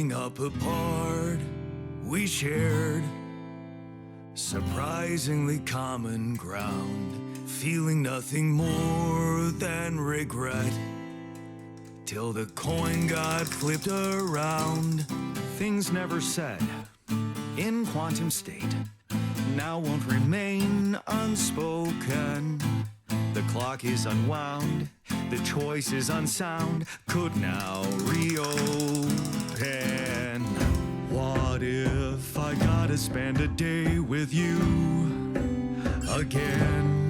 Speaker 21: Growing up apart, we shared surprisingly common ground, feeling nothing more than regret. Till the coin got flipped around. Things never said in quantum state now won't remain unspoken. The clock is unwound, the choice is unsound, could now reopen. What if I gotta spend a day with you again?